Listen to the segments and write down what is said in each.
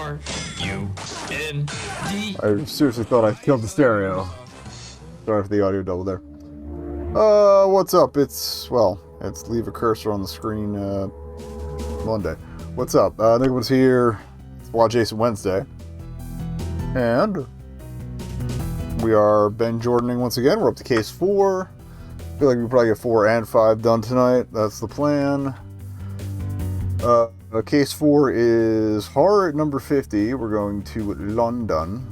R-U-N-D. I seriously thought I killed the stereo. Sorry for the audio double there. What's up? It's leave a cursor on the screen, Monday. What's up? Nekobun's here. It's Watch Jason Wednesday. And we are Ben Jordaning once again. We're up to case 4. I feel like we probably get 4 and 5 done tonight. That's the plan. Case 4 is horror at number 50. We're going to London.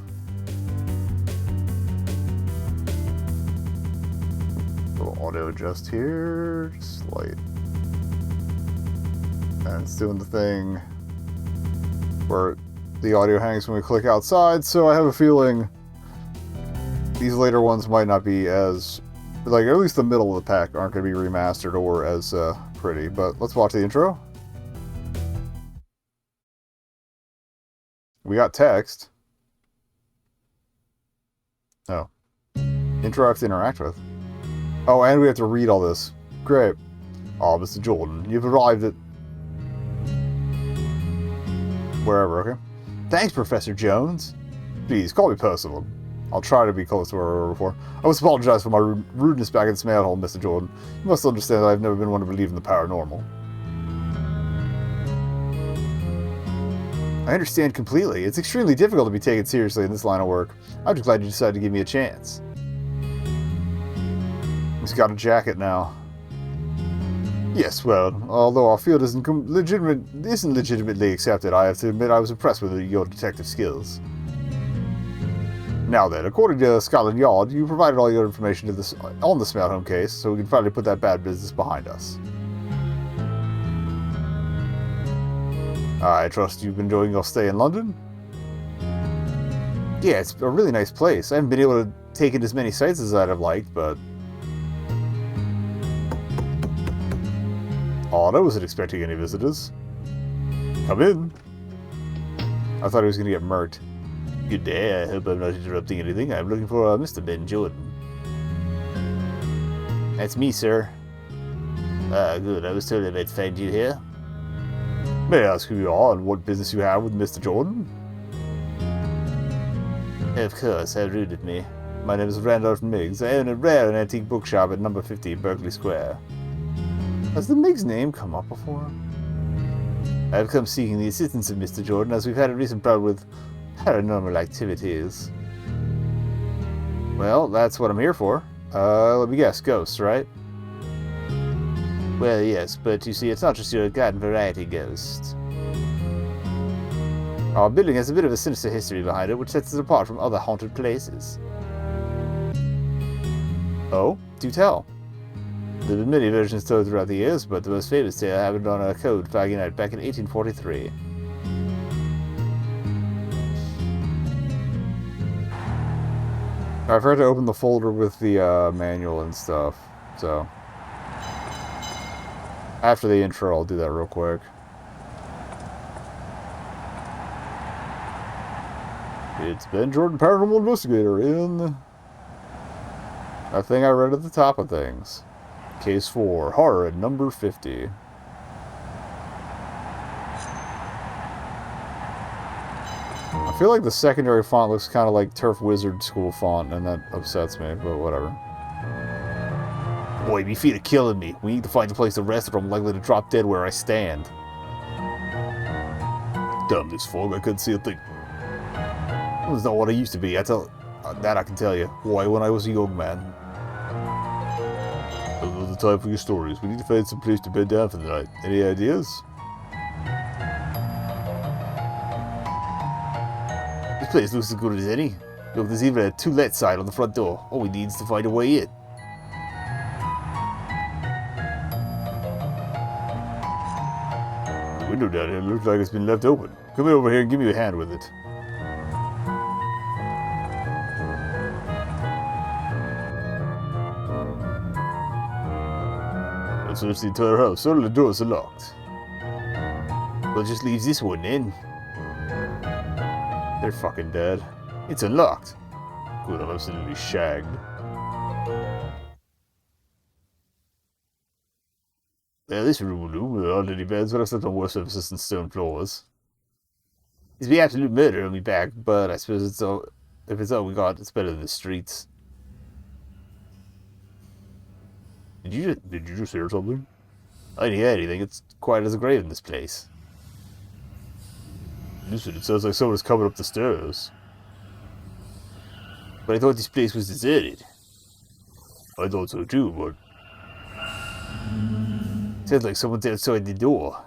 Little auto adjust here, just slight. And it's doing the thing where the audio hangs when we click outside, so I have a feeling these later ones might not be as, like, at least the middle of the pack aren't going to be remastered or as pretty. But let's watch the intro. We got text. Oh. Intro I have to interact with. Oh, and we have to read all this. Great. Oh, Mr. Jordan, you've arrived at... wherever, okay? Thanks, Professor Jones. Please, call me Percival. I'll try to be close to where we were before. I must apologize for my rudeness back in this mail hole, Mr. Jordan. You must understand that I've never been one to believe in the paranormal. I understand completely. It's extremely difficult to be taken seriously in this line of work. I'm just glad you decided to give me a chance. He's got a jacket now. Yes, well, although our field isn't legitimately accepted, I have to admit I was impressed with your detective skills. Now then, according to Scotland Yard, you provided all your information to this on the Smell Home case, so we can finally put that bad business behind us. I trust you've been enjoying your stay in London? Yeah, it's a really nice place. I haven't been able to take in as many sights as I'd have liked, but... Oh, I wasn't expecting any visitors. Come in. I thought he was going to get murked. Good day, I hope I'm not interrupting anything. I'm looking for Mr. Ben Jordan. That's me, sir. Ah, good. I was told I might find you here. May I ask who you are and what business you have with Mr. Jordan? Of course, how rude of me. My name is Randolph Miggs. I own a rare and antique bookshop at number 50 Berkeley Square. Has the Miggs name come up before? I've come seeking the assistance of Mr. Jordan as we've had a recent problem with paranormal activities. Well, that's what I'm here for. Let me guess, ghosts, right? Well, yes, but you see, it's not just your garden variety ghost. Our building has a bit of a sinister history behind it, which sets it apart from other haunted places. Oh, do tell. There have been many versions told throughout the years, but the most famous tale happened on a code flagging out back in 1843. I've heard to open the folder with the manual and stuff, so... After the intro, I'll do that real quick. It's Ben Jordan, Paranormal Investigator, in... that thing I read at the top of things. Case 4, horror at number 50. I feel like the secondary font looks kind of like Turf Wizard school font, and that upsets me, but whatever. Boy, me feet are killing me. We need to find a place to rest or I'm likely to drop dead where I stand. Damn this fog, I couldn't see a thing. It's not what I used to be, that I can tell you. Why, when I was a young man. Another time for your stories. We need to find some place to bed down for the night. Any ideas? This place looks as good as any. Look, there's even a to-let sign on the front door. All we need is to find a way in. The window down here looks like it's been left open. Come over here and give me a hand with it. Let's search the entire house. All the doors are locked. We'll just leave this one in. They're fucking dead. It's unlocked. Good, I'm absolutely shagged. Yeah, this room with hardly any beds, but I've slept on worse surfaces than stone floors. It's the absolute murder on me back, but I suppose it's all, if it's all we got, it's better than the streets. Did you just hear something? I didn't hear anything. It's quiet as a grave in this place. Listen, it sounds like someone's coming up the stairs. But I thought this place was deserted. I thought so too, but it sounds like someone's outside the door.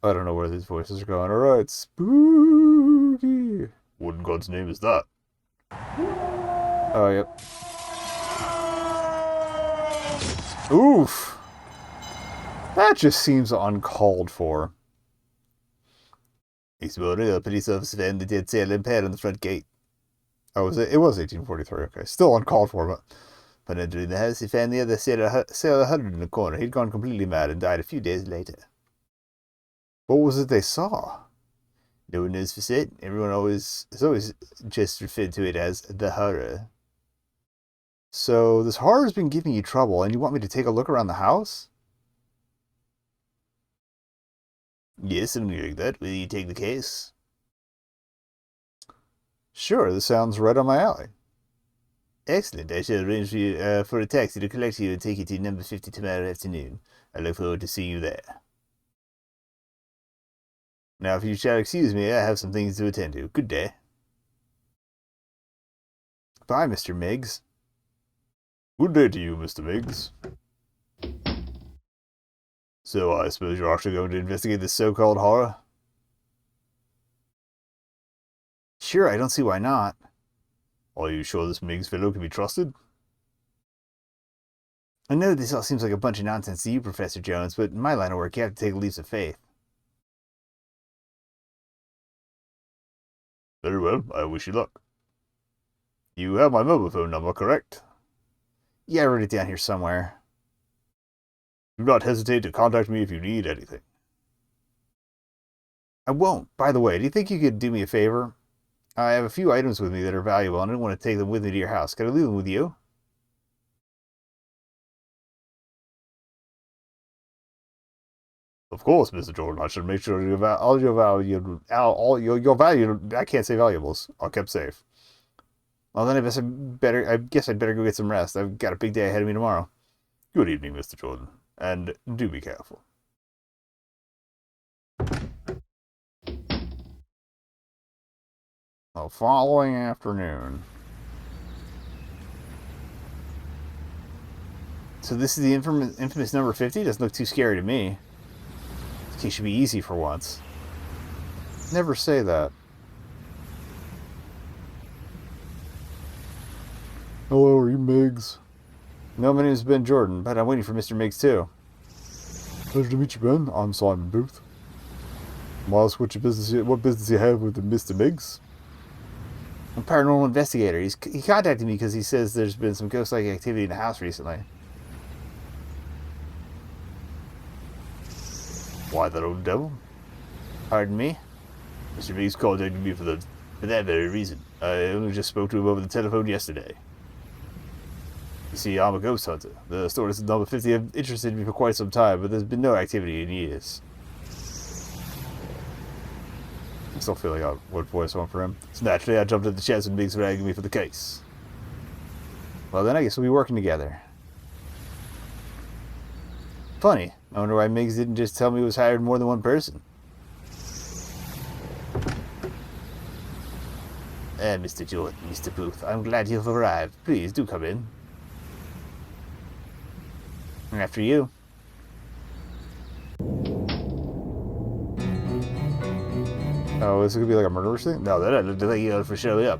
I don't know where these voices are going. Alright, spooky. What in God's name is that? Oh, yep. Oof. That just seems uncalled for. This morning, a police officer found the dead sailor impaled on the front gate. Oh, it was 1843, okay. Still uncalled for, but when entering the house, he found the other sailor huddled in the corner. He'd gone completely mad and died a few days later. What was it they saw? No one knows for certain. Everyone has always just referred to it as the horror. So this horror's been giving you trouble, and you want me to take a look around the house? Yes, something like that. Will you take the case? Sure, this sounds right on my alley. Excellent. I shall arrange for you for a taxi to collect you and take you to number 50 tomorrow afternoon. I look forward to seeing you there. Now, if you shall excuse me, I have some things to attend to. Good day. Bye, Mr. Miggs. Good day to you, Mr. Miggs. So, I suppose you're actually going to investigate this so-called horror? Sure, I don't see why not. Are you sure this Miggs fellow can be trusted? I know this all seems like a bunch of nonsense to you, Professor Jones, but in my line of work, you have to take leaps of faith. Very well, I wish you luck. You have my mobile phone number, correct? Yeah, I wrote it down here somewhere. Do not hesitate to contact me if you need anything. I won't. By the way, do you think you could do me a favor? I have a few items with me that are valuable, and I don't want to take them with me to your house. Can I leave them with you? Of course, Mr. Jordan. I should make sure all your value. I can't say valuables are kept safe. Well, then I guess I'd better go get some rest. I've got a big day ahead of me tomorrow. Good evening, Mr. Jordan, and do be careful. The following afternoon. So this is the infamous number 50? Doesn't look too scary to me. This case should be easy for once. Never say that. Hello, are you Miggs? No, my name is Ben Jordan, but I'm waiting for Mr. Miggs too. Pleasure to meet you, Ben. I'm Simon Booth. Miles, what business you have with Mr. Miggs? I'm a paranormal investigator. He contacted me because he says there's been some ghost-like activity in the house recently. Why, that old devil? Pardon me? Mr. Miggs contacted me for that very reason. I only just spoke to him over the telephone yesterday. You see, I'm a ghost hunter. The stories of number 50 have interested me for quite some time, but there's been no activity in years. I still feel like I would voice one for him. So naturally, I jumped at the chance when Miggs ragging me for the case. Well, then I guess we'll be working together. Funny. I wonder why Miggs didn't just tell me he was hired more than one person. Mr. Jordan, Mr. Booth, I'm glad you've arrived. Please, do come in. After you. Oh, is it going to be like a murderous thing? No, that doesn't thank you for showing up.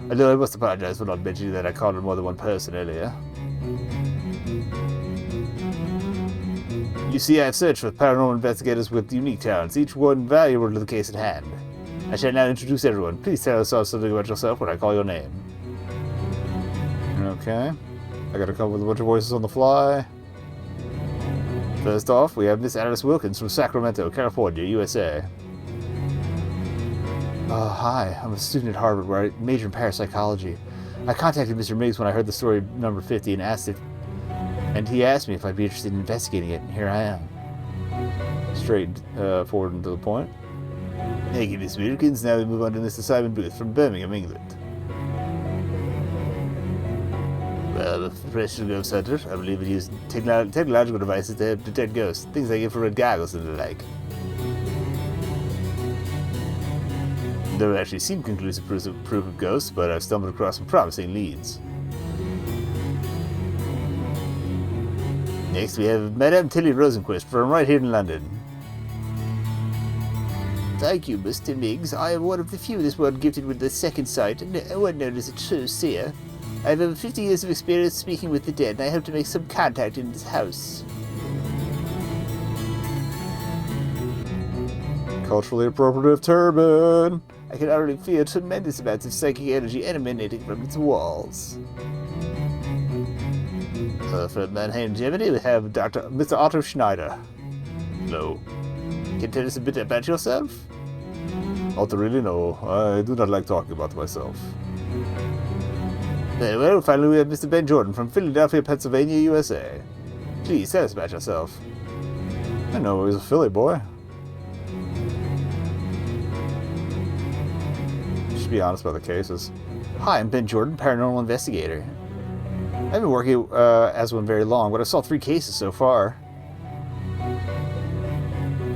I know I must apologize for not mentioning that I called on more than one person earlier. You see, I have searched for paranormal investigators with unique talents, each one valuable to the case at hand. I shall now introduce everyone. Please tell us something about yourself when I call your name. Okay. I gotta come up with a bunch of voices on the fly. First off, we have Miss Alice Wilkins from Sacramento, California, USA. Hi, I'm a student at Harvard where I major in parapsychology. I contacted Mr. Miggs when I heard the story number 50 and he asked me if I'd be interested in investigating it, and here I am. Straight forward and to the point. Thank you, Miss Wilkins. Now we move on to Mr. Simon Booth from Birmingham, England. Well, a professional ghost hunter. I believe it used technological devices to detect ghosts, things like infrared goggles and the like. Never actually seen conclusive proof of ghosts, but I've stumbled across some promising leads. Next, we have Madame Tilly Rosenquist from right here in London. Thank you, Mr. Miggs. I am one of the few in this world gifted with the second sight, and one known as a true seer. I have over 50 years of experience speaking with the dead, and I hope to make some contact in this house. Culturally appropriate turban. I can already feel tremendous amounts of psychic energy emanating from its walls. From Mannheim, Germany, we have Mr. Otto Schneider. Hello. Can you tell us a bit about yourself? Not really, no. I do not like talking about myself. Very well, finally we have Mr. Ben Jordan from Philadelphia, Pennsylvania, USA. Please tell us about yourself. I know, he's a Philly boy. Just be honest about the cases. Hi, I'm Ben Jordan, Paranormal Investigator. I haven't been working as one very long, but I saw 3 cases so far.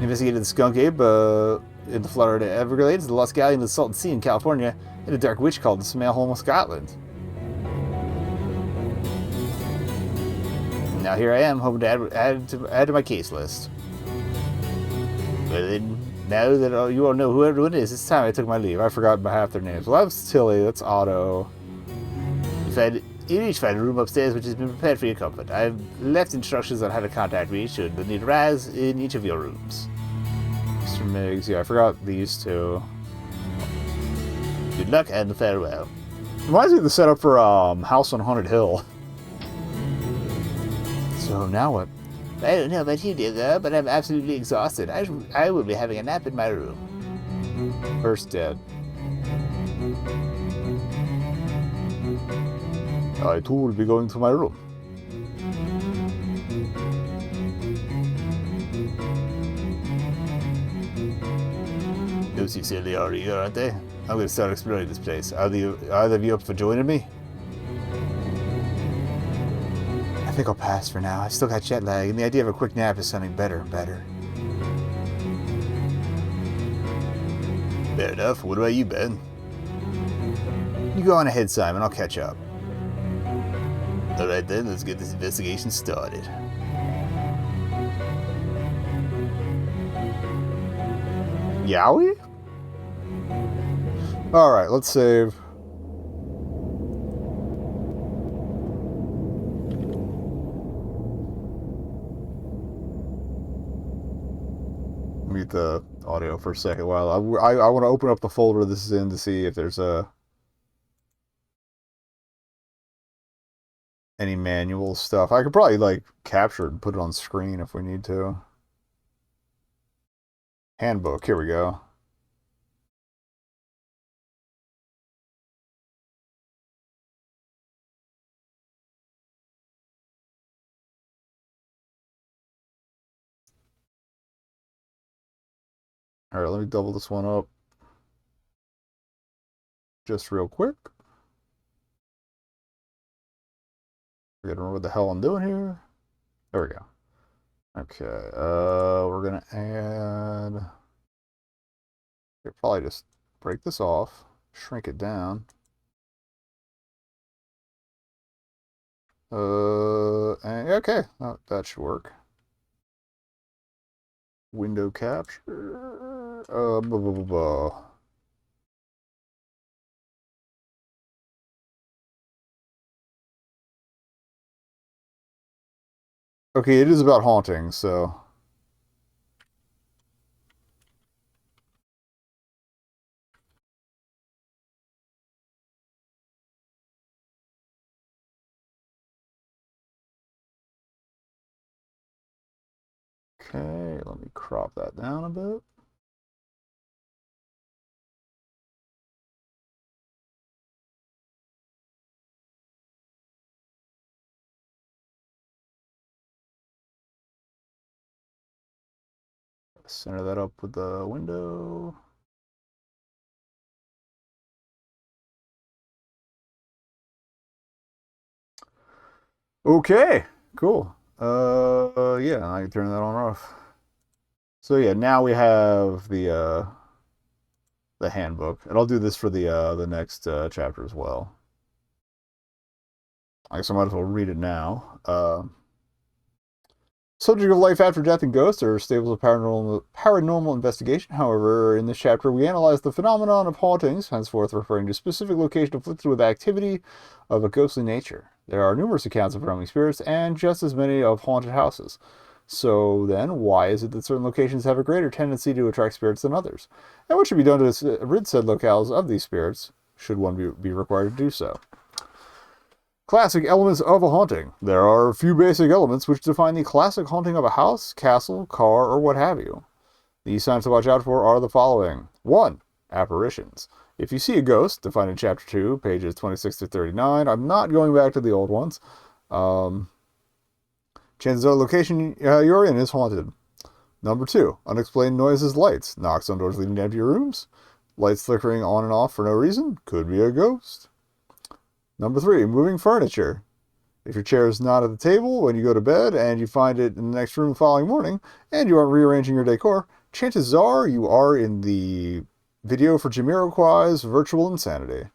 Investigated the Skunk Ape in the Florida Everglades, the Lost Galleon in the Salton Sea in California, and a dark witch called the Smailholm of Scotland. Now here I am, hoping to add to my case list. But then, now that you all know who everyone is, it's time I took my leave. I forgot half their names. Well, that's Tilly, that's Otto. You each find a room upstairs which has been prepared for your comfort. I've left instructions on how to contact me should the need arise in each of your rooms. Mr. Miggs, yeah, I forgot these two. Good luck and farewell. Reminds me of the setup for House on Haunted Hill. So now what? I don't know about you, dear girl, but I'm absolutely exhausted. I will be having a nap in my room. First dead. I too will be going to my room. Those you silly are here, aren't they? I'm going to start exploring this place. Are either of you up for joining me? I think I'll pass for now. I've still got jet lag, and the idea of a quick nap is sounding better and better. Fair enough. What about you, Ben? You go on ahead, Simon. I'll catch up. Alright then, let's get this investigation started. Yowie? Alright, let's save. Mute the audio for a second while I want to open up the folder this is in to see if there's any manual stuff. I could probably like capture it and put it on screen if we need to. Handbook, here we go. All right, let me double this one up just real quick. I gotta remember what the hell I'm doing here. There we go. Okay, we're gonna add. We'll probably just break this off, shrink it down. And, okay, that should work. Window capture. Blah, blah, blah, blah. Okay, it is about haunting, so. Okay, let me crop that down a bit. Center that up with the window. Okay, cool. Yeah, I can turn that on or off. So yeah, now we have the handbook, and I'll do this for the next chapter as well. I guess I might as well read it now. Subject of life after death and ghosts are staples of paranormal investigation. However, in this chapter, we analyze the phenomenon of hauntings, henceforth referring to specific location afflicted with activity of a ghostly nature. There are numerous accounts of roaming spirits and just as many of haunted houses. So then, why is it that certain locations have a greater tendency to attract spirits than others? And what should be done to rid said locales of these spirits, should one be required to do so? Classic elements of a haunting. There are a few basic elements which define the classic haunting of a house, castle, car, or what have you. The signs to watch out for are the following. 1. Apparitions. If you see a ghost, defined in Chapter 2, pages 26 to 39, I'm not going back to the old ones, chances are the location you're in is haunted. Number 2. Unexplained noises, lights. Knocks on doors leading to empty rooms. Lights flickering on and off for no reason. Could be a ghost. Number 3, moving furniture. If your chair is not at the table when you go to bed and you find it in the next room the following morning and you aren't rearranging your decor, chances are you are in the video for Jamiroquai's virtual insanity.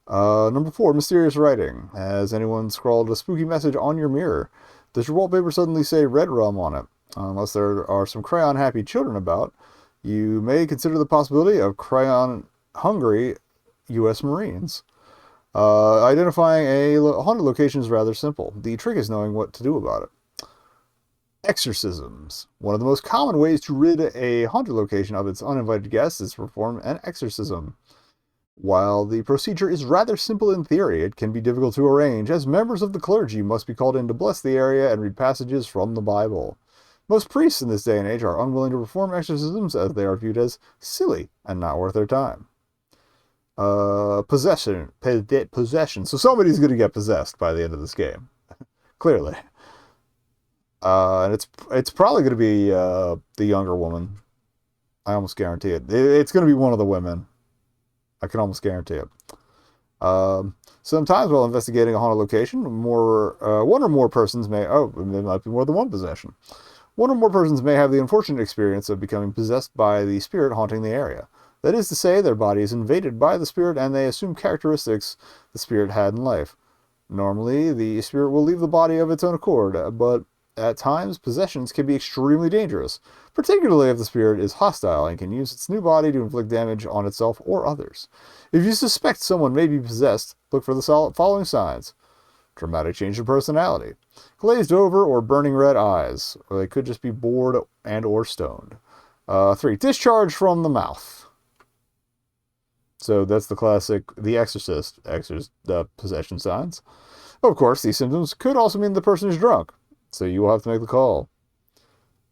Number 4, mysterious writing. Has anyone scrawled a spooky message on your mirror? Does your wallpaper suddenly say Red Rum on it? Unless there are some crayon-happy children about, you may consider the possibility of crayon-hungry U.S. Marines. Identifying a haunted location is rather simple. The trick is knowing what to do about it. Exorcisms. One of the most common ways to rid a haunted location of its uninvited guests is to perform an exorcism. While the procedure is rather simple in theory, it can be difficult to arrange, as members of the clergy must be called in to bless the area and read passages from the Bible. Most priests in this day and age are unwilling to perform exorcisms as they are viewed as silly and not worth their time. Possession. So somebody's going to get possessed by the end of this game. Clearly. And it's probably going to be the younger woman. I almost guarantee it. It's going to be one of the women. I can almost guarantee it. Sometimes while investigating a haunted location, one or more persons may... Oh, there might be more than one possession. One or more persons may have the unfortunate experience of becoming possessed by the spirit haunting the area. That is to say, their body is invaded by the spirit and they assume characteristics the spirit had in life. Normally, the spirit will leave the body of its own accord, but at times, possessions can be extremely dangerous, particularly if the spirit is hostile and can use its new body to inflict damage on itself or others. If you suspect someone may be possessed, look for the following signs. Dramatic change in personality. Glazed over or burning red eyes, or they could just be bored and or stoned. 3. Discharge from the mouth. So that's the classic, the exorcist possession signs. Of course, these symptoms could also mean the person is drunk, so you will have to make the call.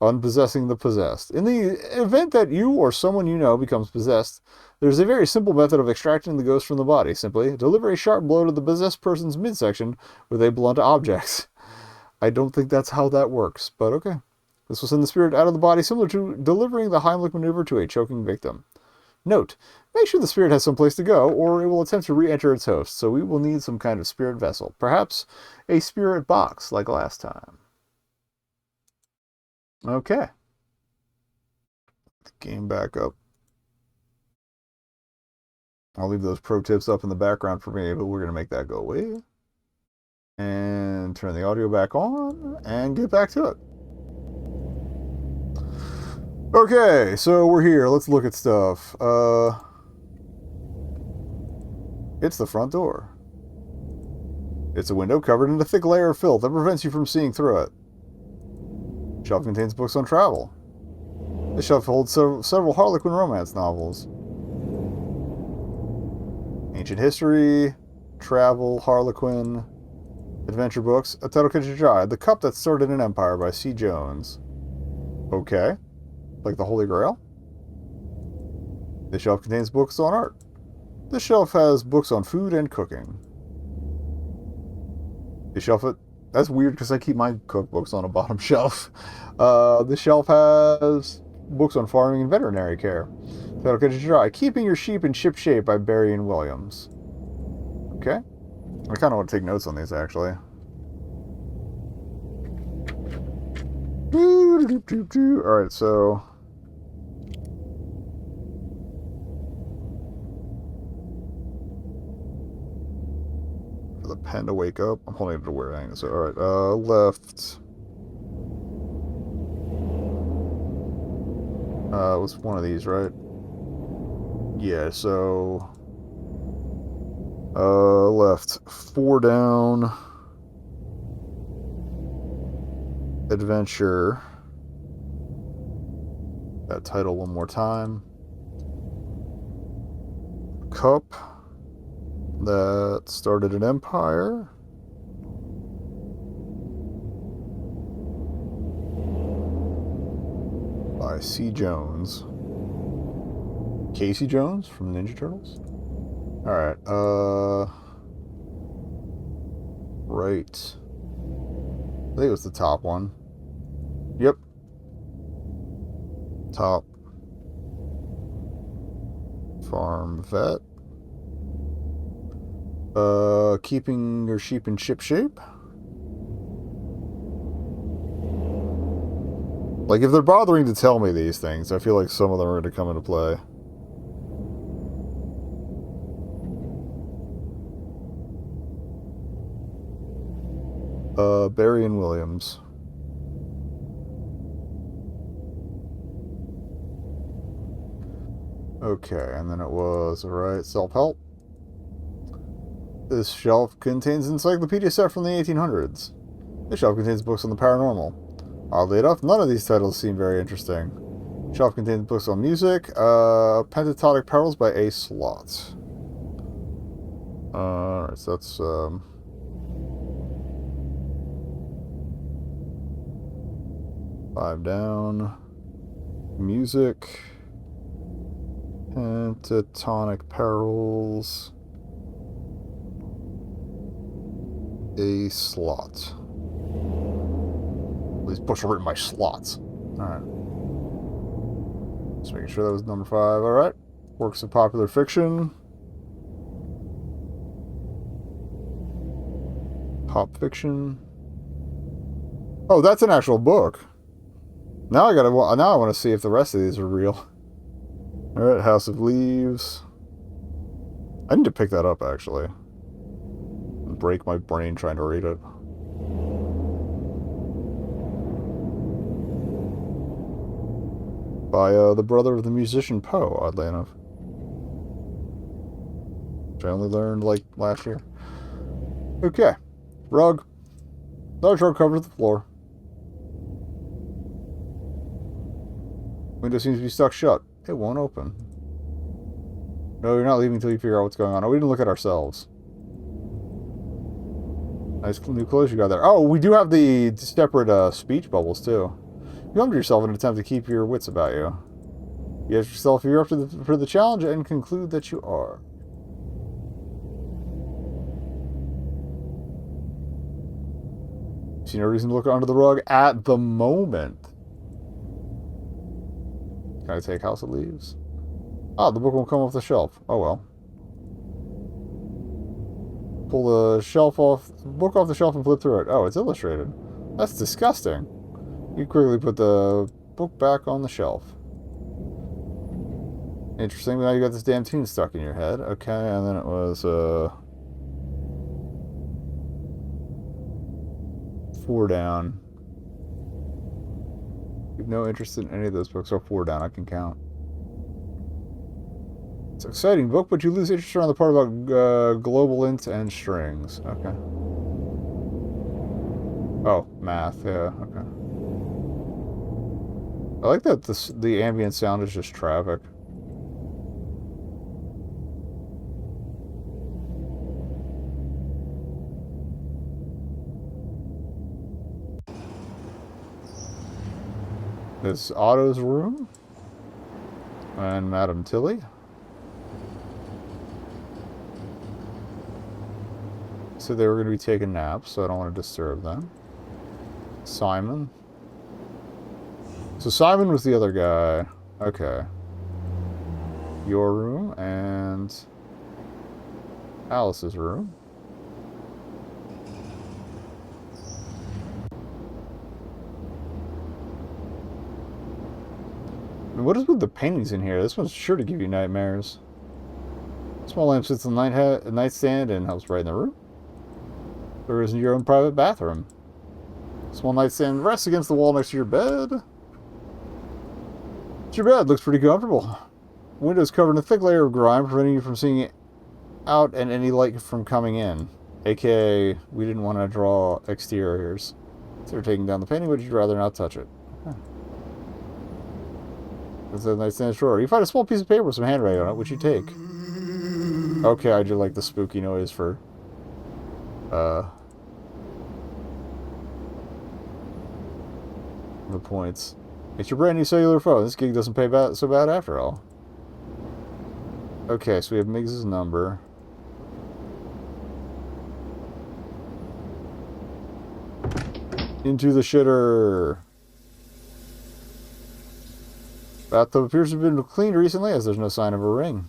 Unpossessing the possessed. In the event that you or someone you know becomes possessed, there's a very simple method of extracting the ghost from the body. Simply deliver a sharp blow to the possessed person's midsection with a blunt object. I don't think that's how that works, but okay. This will send the spirit out of the body, similar to delivering the Heimlich maneuver to a choking victim. Note, make sure the spirit has some place to go, or it will attempt to re-enter its host, so we will need some kind of spirit vessel. Perhaps a spirit box, like last time. Okay. The game back up. I'll leave those pro tips up in the background for me, but we're going to make that go away. And turn the audio back on, and get back to it. Okay, so we're here. Let's look at stuff. It's the front door. It's a window covered in a thick layer of filth that prevents you from seeing through it. The shelf contains books on travel. The shelf holds several Harlequin romance novels. Ancient history, travel, Harlequin, adventure books, a title catches your eye. The Cup That Started an Empire by C. Jones. Okay. Like the Holy Grail. This shelf contains books on art. This shelf has books on food and cooking. This shelf, that's weird because I keep my cookbooks on a bottom shelf. This shelf has books on farming and veterinary care. That'll catch your eye. Keeping Your Sheep in Ship Shape by Barry and Williams. Okay. I kind of want to take notes on these, actually. Alright, so... For the pen to wake up. I'm holding it to where I am. So, alright, left. It was one of these, right? Yeah, so... left. 4 down. Adventure. That title one more time. Cup. That started an empire. By C. Jones. Casey Jones from Ninja Turtles? Alright, right. I think it was the top one. Yep. Top. Farm vet. Keeping your sheep in ship shape. Like, if they're bothering to tell me these things, I feel like some of them are going to come into play. Barry and Williams. Okay, and then it was, alright, self-help. This shelf contains an encyclopedia set from the 1800s. This shelf contains books on the paranormal. Oddly enough, none of these titles seem very interesting. The shelf contains books on music, Pentatonic Perils by A. Slot. Alright, so that's, 5 down. Music. Pentatonic Perils. A Slot. These books are written by slots. Alright. Just making sure that was number 5. Alright. Works of popular fiction. Pop fiction. Oh, that's an actual book. Now I want to see if the rest of these are real. Alright, House of Leaves. I need to pick that up, actually. Break my brain trying to read it. By the brother of the musician Poe, oddly enough. Which I only learned, like, last year. Okay. Rug. Large rug covers the floor. Window seems to be stuck shut. It won't open. No, you're not leaving until you figure out what's going on. Oh, we didn't look at ourselves. Nice new clothes you got there. Oh, we do have the separate speech bubbles, too. You come to yourself in an attempt to keep your wits about you. You ask yourself if you're up for the challenge and conclude that you are. See no reason to look under the rug at the moment. Can I take House of Leaves? Ah, the book won't come off the shelf. Oh well. Pull the book off the shelf and flip through it. Oh, it's illustrated. That's disgusting. You quickly put the book back on the shelf. Interesting, now you got this damn tune stuck in your head. Okay, and then it was, 4 down. You have no interest in any of those books. Oh, 4 down, I can count. It's an exciting book, but you lose interest around the part about global int and strings. Okay. Oh, math, yeah, okay. I like that the ambient sound is just traffic. This Otto's room. And Madame Tilly. So they were going to be taking naps, so I don't want to disturb them. Simon. So Simon was the other guy. Okay. Your room and Alice's room. What is with the paintings in here? This one's sure to give you nightmares. Small lamp sits on the nightstand and helps brighten the room. There isn't your own private bathroom. Small nightstand rests against the wall next to your bed. Your bed looks pretty comfortable. The window's covered in a thick layer of grime, preventing you from seeing it out and any light from coming in. AKA, we didn't want to draw exteriors. So you're taking down the painting, but you'd rather not touch it. Huh. It's a nightstand drawer. You find a small piece of paper with some handwriting on it, which you take. Okay, I do like the spooky noise for the points. It's your brand new cellular phone. This gig doesn't pay so bad after all. Okay, so we have Miggs's number. Into the shitter. Bathtub appears to have been cleaned recently, as there's no sign of a ring.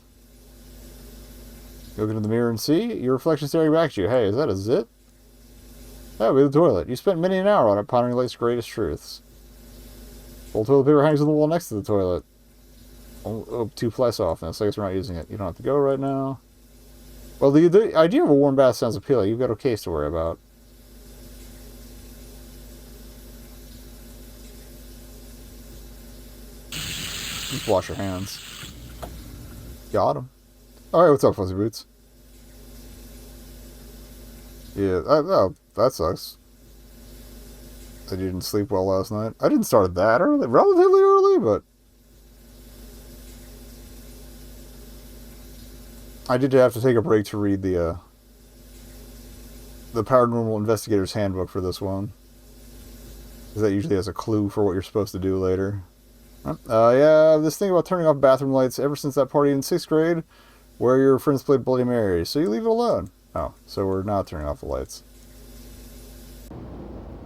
You look into the mirror and see your reflection staring back at you. Hey, is that a zit? That would be the toilet. You spent many an hour on it, pondering life's greatest truths. Old toilet paper hangs on the wall next to the toilet. Oh, 2 ply softness. I guess we're not using it. You don't have to go right now. Well, the idea of a warm bath sounds appealing. You've got a case to worry about. Just wash your hands. Got him. Alright, what's up, Fuzzy Boots? Yeah, oh, that sucks. That you didn't sleep well last night. I didn't start it that early. Relatively early, but... I did have to take a break to read the Paranormal Investigator's Handbook for this one. Because that usually has a clue for what you're supposed to do later. Yeah, this thing about turning off bathroom lights ever since that party in 6th grade where your friends played Bloody Mary, so you leave it alone. Oh, so we're not turning off the lights.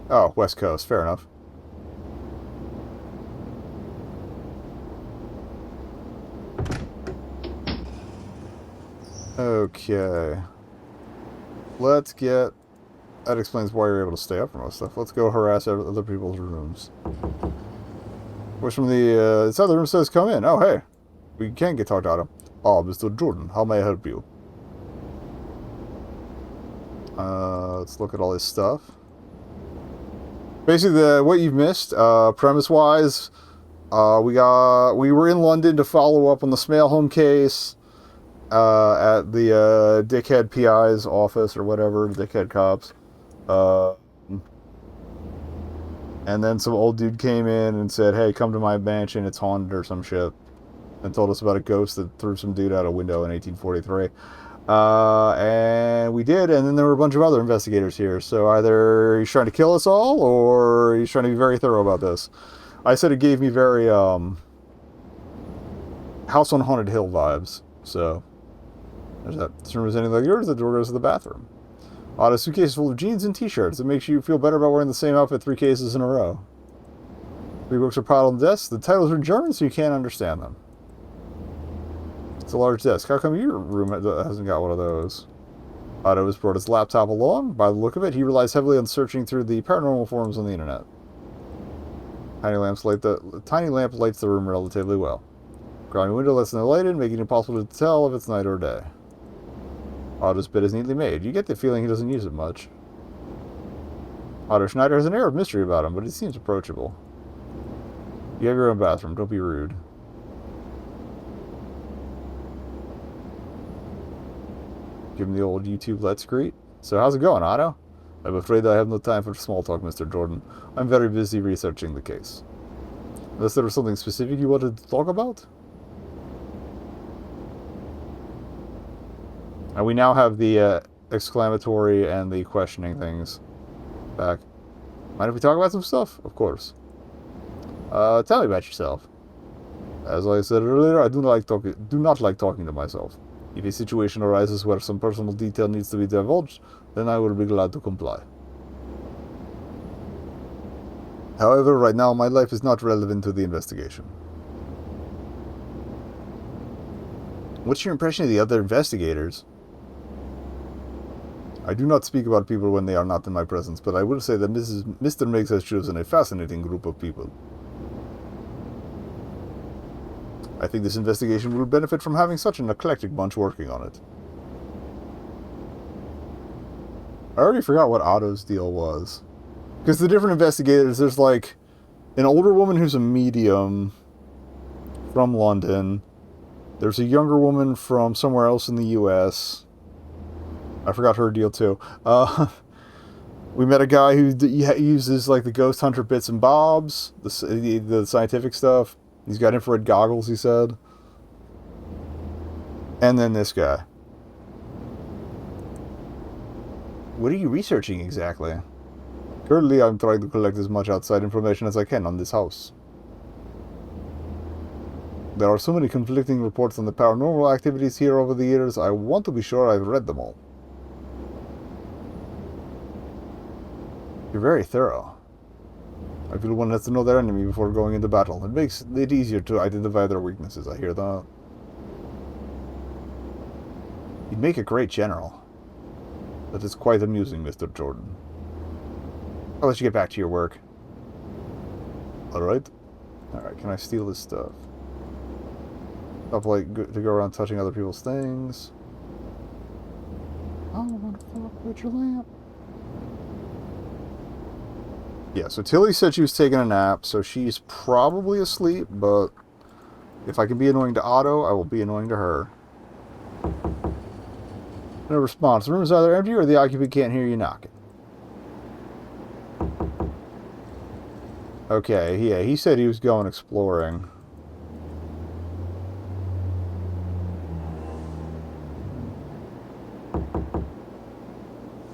Oh, West Coast, fair enough. Okay. Let's get... That explains why you're able to stay up for most stuff. Let's go harass other people's rooms. Which from the... this other room says come in. Oh, hey. We can get talked out of. Oh, Mr. Jordan, how may I help you? Let's look at all this stuff. Basically, what you've missed, premise-wise, we were in London to follow up on the Smale Home case at the dickhead PI's office or whatever, dickhead cops. And then some old dude came in and said, hey, come to my mansion, it's haunted or some shit. And told us about a ghost that threw some dude out a window in 1843. And we did, and then there were a bunch of other investigators here. So either he's trying to kill us all, or he's trying to be very thorough about this. I said it gave me very House on Haunted Hill vibes. So there's that. This room is anything like yours, the door goes to the bathroom. A suitcase full of jeans and t-shirts. It makes you feel better about wearing the same outfit 3 cases in a row. 3 books are piled on the desk. The titles are in German, so you can't understand them. It's a large desk. How come your room hasn't got one of those? Otto has brought his laptop along. By the look of it, he relies heavily on searching through the paranormal forums on the internet. Tiny lamp lights the room relatively well. Grimy window lets no light in, making it impossible to tell if it's night or day. Otto's bed is neatly made. You get the feeling he doesn't use it much. Otto Schneider has an air of mystery about him, but he seems approachable. You have your own bathroom. Don't be rude. Give him the old YouTube let's greet. So how's it going, Otto? I'm afraid I have no time for small talk, Mr. Jordan. I'm very busy researching the case. Unless there was something specific you wanted to talk about? And we now have the exclamatory and the questioning things back. Mind if we talk about some stuff? Of course. Tell me about yourself. As I said earlier, I do not like talking to myself. If a situation arises where some personal detail needs to be divulged, then I will be glad to comply. However, right now my life is not relevant to the investigation. What's your impression of the other investigators? I do not speak about people when they are not in my presence, but I will say that Mr. Miggs has chosen a fascinating group of people. I think this investigation will benefit from having such an eclectic bunch working on it. I already forgot what Otto's deal was. Because the different investigators, there's like an older woman who's a medium from London. There's a younger woman from somewhere else in the U.S. I forgot her deal too. We met a guy who uses like the ghost hunter bits and bobs, the scientific stuff. He's got infrared goggles, he said. And then this guy. What are you researching exactly? Currently, I'm trying to collect as much outside information as I can on this house. There are so many conflicting reports on the paranormal activities here over the years, I want to be sure I've read them all. You're very thorough. I feel one has to know their enemy before going into battle. It makes it easier to identify their weaknesses, I hear that. You'd make a great general. That is quite amusing, Mr. Jordan. I'll let you get back to your work. Alright. Alright, can I steal this stuff? Stop, like, to go around touching other people's things. Oh, I want to fill up with your lamp. Yeah, so Tilly said she was taking a nap, so she's probably asleep, but if I can be annoying to Otto, I will be annoying to her. No response. The room is either empty or the occupant can't hear you knocking. Okay, yeah, he said he was going exploring.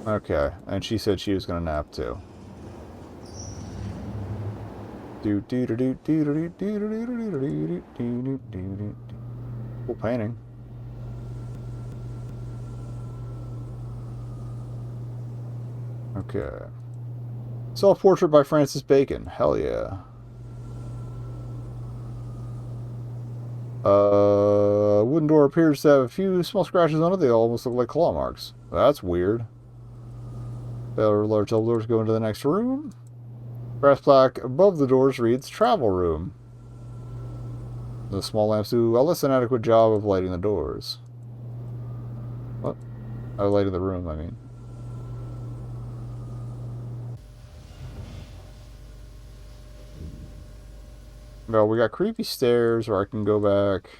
Okay, and she said she was going to nap too. Cool painting. Okay. Self-portrait by Francis Bacon. Hell yeah. Wooden door appears to have a few small scratches on it. They almost look like claw marks. That's weird. Large double doors go into the next room. Brass plaque above the doors reads travel room. The small lamps do a less than adequate job of lighting the doors. What? Oh, lighting the room, I mean. Well, we got creepy stairs, or I can go back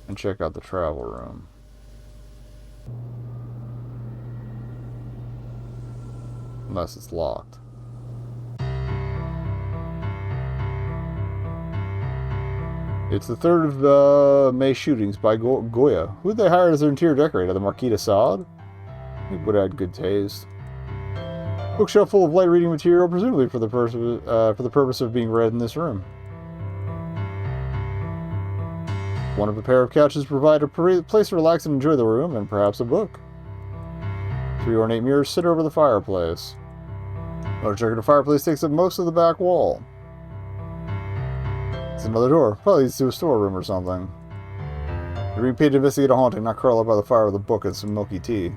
and check out the travel room. Unless it's locked. It's the third of May shootings by Goya. Who'd they hire as their interior decorator? The Marquis de Sade? He would have had good taste. Bookshelf full of light reading material, presumably for the purpose of being read in this room. One of a pair of couches provide a place to relax and enjoy the room, and perhaps a book. 3 ornate mirrors sit over the fireplace. Large circular fireplace takes up most of the back wall. It's another door. Probably leads to a storeroom or something. You're being paid to investigate a haunting, not curl up by the fire with a book and some milky tea.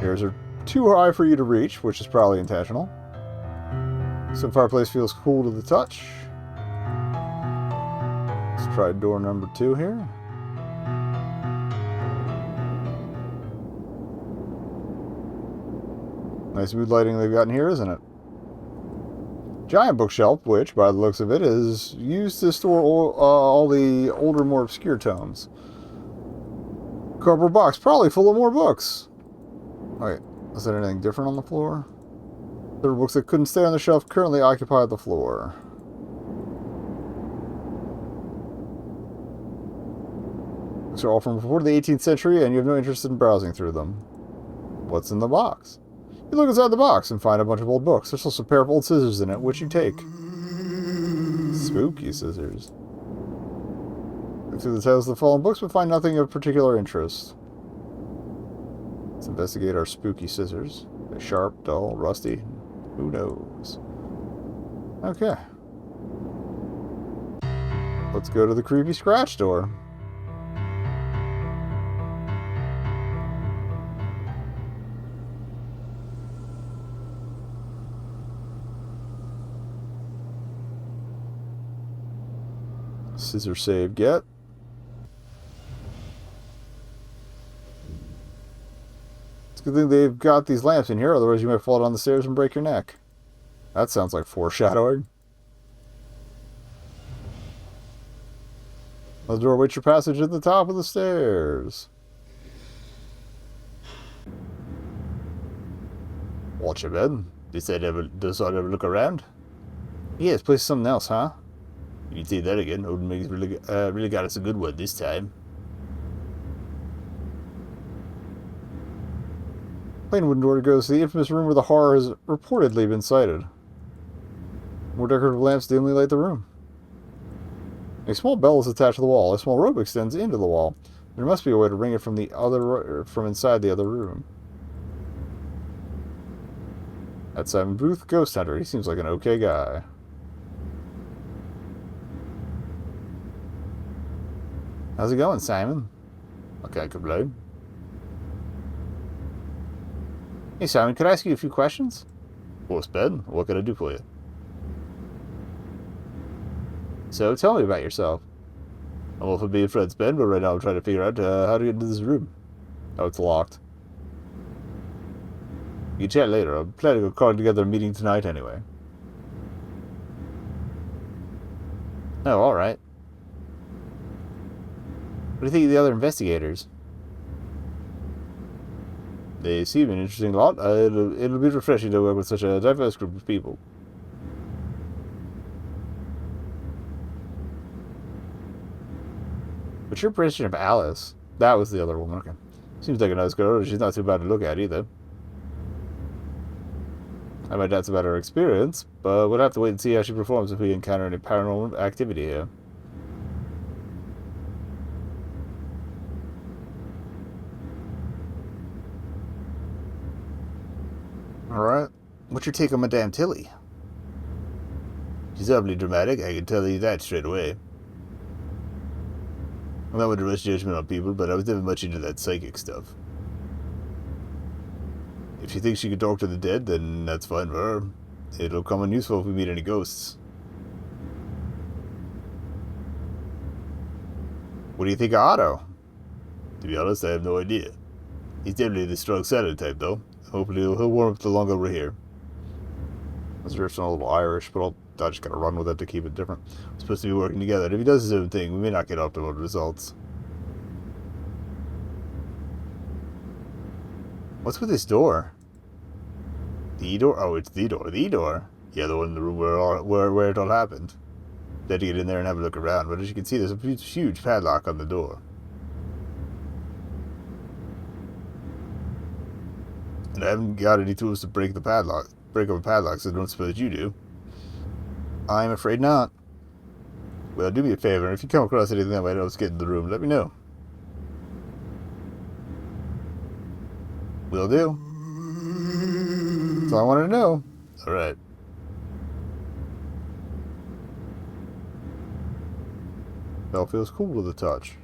Ears are too high for you to reach, which is probably intentional. Some fireplace feels cool to the touch. Let's try door number 2 here. Nice mood lighting they've got in here, isn't it? Giant bookshelf, which, by the looks of it, is used to store all the older, more obscure tomes. Cardboard box, probably full of more books. Wait, is there anything different on the floor? There were books that couldn't stay on the shelf currently occupy the floor. These are all from before the 18th century, and you have no interest in browsing through them. What's in the box? You look inside the box and find a bunch of old books. There's also a pair of old scissors in it, which you take. Spooky scissors. Look through the titles of the following books, but find nothing of particular interest. Let's investigate our spooky scissors. They're sharp, dull, rusty. Who knows? Okay. Let's go to the creepy scratch door. scissor save get. It's a good thing they've got these lamps in here, otherwise you might fall down the stairs and break your neck. That sounds like foreshadowing. The door waits your passage at the top of the stairs. Watch your bed. Does I ever look around? Yeah, this place is something else, huh? You can see that again. Odin makes really got us a good one this time. Plain wooden door goes to the infamous room where the horror has reportedly been sighted. More decorative lamps dimly light the room. A small bell is attached to the wall. A small rope extends into the wall. There must be a way to ring it from inside the other room. That's Simon Booth, Ghost Hunter. He seems like an okay guy. How's it going, Simon? I can't complain. Hey, Simon, could I ask you a few questions? Of course, Ben. What can I do for you? So, tell me about yourself. I'm all for being friends, Ben, but right now I'm trying to figure out how to get into this room. Oh, it's locked. We can chat later. I'm planning on calling together a meeting tonight anyway. Oh, alright. What do you think of the other investigators? They seem an interesting lot. It'll be refreshing to work with such a diverse group of people. What's your impression of Alice? That was the other woman. Okay. Seems like a nice girl. She's not too bad to look at either. I might doubts about her experience, but we'll have to wait and see how she performs if we encounter any paranormal activity here. Alright. What's your take on Madame Tilly? She's awfully dramatic, I can tell you that straight away. I'm not one to rush judgment on people, but I was never much into that psychic stuff. If she thinks she can talk to the dead, then that's fine for her. It'll come in useful if we meet any ghosts. What do you think of Otto? To be honest, I have no idea. He's definitely the strong silent type, though. Hopefully he'll warm up the longer we're here. This riff's a little Irish, but I just gotta run with it to keep it different. We're supposed to be working together. If he does his own thing, we may not get optimal results. What's with this door? The door? Oh, it's the door. The door? Yeah, the one in the room where it all happened. They had to get in there and have a look around, but as you can see, there's a huge padlock on the door. And I haven't got any tools to break up a padlock, so I don't suppose you do. I'm afraid not. Well, do me a favor, and if you come across anything that might help us get in the room, let me know. Will do. That's all I wanted to know. Alright. Bell feels cool to the touch.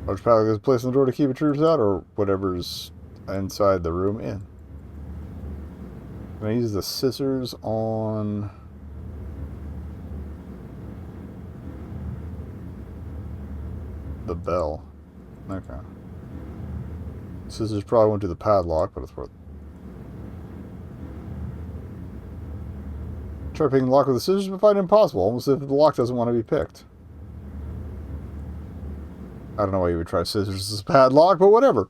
Large padlock is placed on the door to keep intruders out, or whatever's inside the room in. I'm going to use the scissors on the bell. Okay. Scissors probably went to the padlock, but it's worth. Try picking the lock with the scissors, but find it impossible, almost as if the lock doesn't want to be picked. I don't know why you would try scissors as a padlock, but whatever.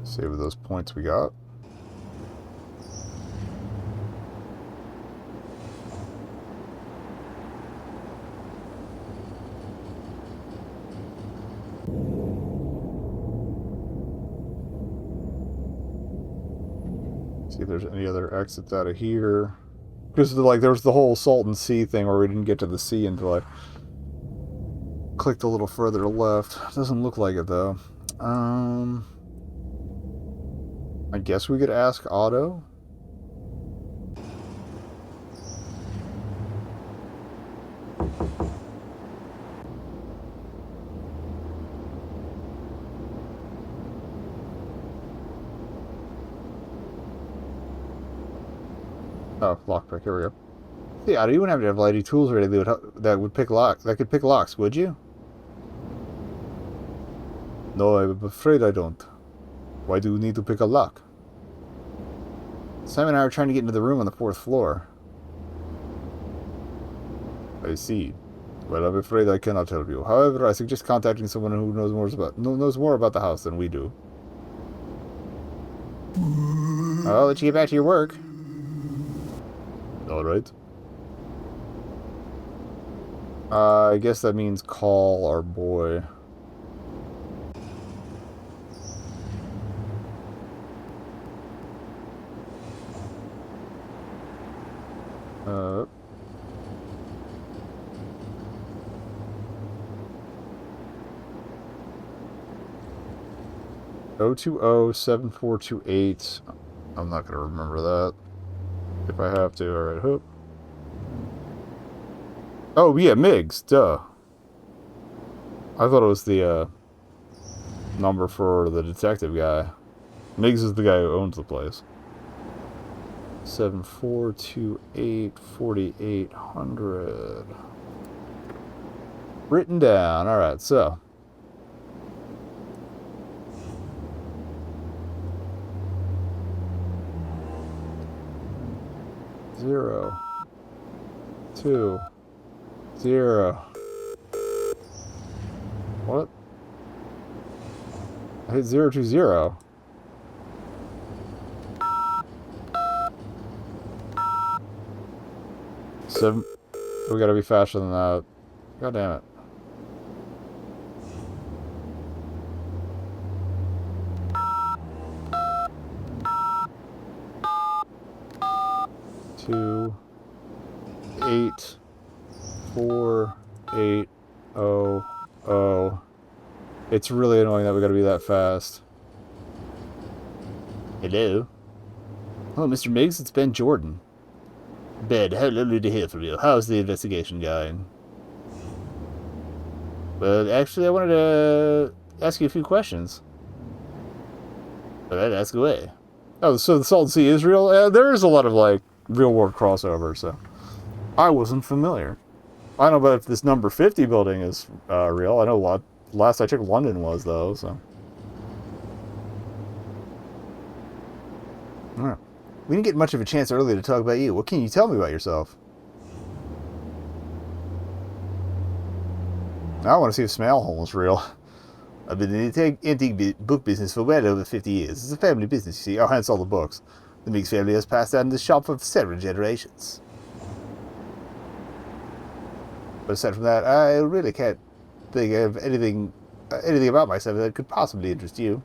Save those points we got. See if there's any other exits out of here. Because like there was the whole Salton Sea thing where we didn't get to the sea until I clicked a little further left. Doesn't look like it though. I guess we could ask Otto. Oh, lockpick. Here we go. Yeah, you wouldn't have to have any tools or anything that would pick lock. That could pick locks, would you? No, I'm afraid I don't. Why do you need to pick a lock? Simon and I are trying to get into the room on the 4th floor. I see. Well, I'm afraid I cannot help you. However, I suggest contacting someone who knows more about the house than we do. I'll let you get back to your work. All right. I guess that means call our boy. Uh... 020-7428. I'm not going to remember that. If I have to, alright, hope. Oh, yeah, Miggs, duh. I thought it was the, number for the detective guy. Miggs is the guy who owns the place. 7428-4800. Written down, alright, so. Zero, 2, 0. What? I hit 020. Seven. We gotta be faster than that. God damn it. Two, 8, 4, 8, 0, 0. It's really annoying that we gotta be that fast. Hello? Oh, Mr. Miggs, it's Ben Jordan. Ben, how lovely to hear from you. How's the investigation going? Well, actually, I wanted to ask you a few questions. Alright, ask away. Oh, so the Salton Sea is real? There is a lot of, like, real-world crossover, so... I wasn't familiar. I don't know about if this number 50 building is real. I know last I checked London was, though, so... Alright. We didn't get much of a chance earlier to talk about you. What can you tell me about yourself? I want to see if Smallhole is real. I've been in the antique book business for well over 50 years. It's a family business, you see. Oh, hence all the books. The Miggs family has passed down this shop for several generations. But aside from that, I really can't think of anything about myself that could possibly interest you.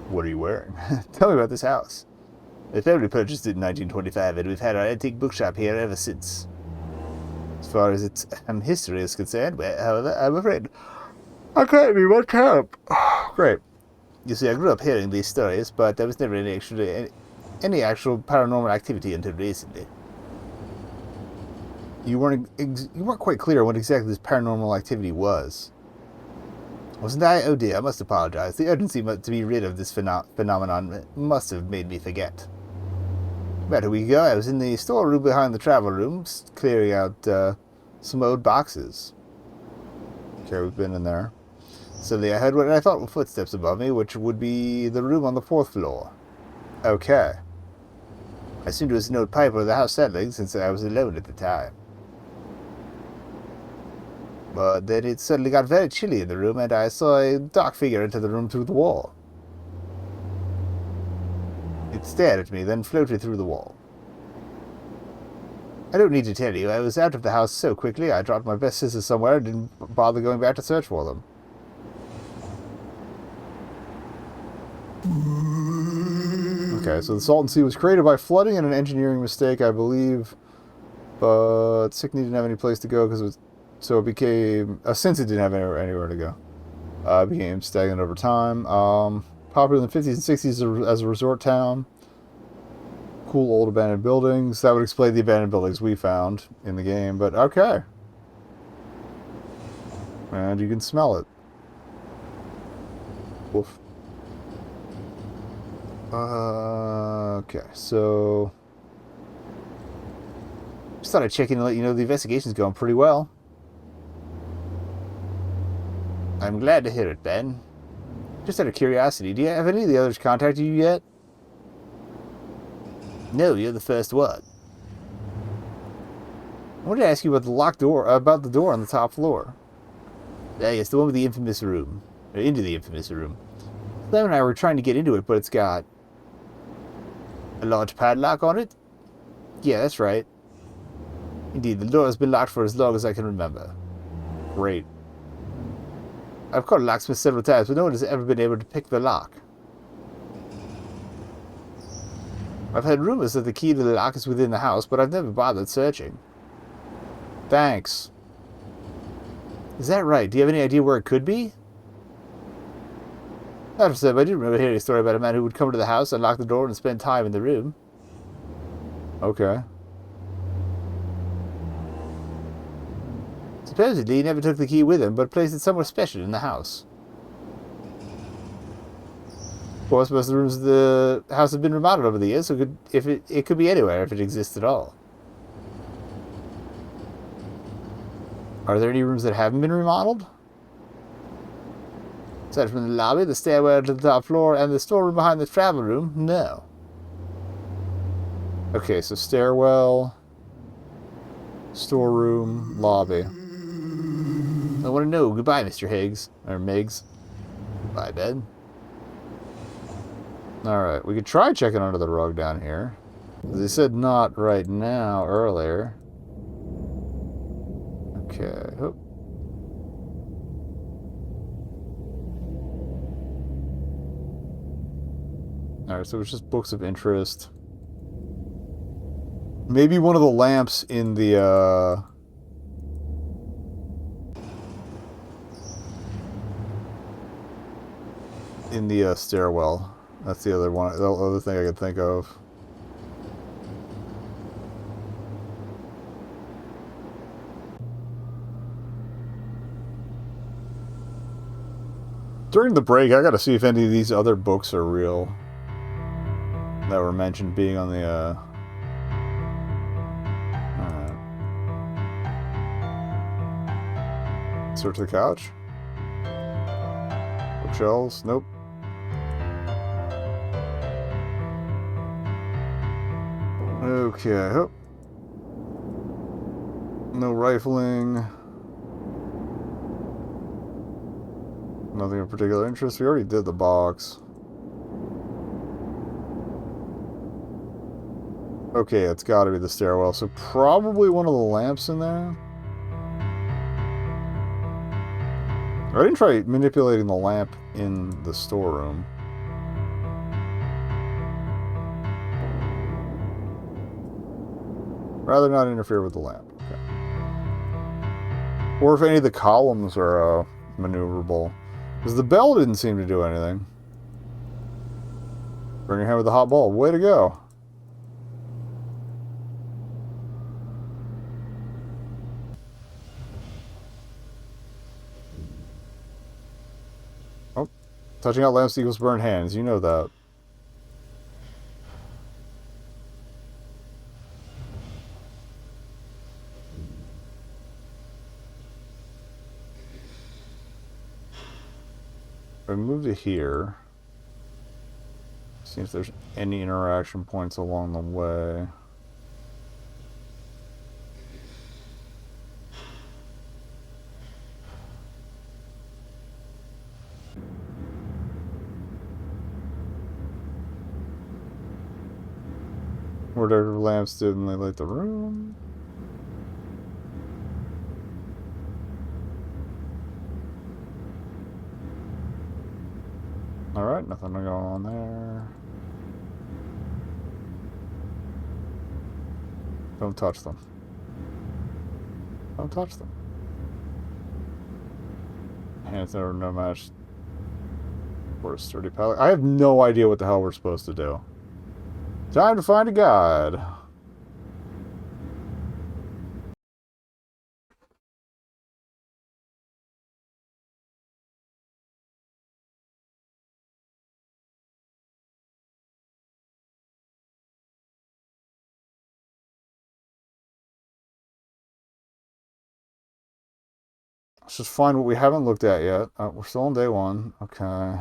What are you wearing? Tell me about this house. The family purchased it in 1925, and we've had our antique bookshop here ever since. As far as its history is concerned, well, however, I'm afraid I can't be much help. Great. You see, I grew up hearing these stories, but there was never any actual paranormal activity until recently. You weren't quite clear on what exactly this paranormal activity was. Wasn't I? Oh dear, I must apologize. The urgency to be rid of this phenomenon must have made me forget. About a week ago, I was in the storeroom behind the travel rooms, clearing out some old boxes. Okay, we've been in there. Suddenly I heard what I thought were footsteps above me, which would be the room on the 4th floor. Okay. I assumed it was an old pipe of the house settling, since I was alone at the time. But then it suddenly got very chilly in the room, and I saw a dark figure enter the room through the wall. It stared at me, then floated through the wall. I don't need to tell you, I was out of the house so quickly I dropped my best scissors somewhere and didn't bother going back to search for them. Okay, so the Salton Sea was created by flooding and an engineering mistake, I believe. But Sickney didn't have any place to go, so it became... since it didn't have anywhere to go. It became stagnant over time. Popular in the 50s and 60s as a resort town. cool old abandoned buildings. That would explain the abandoned buildings we found in the game, but okay. And you can smell it. Woof. Okay, so... Just thought I'd check in and let you know the investigation's going pretty well. I'm glad to hear it, Ben. Just out of curiosity, do you have any of the others contacted you yet? No, you're the first one. I wanted to ask you about the locked door, about the door on the top floor. Yes, the one with the infamous room. Or into the infamous room. Sam and I were trying to get into it, but it's got a large padlock on it? Yeah, that's right. Indeed, the door has been locked for as long as I can remember. Great. I've called a locksmith several times, but no one has ever been able to pick the lock. I've heard rumors that the key to the lock is within the house, but I've never bothered searching. Thanks. Is that right? Do you have any idea where it could be? Not for some, I do remember hearing a story about a man who would come to the house, unlock the door, and spend time in the room. Okay. Supposedly, he never took the key with him, but placed it somewhere special in the house. Well, I suppose the rooms of the house have been remodeled over the years, so it could be anywhere if it exists at all. Are there any rooms that haven't been remodeled? Aside from the lobby, the stairwell to the top floor, and the storeroom behind the travel room, no. Okay, so stairwell, storeroom, lobby. I want to know. Goodbye, Mr. Higgs. Or Miggs. Bye, Ben. Alright, we could try checking under the rug down here. They said not right now, earlier. Okay. Oh. Alright, so it's just books of interest. Maybe one of the lamps in the, stairwell. That's the other one. The other thing I could think of. During the break, I gotta see if any of these other books are real. That were mentioned being on the, Alright. Search the couch. Bookshelves. Nope. Okay. Oh. No rifling. Nothing of particular interest. We already did the box. Okay, it's got to be the stairwell. So probably one of the lamps in there. I didn't try manipulating the lamp in the storeroom. Rather not interfere with the lamp. Okay. Or if any of the columns are maneuverable. Because the bell didn't seem to do anything. Bring your hand with the hot ball. Way to go. Oh. Touching out lamps equals burned hands. You know that. I move to here. See if there's any interaction points along the way. Whatever lamps didn't they light the room? Alright, nothing going on there. Don't touch them. Don't touch them. Hands are no match for a sturdy pallet. I have no idea what the hell we're supposed to do. Time to find a guide. Let's just find what we haven't looked at yet. We're still on day one. Okay.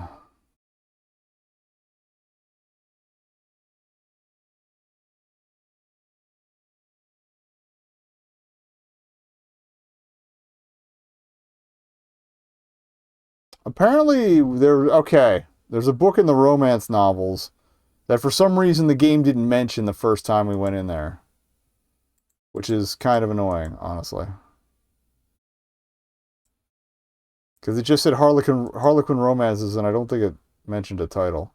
Apparently, there's a book in the romance novels that for some reason the game didn't mention the first time we went in there. Which is kind of annoying, honestly. Because it just said Harlequin Romances, and I don't think it mentioned a title.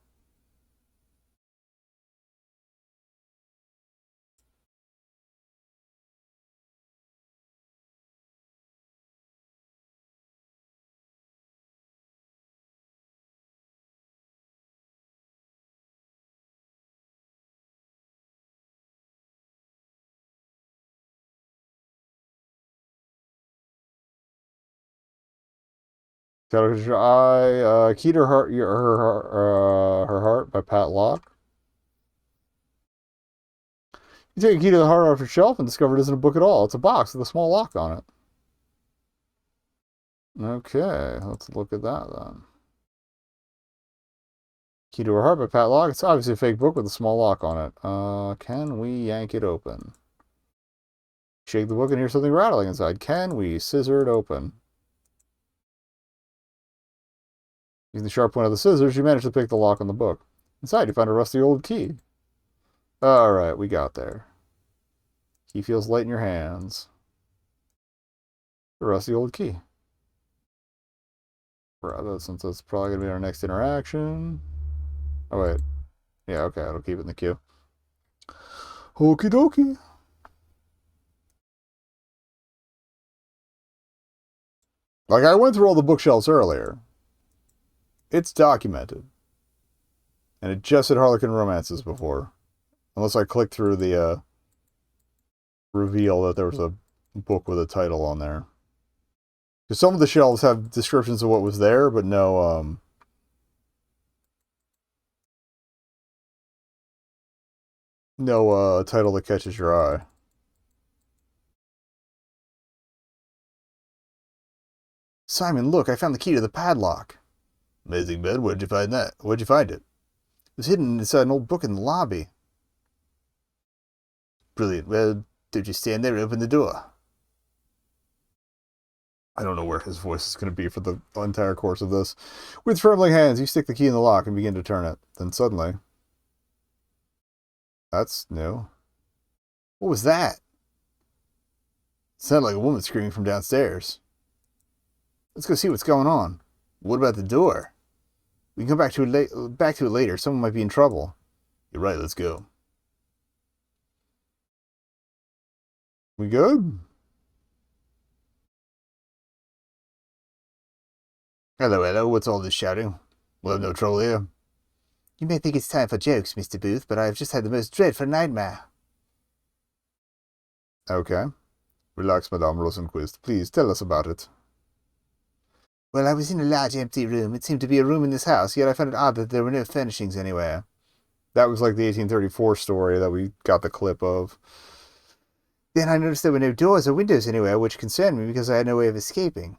Catch Your Eye, Key to Her Heart by Pat Locke. You take a key to the heart off your shelf and discover it isn't a book at all. It's a box with a small lock on it. Okay, let's look at that then. Key to Her Heart by Pat Locke. It's obviously a fake book with a small lock on it. Can we yank it open? Shake the book and hear something rattling inside. Can we scissor it open? Using the sharp point of the scissors, you manage to pick the lock on the book. Inside, you find a rusty old key. Alright, we got there. Key feels light in your hands. A rusty old key. Right, since that's probably going to be our next interaction. Oh, wait. Yeah, okay, I'll keep it in the queue. Okie dokie. Like, I went through all the bookshelves earlier. It's documented. And it just said Harlequin Romances before. Unless I clicked through the reveal that there was a book with a title on there. Because some of the shelves have descriptions of what was there, but no title that catches your eye. Simon, look, I found the key to the padlock. Amazing, Ben. Where'd you find that? Where'd you find it? It was hidden inside an old book in the lobby. Brilliant. Well, did you stand there and open the door? I don't know where his voice is going to be for the entire course of this. With trembling hands, you stick the key in the lock and begin to turn it. Then suddenly... That's new. What was that? It sounded like a woman screaming from downstairs. Let's go see what's going on. What about the door? We can come back to it later. Someone might be in trouble. You're right, let's go. We good? Hello, hello. What's all this shouting? We'll have no trouble here. You may think it's time for jokes, Mr. Booth, but I have just had the most dreadful nightmare. Okay. Relax, Madame Rosenquist. Please, tell us about it. Well, I was in a large empty room. It seemed to be a room in this house, yet I found it odd that there were no furnishings anywhere. That was like the 1834 story that we got the clip of. Then I noticed there were no doors or windows anywhere, which concerned me because I had no way of escaping.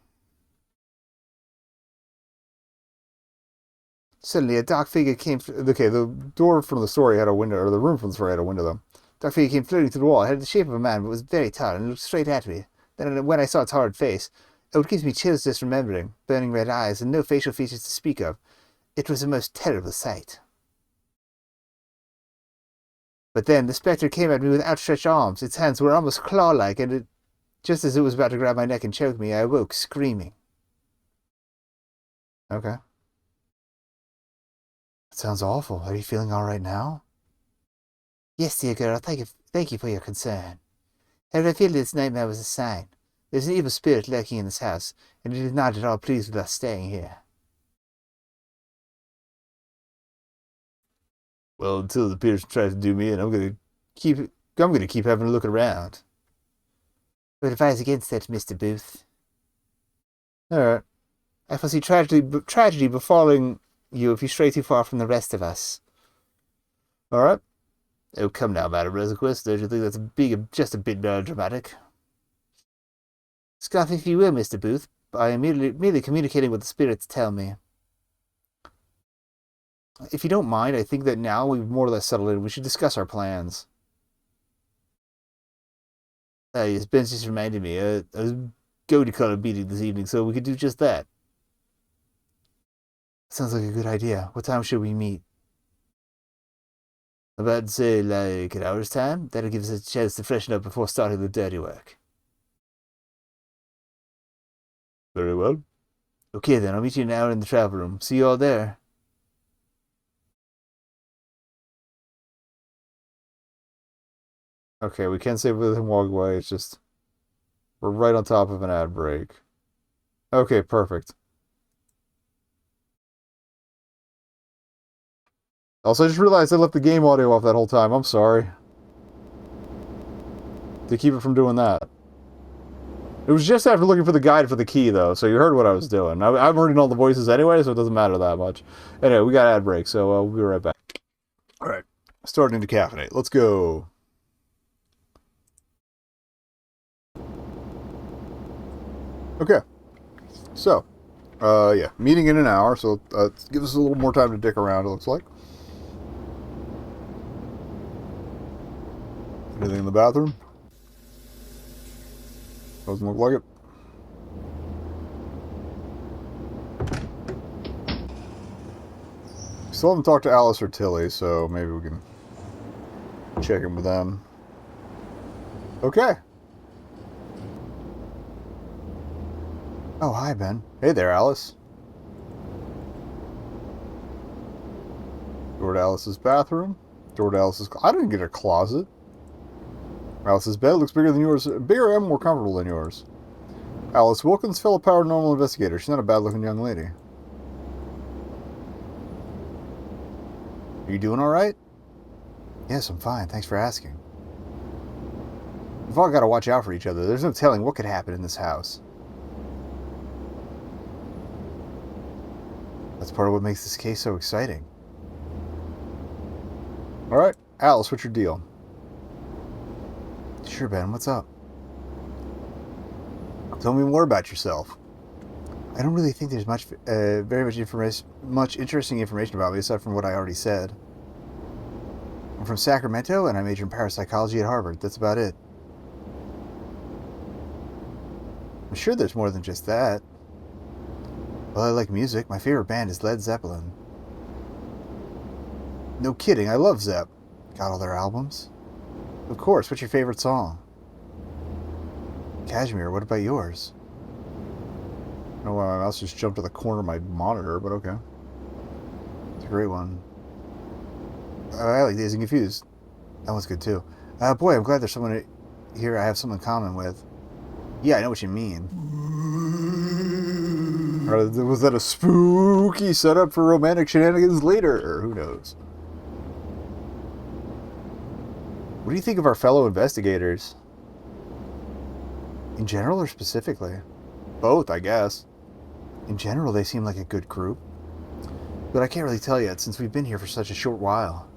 Suddenly, a dark figure came... Okay, the door from the story had a window, or the room from the story had a window, though. Dark figure came floating through the wall. It had the shape of a man, but was very tall, and looked straight at me. Then, when I saw its horrid face, it gives me chills just remembering, burning red eyes, and no facial features to speak of. It was a most terrible sight. But then, the spectre came at me with outstretched arms. Its hands were almost claw-like, and just as it was about to grab my neck and choke me, I awoke, screaming. Okay. That sounds awful. Are you feeling all right now? Yes, dear girl. Thank you for your concern. However, I feel this nightmare was a sign. There's an evil spirit lurking in this house, and it is not at all pleased with us staying here. Well, until the Peterson tries to do me in, I'm gonna keep having a look around. I would advise against that, Mr. Booth. Alright. I foresee tragedy befalling you if you stray too far from the rest of us. Alright. Oh, come now, Madam Reserquist. Don't you think that's just a bit melodramatic? Scoff if you will, Mr. Booth. I am merely communicating what the spirits tell me. If you don't mind, I think that now we've more or less settled in. We should discuss our plans. Yes, Ben's just reminded me. I was going to call a meeting this evening, so we could do just that. Sounds like a good idea. What time should we meet? About, say, like an hour's time? That'll give us a chance to freshen up before starting the dirty work. Very well. Okay, then. I'll meet you in an hour in the travel room. See you all there. Okay, we can't save with him walk away. It's just... We're right on top of an ad break. Okay, perfect. Also, I just realized I left the game audio off that whole time. I'm sorry. To keep it from doing that. It was just after looking for the guide for the key, though, so you heard what I was doing. I'm already know all the voices anyway, so it doesn't matter that much. Anyway, we got ad break, so we'll be right back. Alright, starting to caffeinate. Let's go. Okay. So, yeah, meeting in an hour, so give us a little more time to dick around, it looks like. Anything in the bathroom? Doesn't look like it. Still haven't talked to Alice or Tilly, so maybe we can check in with them. Okay. Oh, hi, Ben. Hey there, Alice. Door to Alice's bathroom. Door to Alice's... I didn't get a closet. Alice's bed looks bigger than yours. Bigger and more comfortable than yours. Alice Wilkins, fellow Paranormal Investigator. She's not a bad-looking young lady. Are you doing alright? Yes, I'm fine. Thanks for asking. We've all got to watch out for each other. There's no telling what could happen in this house. That's part of what makes this case so exciting. Alright, Alice, what's your deal? Sure, Ben, what's up? Tell me more about yourself. I don't really think there's much interesting information about me aside from what I already said. I'm from Sacramento and I major in parapsychology at Harvard. That's about it. I'm sure there's more than just that. Well, I like music. My favorite band is Led Zeppelin. No kidding, I love Zepp. Got all their albums? Of course, what's your favorite song? Kashmir, what about yours? I don't know why my mouse just jumped to the corner of my monitor, but okay. It's a great one. I like Dazed and Confused. That one's good too. Boy, I'm glad there's someone here I have something in common with. Yeah, I know what you mean. Or was that a spooky setup for romantic shenanigans later? Or who knows? What do you think of our fellow investigators? In general or specifically? Both, I guess. In general, they seem like a good group. But I can't really tell yet since we've been here for such a short while.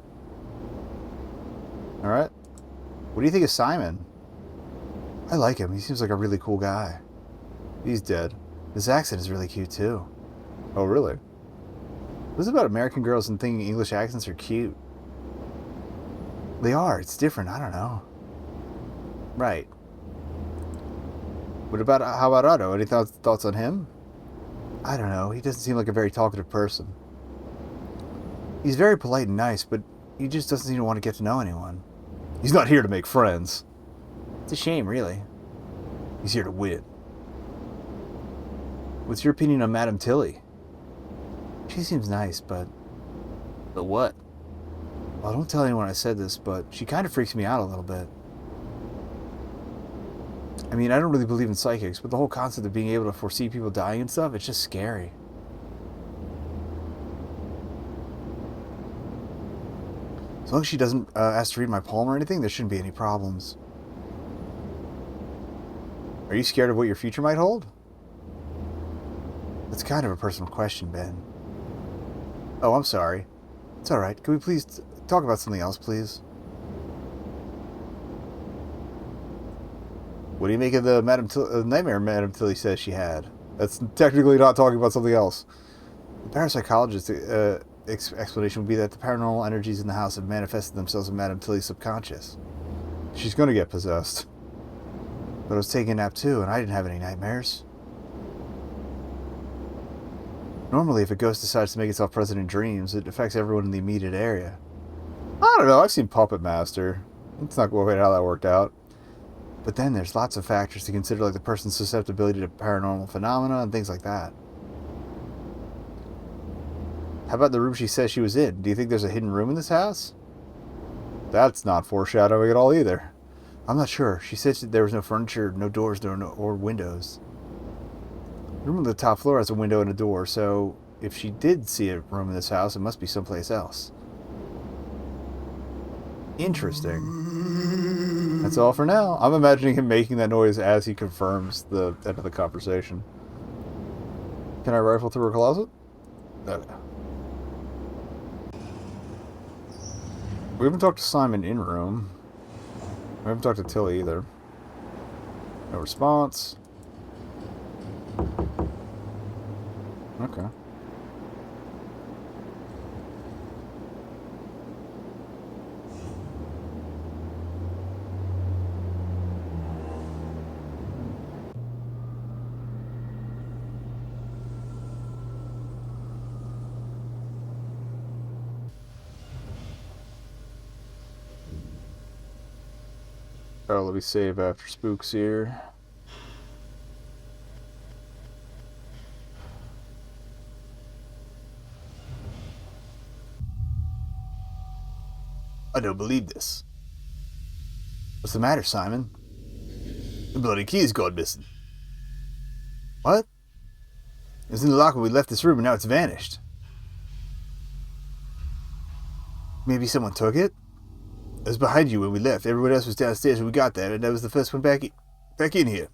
Alright. What do you think of Simon? I like him. He seems like a really cool guy. He's dead. His accent is really cute, too. Oh, really? What's about American girls and thinking English accents are cute? They are. It's different. I don't know. Right. How about Otto? Any thoughts on him? I don't know. He doesn't seem like a very talkative person. He's very polite and nice, but he just doesn't seem to want to get to know anyone. He's not here to make friends. It's a shame, really. He's here to win. What's your opinion on Madame Tilly? She seems nice, but... But what? Well, don't tell anyone I said this, but she kind of freaks me out a little bit. I mean, I don't really believe in psychics, but the whole concept of being able to foresee people dying and stuff, it's just scary. long as she doesn't ask to read my palm or anything, there shouldn't be any problems. Are you scared of what your future might hold? That's kind of a personal question, Ben. Oh, I'm sorry. It's alright. Can we please talk about something else, please? What do you make of the nightmare Madame Tilly says she had? That's technically not talking about something else. The parapsychologist's explanation would be that the paranormal energies in the house have manifested themselves in Madame Tilly's subconscious. She's going to get possessed. But I was taking a nap too, and I didn't have any nightmares. Normally, if a ghost decides to make itself present in dreams, it affects everyone in the immediate area. I don't know, I've seen Puppet Master. It's not quite how that worked out. But then there's lots of factors to consider, like the person's susceptibility to paranormal phenomena and things like that. How about the room she says she was in? Do you think there's a hidden room in this house? That's not foreshadowing at all either. I'm not sure. She said there was no furniture, no doors, or windows. The room on the top floor has a window and a door, so if she did see a room in this house, it must be someplace else. Interesting. That's all for now. I'm imagining him making that noise as he confirms the end of the conversation. Can I rifle through her closet? Okay. We haven't talked to Simon in room. We haven't talked to Tilly either. No response. Okay. Oh, let me save after spooks here. I don't believe this. What's the matter, Simon? The bloody key's gone missing. What? It was in the locker when we left this room and now it's vanished. Maybe someone took it? It was behind you when we left. Everyone else was downstairs when we got there, and I was the first one back in here.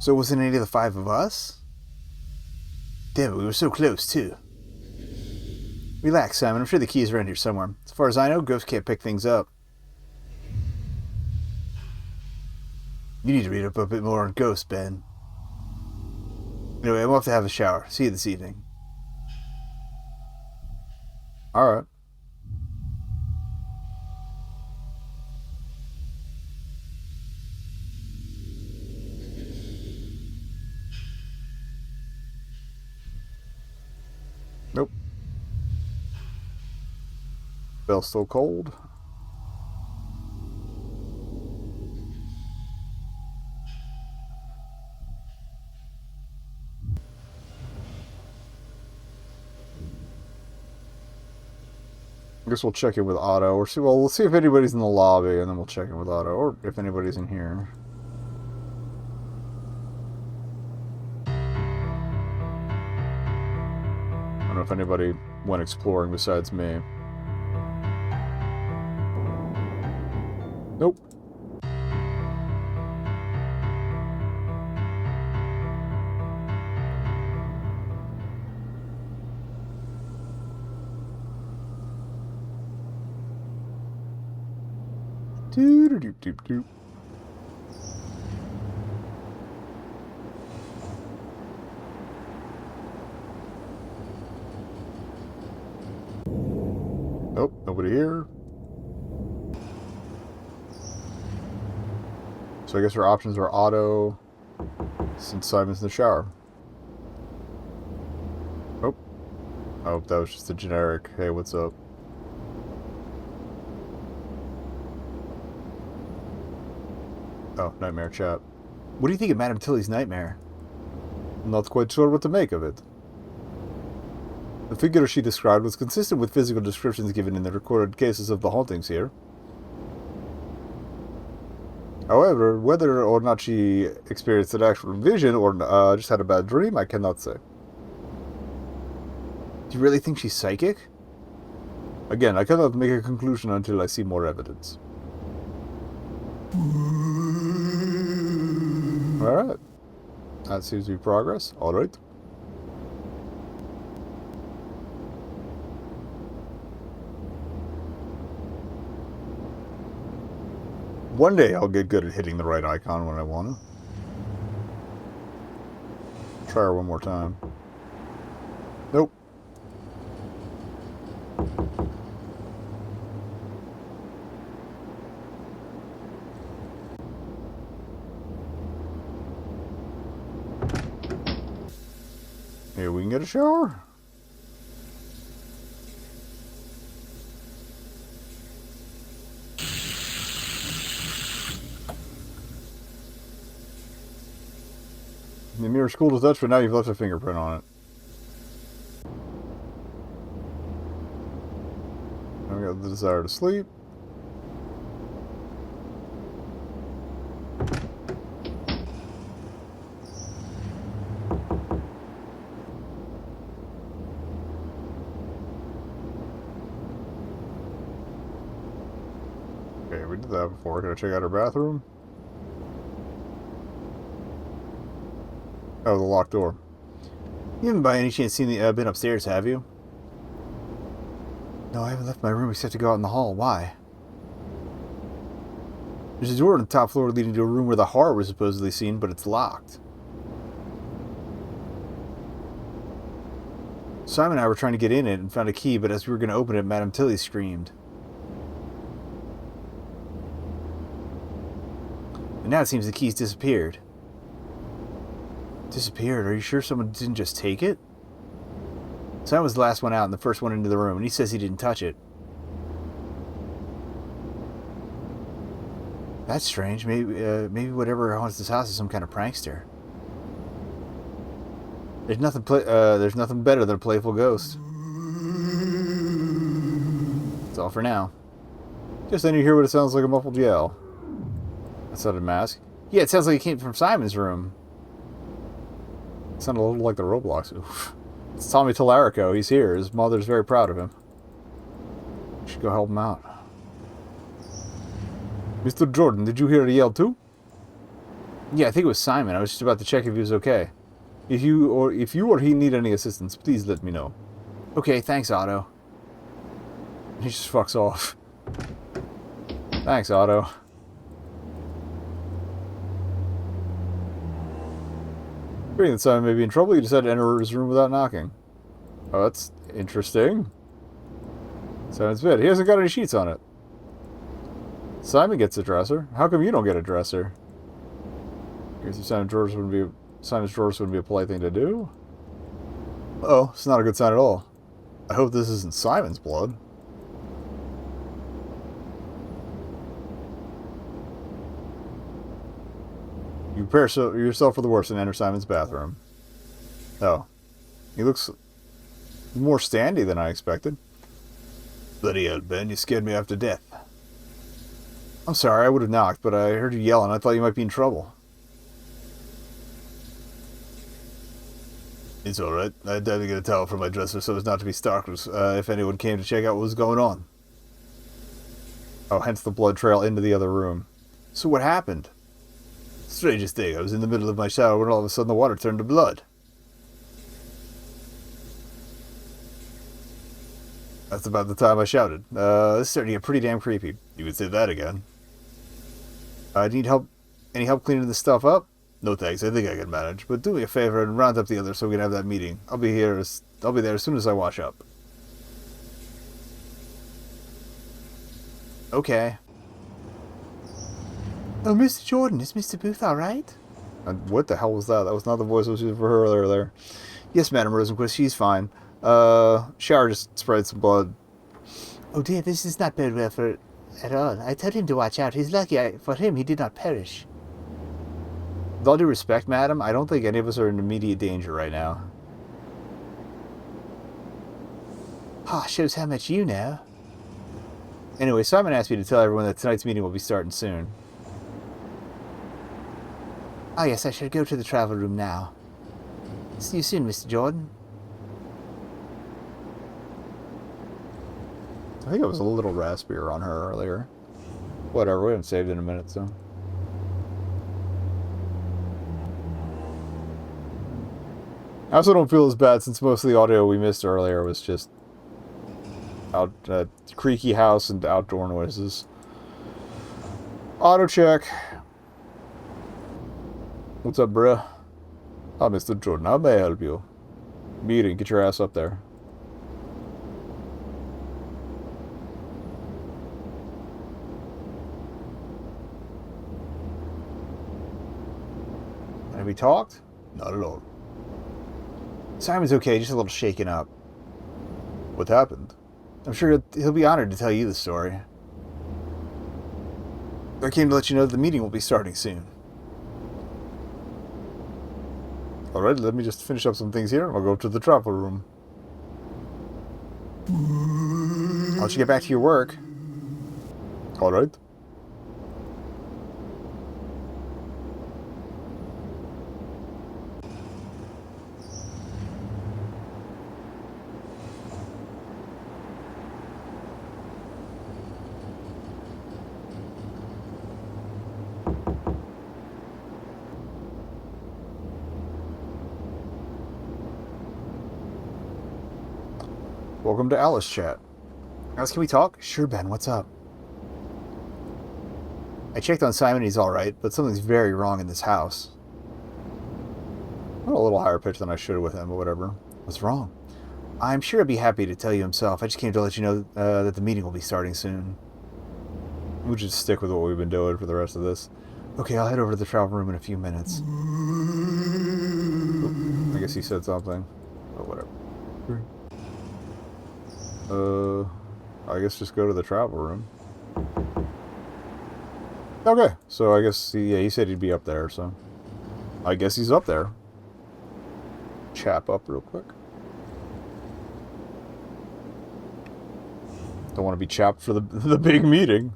So it wasn't any of the five of us? Damn it, we were so close, too. Relax, Simon. I'm sure the key is around here somewhere. As far as I know, ghosts can't pick things up. You need to read up a bit more on ghosts, Ben. Anyway, I'm off to have a shower. See you this evening. Alright. Nope. Bell's still cold. I guess we'll check in with Otto, or see. Well, we'll see if anybody's in the lobby, and then we'll check in with Otto, or if anybody's in here. I don't know if anybody went exploring besides me. Nope. Doo-doo-doo-doo-doo. Nope, nobody here. So I guess our options are Otto, since Simon's in the shower. Oh. Oh, that was just a generic, hey, what's up? Oh, nightmare chat. What do you think of Madame Tilly's nightmare? I'm not quite sure what to make of it. The figure she described was consistent with physical descriptions given in the recorded cases of the hauntings here. However, whether or not she experienced an actual vision or just had a bad dream, I cannot say. Do you really think she's psychic? Again, I cannot make a conclusion until I see more evidence. Alright. That seems to be progress. Alright. One day I'll get good at hitting the right icon when I want to. Try her one more time. Nope. Maybe we can get a shower? The mirror's cool to touch, but now you've left a fingerprint on it. I've got the desire to sleep. Okay, we did that before. Can I check out her bathroom? Oh, the locked door. You haven't by any chance been upstairs, have you? No, I haven't left my room except to go out in the hall. Why? There's a door on the top floor leading to a room where the horror was supposedly seen, but it's locked. Simon and I were trying to get in it and found a key, but as we were going to open it, Madame Tilly screamed. And now it seems the key's disappeared. Disappeared? Are you sure someone didn't just take it? Simon was the last one out and the first one into the room, and he says he didn't touch it. That's strange. Maybe whatever haunts this house is some kind of prankster. There's nothing better than a playful ghost. That's all for now. Just then you hear what it sounds like a muffled yell. That sounded mask. Yeah, it sounds like it came from Simon's room. It sounded a little like the Roblox. Oof. It's Tommy Tallarico. He's here. His mother's very proud of him. You should go help him out. Mr. Jordan, did you hear a yell too? Yeah, I think it was Simon. I was just about to check if he was okay. If you or he need any assistance, please let me know. Okay, thanks, Otto. He just fucks off. Thanks, Otto. Hearing that Simon may be in trouble, you decided to enter his room without knocking. Oh, that's interesting. Simon's bed. He hasn't got any sheets on it. Simon gets a dresser. How come you don't get a dresser? Guess Simon's drawers wouldn't be a polite thing to do. Oh, it's not a good sign at all. I hope this isn't Simon's blood. You prepare yourself for the worst and enter Simon's bathroom. Oh. He looks more standy than I expected. Bloody hell, Ben, you scared me after death. I'm sorry, I would have knocked, but I heard you yelling. I thought you might be in trouble. It's alright. I had to get a towel from my dresser so as not to be startled if anyone came to check out what was going on. Oh, hence the blood trail into the other room. So what happened? Strangest thing, I was in the middle of my shower when all of a sudden the water turned to blood. That's about the time I shouted. This is starting to get pretty damn creepy. You would say that again. Need help? Any help cleaning this stuff up? No thanks, I think I can manage. But do me a favor and round up the others so we can have that meeting. I'll be there as soon as I wash up. Okay. Oh, Mr. Jordan, is Mr. Booth all right? And what the hell was that? That was not the voice I was using for her earlier there. Yes, Madam Rosenquist, she's fine. Shower just spread some blood. Oh dear, this is not bode well for at all. I told him to watch out. He's lucky for him he did not perish. With all due respect, madam, I don't think any of us are in immediate danger right now. Ah, shows how much you know. Anyway, Simon asked me to tell everyone that tonight's meeting will be starting soon. Ah, yes, I shall go to the travel room now. See you soon, Mr. Jordan. I think it was a little raspier on her earlier. Whatever, we haven't saved in a minute, so. I also don't feel as bad since most of the audio we missed earlier was just creaky house and outdoor noises. Auto check. What's up, bruh? Oh, Mr. Jordan, how may I help you? Meeting, get your ass up there. Have we talked? Not at all. Simon's okay, just a little shaken up. What happened? I'm sure he'll be honored to tell you the story. I came to let you know that the meeting will be starting soon. Alright, let me just finish up some things here and I'll go to the travel room. I'll let you get back to your work. Alright. Welcome to Alice Chat. Alice, can we talk? Sure, Ben, what's up? I checked on Simon, he's alright, but something's very wrong in this house. I'm a little higher pitch than I should with him, but whatever. What's wrong? I'm sure he'd be happy to tell you himself. I just came to let you know that the meeting will be starting soon. We'll just stick with what we've been doing for the rest of this. Okay, I'll head over to the travel room in a few minutes. Oop, I guess he said something. But whatever. I guess just go to the travel room. Okay, so I guess he said he'd be up there, so I guess he's up there. Chap up real quick. Don't want to be chapped for the big meeting.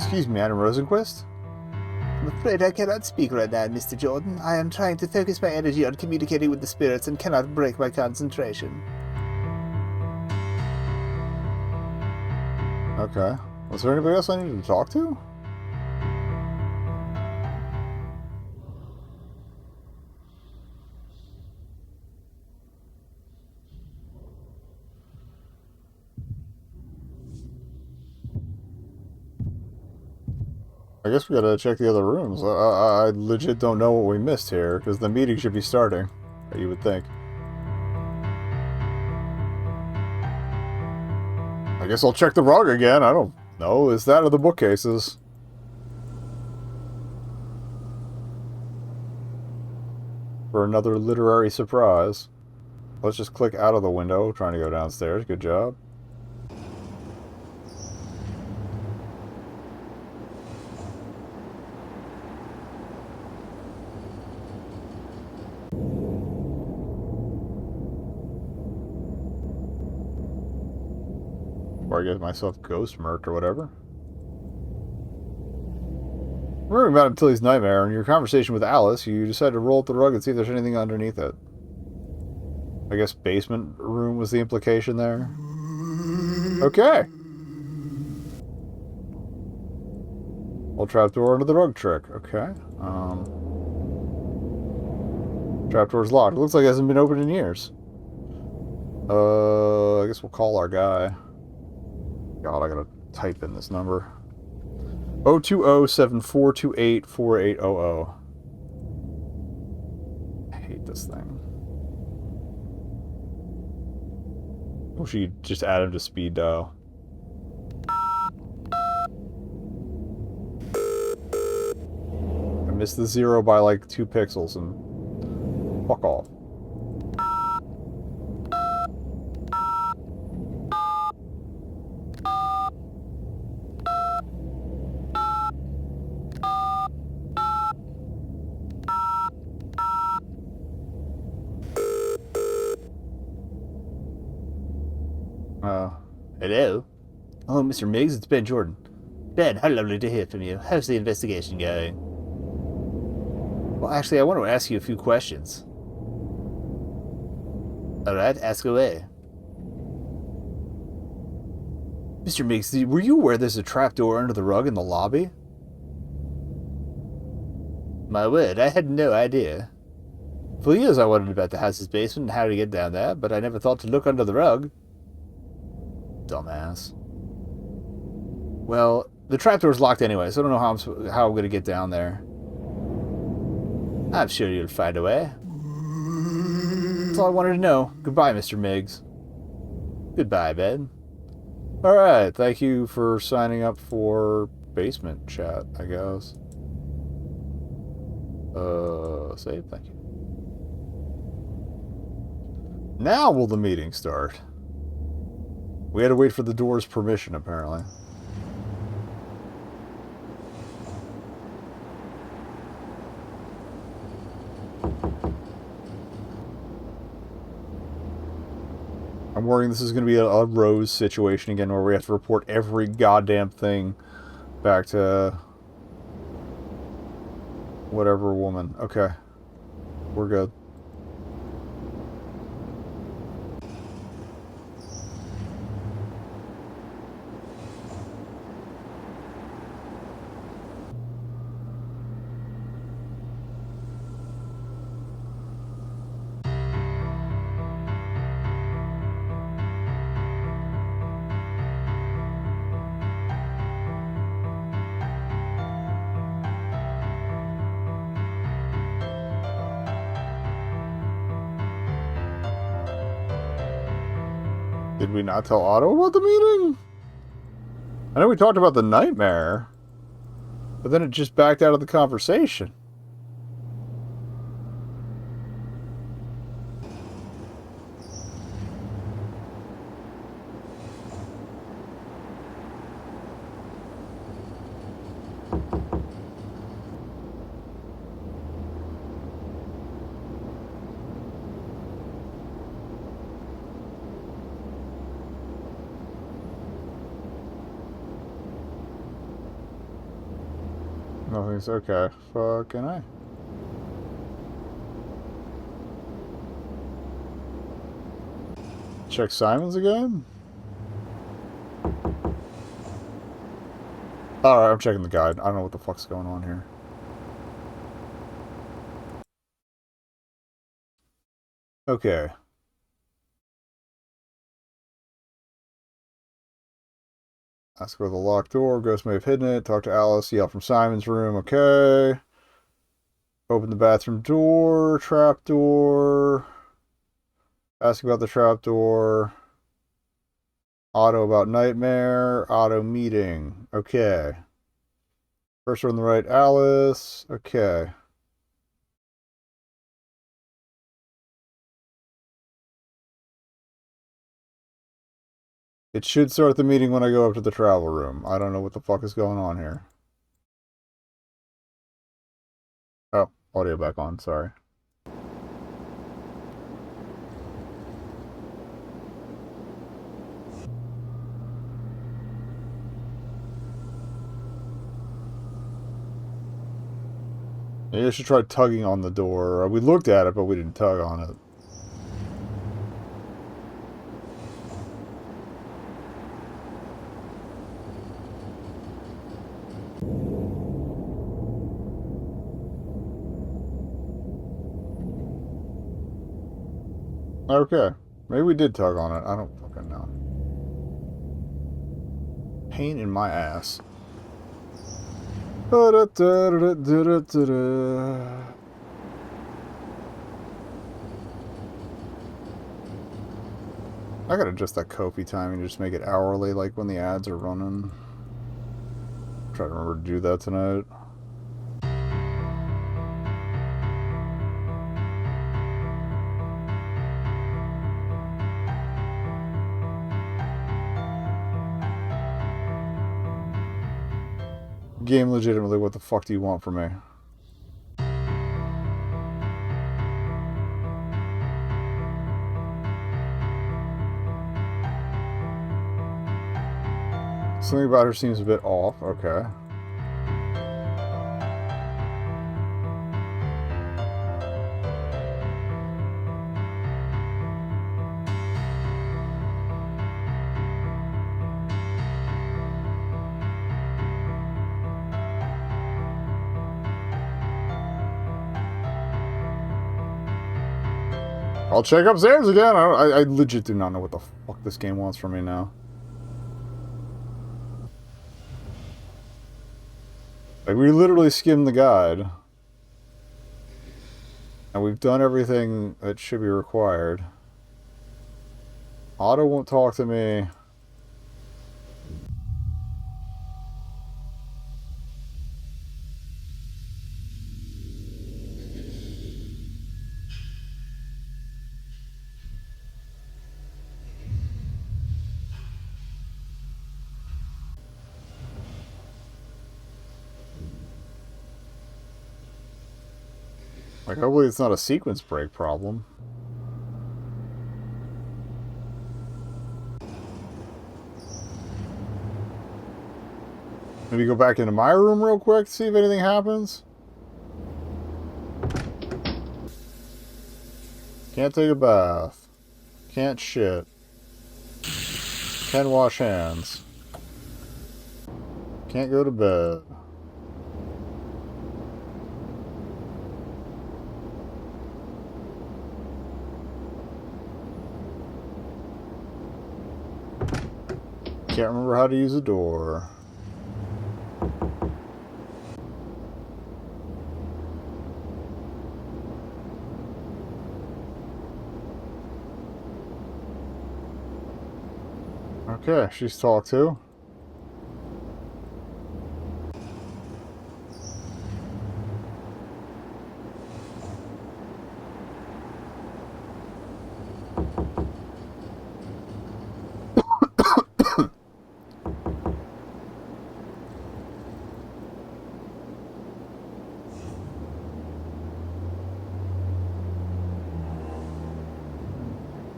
Excuse me, Madam Rosenquist? I'm afraid I cannot speak right now, Mr. Jordan. I am trying to focus my energy on communicating with the spirits and cannot break my concentration. Okay. Was there anybody else I needed to talk to? I guess we gotta check the other rooms. I legit don't know what we missed here, because the meeting should be starting, you would think. I guess I'll check the rug again. I don't know. Is that or the bookcases? For another literary surprise. Let's just click out of the window, trying to go downstairs. Good job. Or I get myself ghost murked or whatever. Remembering Madame Tilly's nightmare, in your conversation with Alice, you decided to roll up the rug and see if there's anything underneath it. I guess basement room was the implication there. Okay. Well, trapdoor into the rug trick. Okay. Trapdoor's locked. It looks like it hasn't been opened in years. I guess we'll call our guy. God, I gotta type in this number. 020-7428-4800. I hate this thing. Wish you just add him to speed dial. I missed the 0 by like 2 pixels and fuck off. Hello? Oh, Mr. Miggs, it's Ben Jordan. Ben, how lovely to hear from you. How's the investigation going? Well, actually, I want to ask you a few questions. Alright, ask away. Mr. Miggs, were you aware there's a trapdoor under the rug in the lobby? My word, I had no idea. For years I wondered about the house's basement and how to get down there, but I never thought to look under the rug. Dumbass. Well, the trapdoor's locked anyway, so I don't know how I'm going to get down there. I'm sure you'll find a way. That's all I wanted to know. Goodbye, Mr. Miggs. Goodbye, Ben. Alright, thank you for signing up for basement chat, I guess. Save, thank you. Now will the meeting start? We had to wait for the door's permission, apparently. I'm worrying this is going to be a Rose situation again, where we have to report every goddamn thing back to whatever woman. Okay. We're good. Did we not tell Otto about the meeting? I know we talked about the nightmare, but then it just backed out of the conversation. Nothing's okay. Fucking A. Check Simons again? Alright, I'm checking the guide. I don't know what the fuck's going on here. Okay. Ask about the locked door. Ghost may have hidden it. Talk to Alice. Yell from Simon's room. Okay. Open the bathroom door. Trap door. Ask about the trap door. Otto about nightmare. Otto meeting. Okay. First one on the right, Alice. Okay. It should start the meeting when I go up to the travel room. I don't know what the fuck is going on here. Oh, audio back on, sorry. Maybe I should try tugging on the door. We looked at it, but we didn't tug on it. Okay. Maybe we did tug on it. I don't fucking know. Pain in my ass. I gotta adjust that Kofi timing to just make it hourly, like when the ads are running. Try to remember to do that tonight. Game legitimately, what the fuck do you want from me? Something about her seems a bit off. Okay. I'll check upstairs again. I legit do not know what the fuck this game wants from me now. Like, we literally skimmed the guide. And we've done everything that should be required. Otto won't talk to me. Like, hopefully it's not a sequence break problem. Maybe go back into my room real quick, see if anything happens. Can't take a bath. Can't shit. Can't wash hands. Can't go to bed. Can't remember how to use a door. Okay, she's talked to.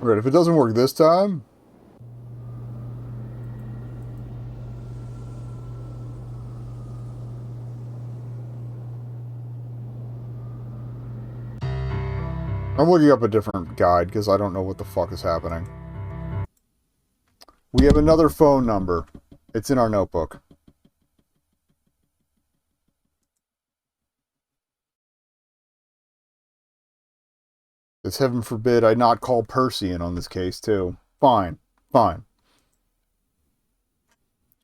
Right, if it doesn't work this time... I'm looking up a different guide because I don't know what the fuck is happening. We have another phone number. It's in our notebook. It's heaven forbid I not call Percy in on this case, too. Fine. Fine.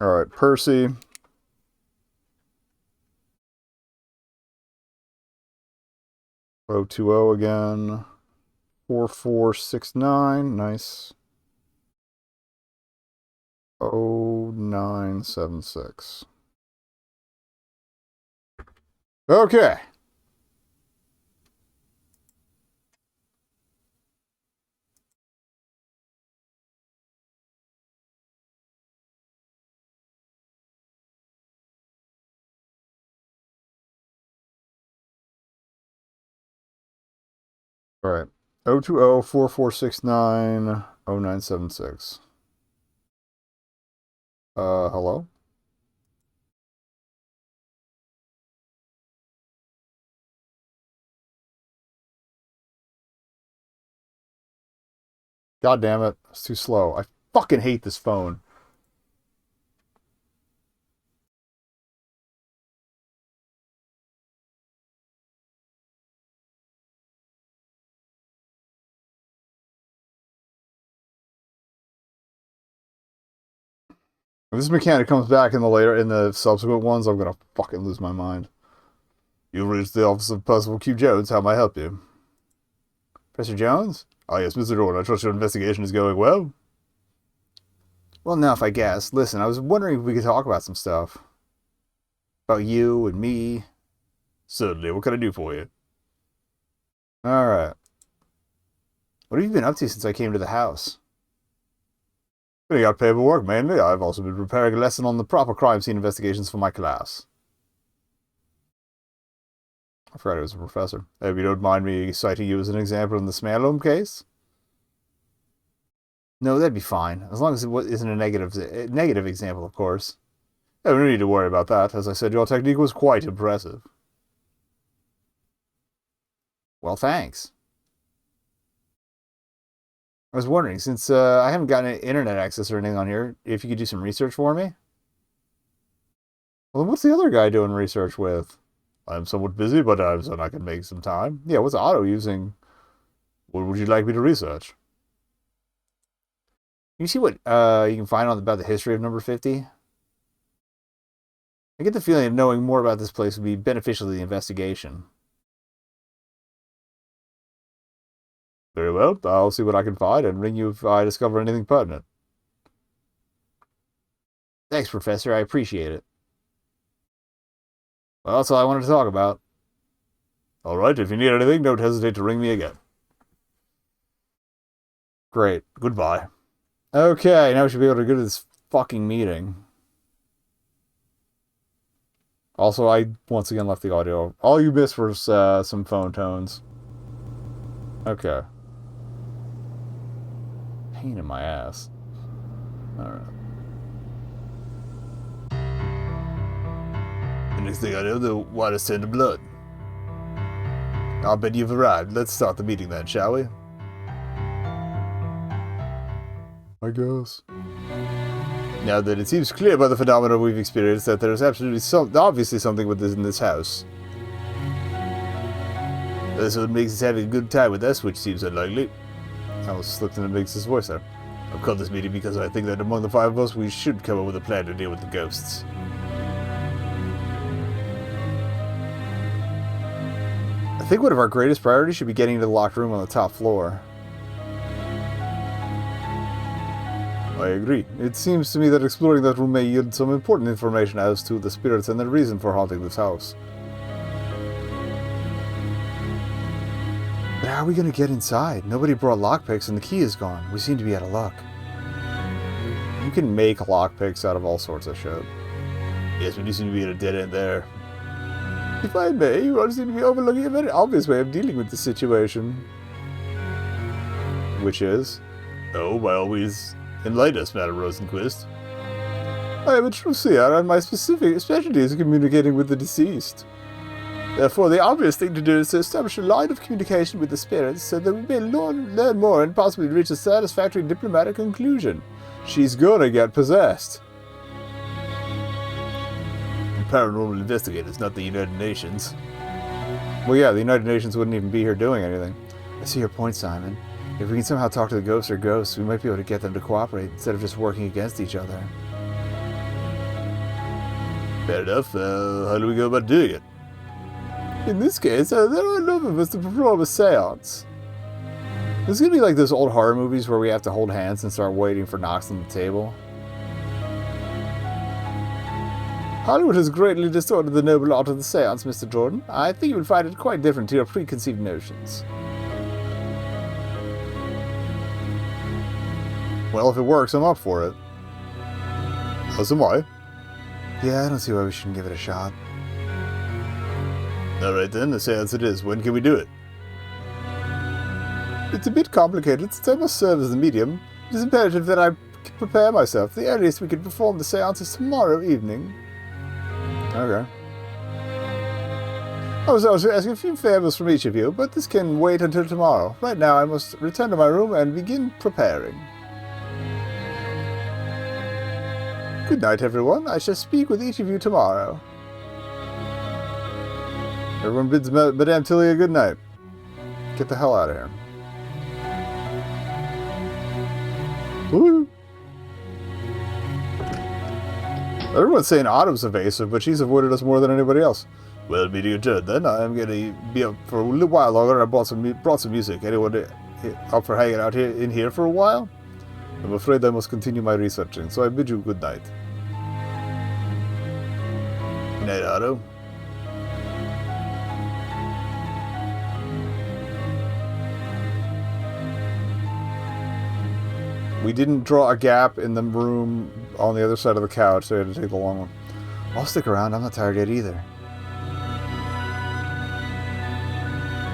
Alright, Percy. O20 again. 4469. Nice. 0976. Okay. All right. 020-4469-0976. Hello? God damn it. It's too slow. I fucking hate this phone. If this mechanic comes back in the subsequent ones, I'm gonna fucking lose my mind. You've reached the office of Percival Q. Jones. How may I help you? Professor Jones? Oh yes, Mr. Jordan. I trust your investigation is going well. Well enough, I guess. Listen, I was wondering if we could talk about some stuff. About you and me. Certainly. What can I do for you? Alright. What have you been up to since I came to the house? Filling out paperwork, mainly. I've also been preparing a lesson on the proper crime scene investigations for my class. I forgot I was a professor. If you don't mind me citing you as an example in the Smalholm case? No, that'd be fine. As long as it isn't a negative example, of course. Yeah, we don't need to worry about that. As I said, your technique was quite impressive. Well, thanks. I was wondering, since I haven't gotten any internet access or anything on here, if you could do some research for me? Well, then what's the other guy doing research with? I'm somewhat busy, but I'm certain I can make some time. Yeah, what's Otto using? What would you like me to research? You see what you can find on about the history of number 50? I get the feeling of knowing more about this place would be beneficial to the investigation. Very well, I'll see what I can find and ring you if I discover anything pertinent. Thanks, Professor, I appreciate it. Well, that's all I wanted to talk about. Alright, if you need anything, don't hesitate to ring me again. Great, goodbye. Okay, now we should be able to go to this fucking meeting. Also, I once again left the audio. All you missed was some phone tones. Okay. Pain in my ass. Alright. The next thing I know, the water's turned to blood. I'll bet you've arrived. Let's start the meeting then, shall we? I guess. Now that it seems clear by the phenomena we've experienced that there is obviously something with this in this house. That's what makes us having a good time with us, which seems unlikely. I was slipped into Miggs' voice there. I've called this meeting because I think that among the five of us, we should come up with a plan to deal with the ghosts. I think one of our greatest priorities should be getting to the locked room on the top floor. I agree. It seems to me that exploring that room may yield some important information as to the spirits and their reason for haunting this house. But how are we going to get inside? Nobody brought lockpicks and the key is gone. We seem to be out of luck. You can make lockpicks out of all sorts of shit. Yes, we do seem to be at a dead end there. If I may, you all seem to be overlooking a very obvious way of dealing with the situation. Which is? Oh, by all means, enlighten us, Madam Rosenquist. I am a true seer, and my specialty is communicating with the deceased. Therefore, the obvious thing to do is to establish a line of communication with the spirits so that we may learn more and possibly reach a satisfactory diplomatic conclusion. She's gonna get possessed. Paranormal Investigators, not the United Nations. Well, yeah, the United Nations wouldn't even be here doing anything. I see your point, Simon. If we can somehow talk to the ghosts or ghosts, we might be able to get them to cooperate instead of just working against each other. Fair enough. How do we go about doing it? In this case, there are enough of us to perform a seance. This is going to be like those old horror movies where we have to hold hands and start waiting for knocks on the table. Hollywood has greatly distorted the noble art of the seance, Mr. Jordan. I think you would find it quite different to your preconceived notions. Well, if it works, I'm up for it. As am I. Yeah, I don't see why we shouldn't give it a shot. Alright then, the seance it is. When can we do it? It's a bit complicated, since I must serve as the medium. It is imperative that I prepare myself. The earliest we can perform the seance is tomorrow evening. Okay. I was asking a few favors from each of you, but this can wait until tomorrow. Right now I must return to my room and begin preparing. Good night, everyone. I shall speak with each of you tomorrow. Everyone bids Madame Tilly a good night. Get the hell out of here. Woo! Everyone's saying Autumn's evasive, but she's avoided us more than anybody else. Well, meeting adjourned then. I'm going to be up for a little while longer. I brought some music. Anyone up for hanging out in here for a while? I'm afraid I must continue my researching, so I bid you good night. Good night, Otto. We didn't draw a gap in the room on the other side of the couch, so I had to take the long one. I'll stick around. I'm not tired yet either.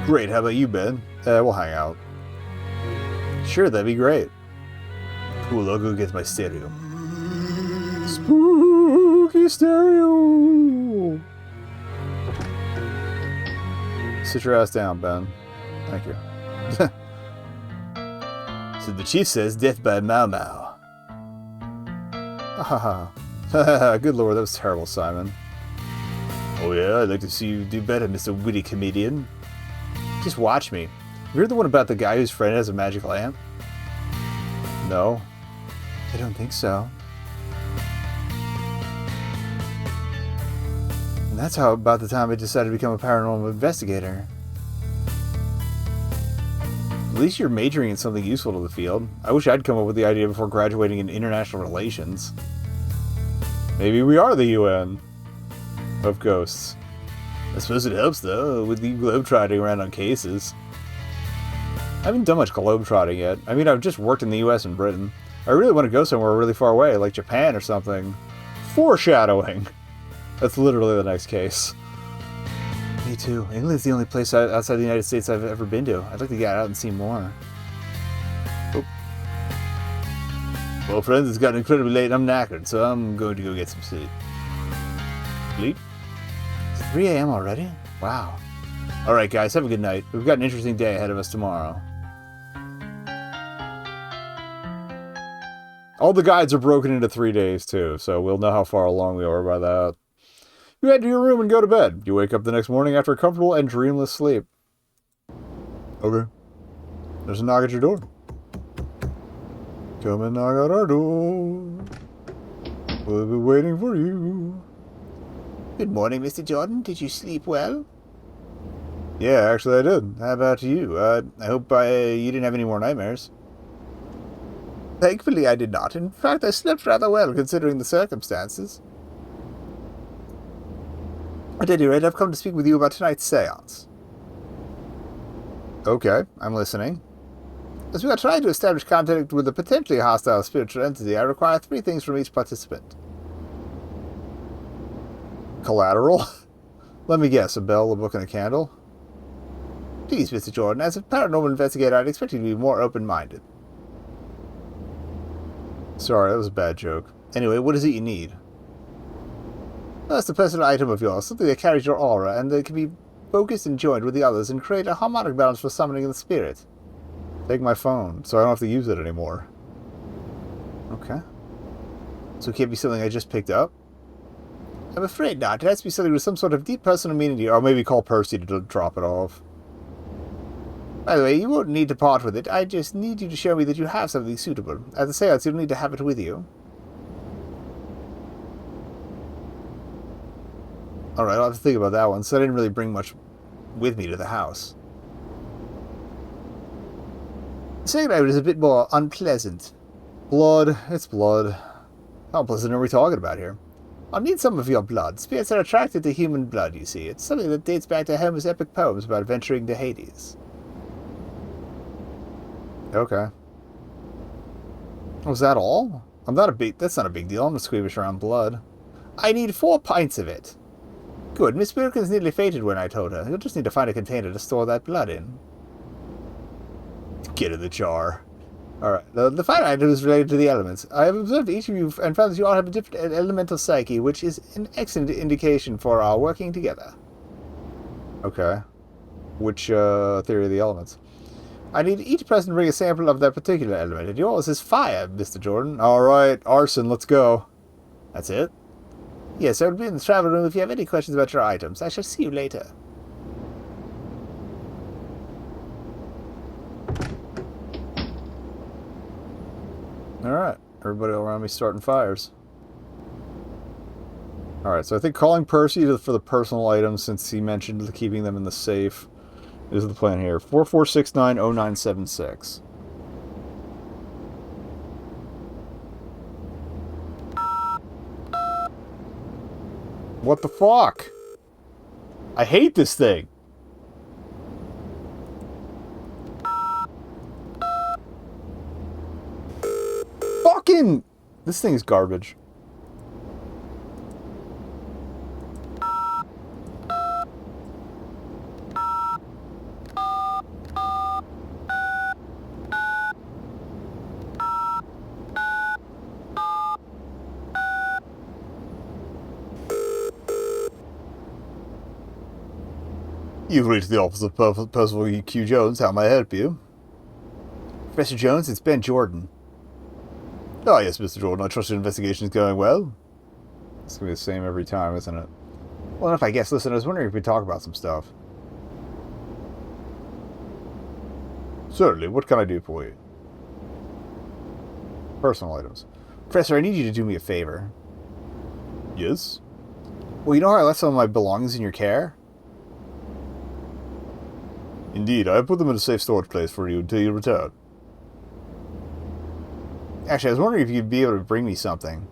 Great. How about you, Ben? We'll hang out. Sure, that'd be great. Cool, I'll go get my stereo. Spooky stereo. Sit your ass down, Ben. Thank you. So the chief says death by Mau Mau. Haha. Good lord, that was terrible, Simon. Oh yeah, I'd like to see you do better, Mr. Witty Comedian. Just watch me. You're the one about the guy whose friend has a magic lamp? No. I don't think so. And that's how about the time I decided to become a paranormal investigator. At least you're majoring in something useful to the field. I wish I'd come up with the idea before graduating in international relations. Maybe we are the UN of ghosts. I suppose it helps, though, with you globetrotting around on cases. I haven't done much globetrotting yet. I mean, I've just worked in the US and Britain. I really want to go somewhere really far away, like Japan or something. Foreshadowing! That's literally the next case. Me too. England's the only place outside the United States I've ever been to. I'd like to get out and see more. Oh. Well, friends, it's gotten incredibly late and I'm knackered, so I'm going to go get some sleep. Sleep? It's 3 a.m. already? Wow. Alright, guys, have a good night. We've got an interesting day ahead of us tomorrow. All the guides are broken into 3 days, too, so we'll know how far along we are by that. You head to your room and go to bed. You wake up the next morning after a comfortable and dreamless sleep. Okay. There's a knock at your door. Come and knock at our door. We'll be waiting for you. Good morning, Mr. Jordan. Did you sleep well? Yeah, actually I did. How about you? I hope you didn't have any more nightmares. Thankfully, I did not. In fact, I slept rather well, considering the circumstances. At any rate, I've come to speak with you about tonight's seance. Okay, I'm listening. As we are trying to establish contact with a potentially hostile spiritual entity, I require 3 things from each participant. Collateral? Let me guess, a bell, a book, and a candle? Please, Mr. Jordan, as a paranormal investigator, I'd expect you to be more open-minded. Sorry, that was a bad joke. Anyway, what is it you need? First, a personal item of yours, something that carries your aura, and that can be focused and joined with the others and create a harmonic balance for summoning the spirit. Take my phone, so I don't have to use it anymore. Okay. So it can't be something I just picked up? I'm afraid not. It has to be something with some sort of deep personal meaning to you. Or maybe call Percy to drop it off. By the way, you won't need to part with it. I just need you to show me that you have something suitable. At the seance, you'll need to have it with you. Alright, I'll have to think about that one. So I didn't really bring much with me to the house. The second item is a bit more unpleasant. Blood. It's blood. How unpleasant are we talking about here? I'll need some of your blood. Spirits are attracted to human blood, you see. It's something that dates back to Homer's epic poems about venturing to Hades. Okay. Was that all? That's not a big deal. I'm not squeamish around blood. I need 4 pints of it. Good. Miss Wilkins nearly fainted when I told her. You'll just need to find a container to store that blood in. Get in the jar. Alright. The final item is related to the elements. I have observed each of you and found that you all have a different elemental psyche, which is an excellent indication for our working together. Okay. Which theory of the elements? I need each person to bring a sample of that particular element, and yours is fire, Mr. Jordan. Alright, arson, let's go. That's it? Yes, I will be in the travel room if you have any questions about your items. I shall see you later. Alright, everybody around me starting fires. Alright, so I think calling Percy for the personal items, since he mentioned keeping them in the safe, is the plan here. 44690976. What the fuck? I hate this thing. Fucking... This thing is garbage. You've reached the office of Percival Q. Jones. How may I help you? Professor Jones, it's Ben Jordan. Ah, yes, Mr. Jordan. I trust your investigation is going well. It's going to be the same every time, isn't it? Well enough, I guess. Listen, I was wondering if we could talk about some stuff. Certainly. What can I do for you? Personal items. Professor, I need you to do me a favor. Yes? Well, you know how I left some of my belongings in your care? Indeed, I put them in a safe storage place for you until you return. Actually, I was wondering if you'd be able to bring me something.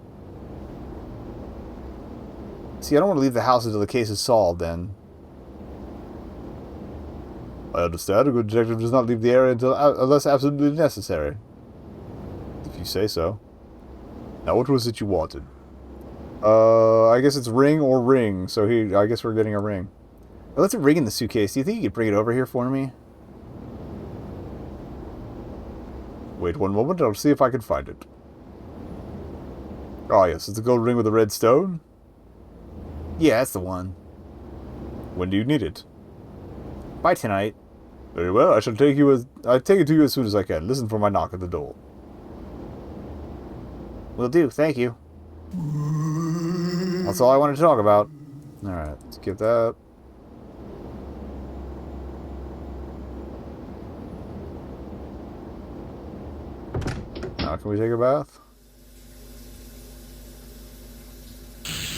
See, I don't want to leave the house until the case is solved, then. I understand. A good detective does not leave the area unless absolutely necessary. If you say so. Now, what was it you wanted? I guess it's ring or ring. So I guess we're getting a ring. Well, let's ring in the suitcase. Do you think you could bring it over here for me? Wait one moment. I'll see if I can find it. Ah, yes. It's a gold ring with a red stone. Yeah, that's the one. When do you need it? By tonight. Very well. I'll take it to you as soon as I can. Listen for my knock at the door. Will do. Thank you. That's all I wanted to talk about. Alright, skip that. Now, can we take a bath?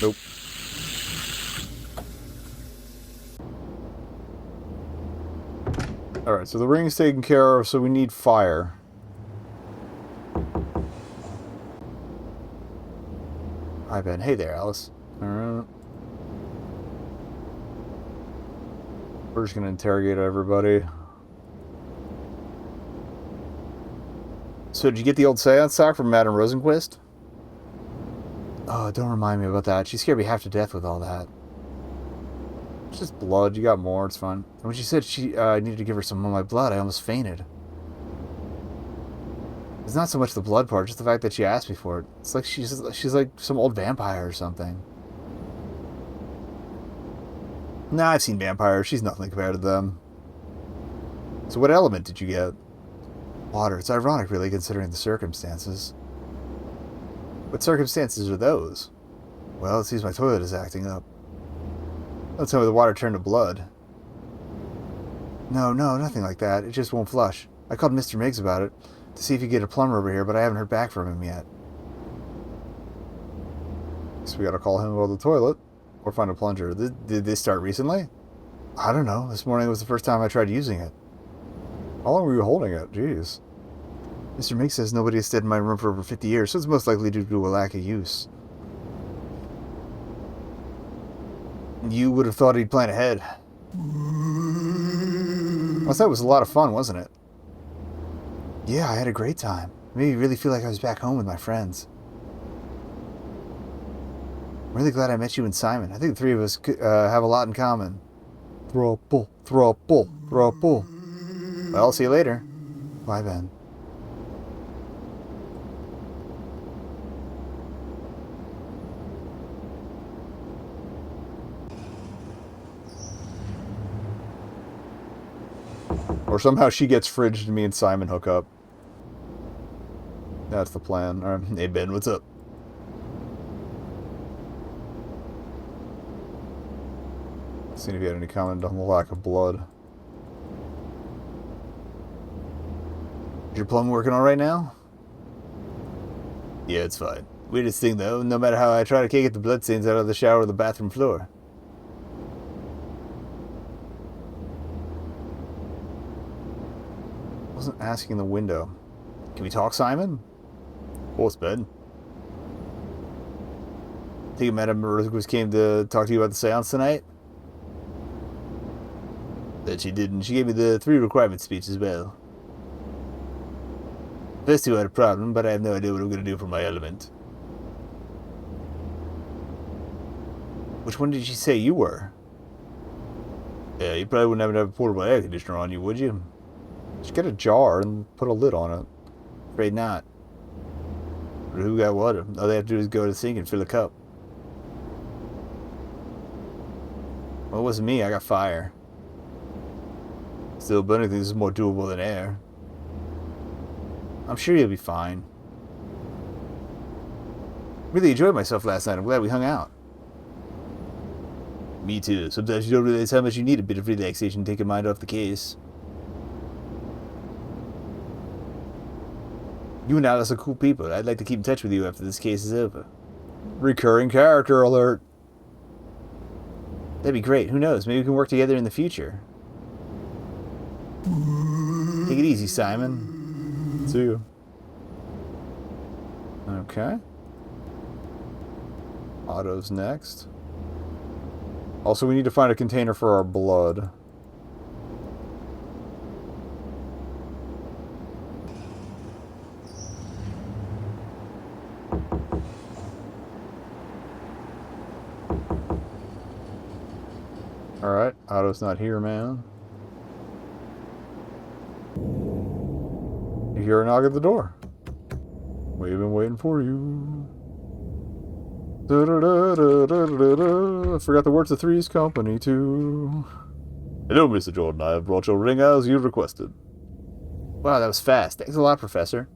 Nope. Alright, so the ring's taken care of, so we need fire. Hi, Ben. Hey there, Alice. Alright. We're just gonna interrogate everybody. So, did you get the old seance sock from Madame Rosenquist? Oh, don't remind me about that. She scared me half to death with all that. It's just blood. You got more. It's fine. And when she said she needed to give her some of my blood, I almost fainted. It's not so much the blood part, just the fact that she asked me for it. It's like she's like some old vampire or something. Nah, I've seen vampires. She's nothing compared to them. So what element did you get? Water. It's ironic, really, considering the circumstances. What circumstances are those? Well, it seems my toilet is acting up. Don't tell me the water turned to blood. No, nothing like that. It just won't flush. I called Mr. Miggs about it to see if he could get a plumber over here, but I haven't heard back from him yet. So we gotta call him about the toilet. Or find a plunger. Did this start recently? I don't know. This morning was the first time I tried using it. How long were you holding it? Jeez. Mr. Miggs says nobody has stayed in my room for over 50 years, so it's most likely due to a lack of use. You would have thought he'd plan ahead. Well, that was a lot of fun, wasn't it? Yeah, I had a great time. It made me really feel like I was back home with my friends. I'm really glad I met you and Simon. I think the three of us have a lot in common. Throuple, throuple, throuple. Well, I'll see you later. Bye, Ben. Or somehow she gets fridged and me and Simon hook up. That's the plan. All right. Hey, Ben, what's up? Seeing if you had any comment on the lack of blood. Is your plum working all right now? Yeah, it's fine. Weirdest thing, though, no matter how I try, I can't get the bloodstains out of the shower or the bathroom floor. I wasn't asking the window. Can we talk, Simon? Of course, Ben. Think Madame Rosenquist came to talk to you about the seance tonight? That she didn't. She gave me the 3 requirement speech as well. First 2 had a problem, but I have no idea what I'm going to do for my element. Which one did she say you were? Yeah, you probably wouldn't have enough portable air conditioner on you, would you? Just get a jar and put a lid on it. Afraid not. But who got water? All they have to do is go to the sink and fill a cup. Well, it wasn't me. I got fire. Still, but anything is more doable than air. I'm sure you'll be fine. Really enjoyed myself last night. I'm glad we hung out. Me too. Sometimes you don't realize how much you need a bit of relaxation to take your mind off the case. You and Alice are cool people. I'd like to keep in touch with you after this case is over. Recurring character alert. That'd be great. Who knows? Maybe we can work together in the future. Take it easy, Simon. See you. Okay. Otto's next. Also, we need to find a container for our blood. Alright, Otto's not here, man. You hear a knock at the door. We've been waiting for you. I forgot the words of Three's Company, too. Hello, Mr. Jordan. I have brought your ring as you requested. Wow, that was fast. Thanks a lot, Professor.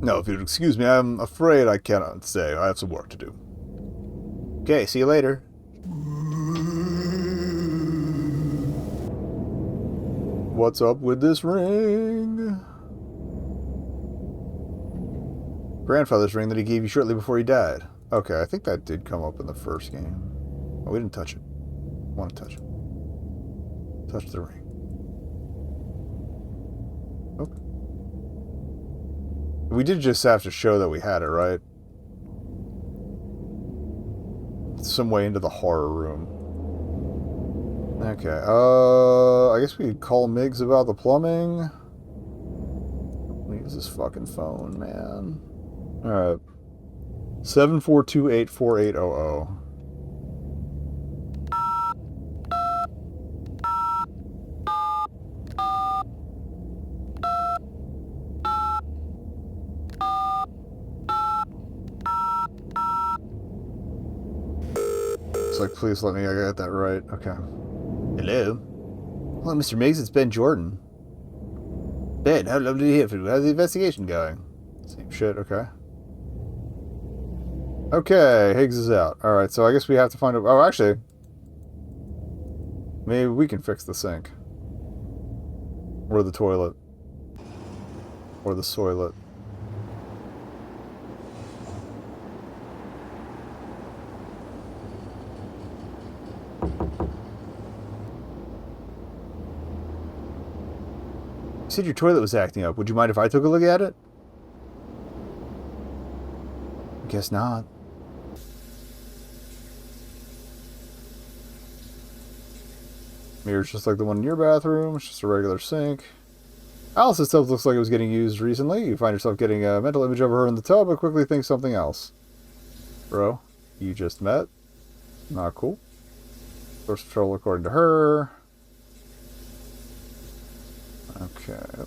No, if you'd excuse me, I'm afraid I cannot stay. I have some work to do. Okay, see you later. What's up with this ring? Grandfather's ring that he gave you shortly before he died. Okay, I think that did come up in the first game. Oh, we didn't touch it. Want to touch it. Touch the ring. Okay. We did just have to show that we had it, right? Some way into the horror room. Okay, I guess we could call Miggs about the plumbing. Use this fucking phone, man. Alright. 742-84800. It's like, please let me get that right. Okay. Hello? Hello, Mr. Miggs. It's Ben Jordan. Ben, how lovely to hear from you. How's the investigation going? Same shit, okay. Okay, Higgs is out. Alright, so I guess we have to find a... Oh, actually... Maybe we can fix the sink. Or the toilet. Or the soilet. You said your toilet was acting up. Would you mind if I took a look at it? Guess not. Mirror's just like the one in your bathroom. It's just a regular sink. Alice's tub looks like it was getting used recently. You find yourself getting a mental image of her in the tub, but quickly think something else. Bro, you just met. Not cool. Source control according to her. Okay.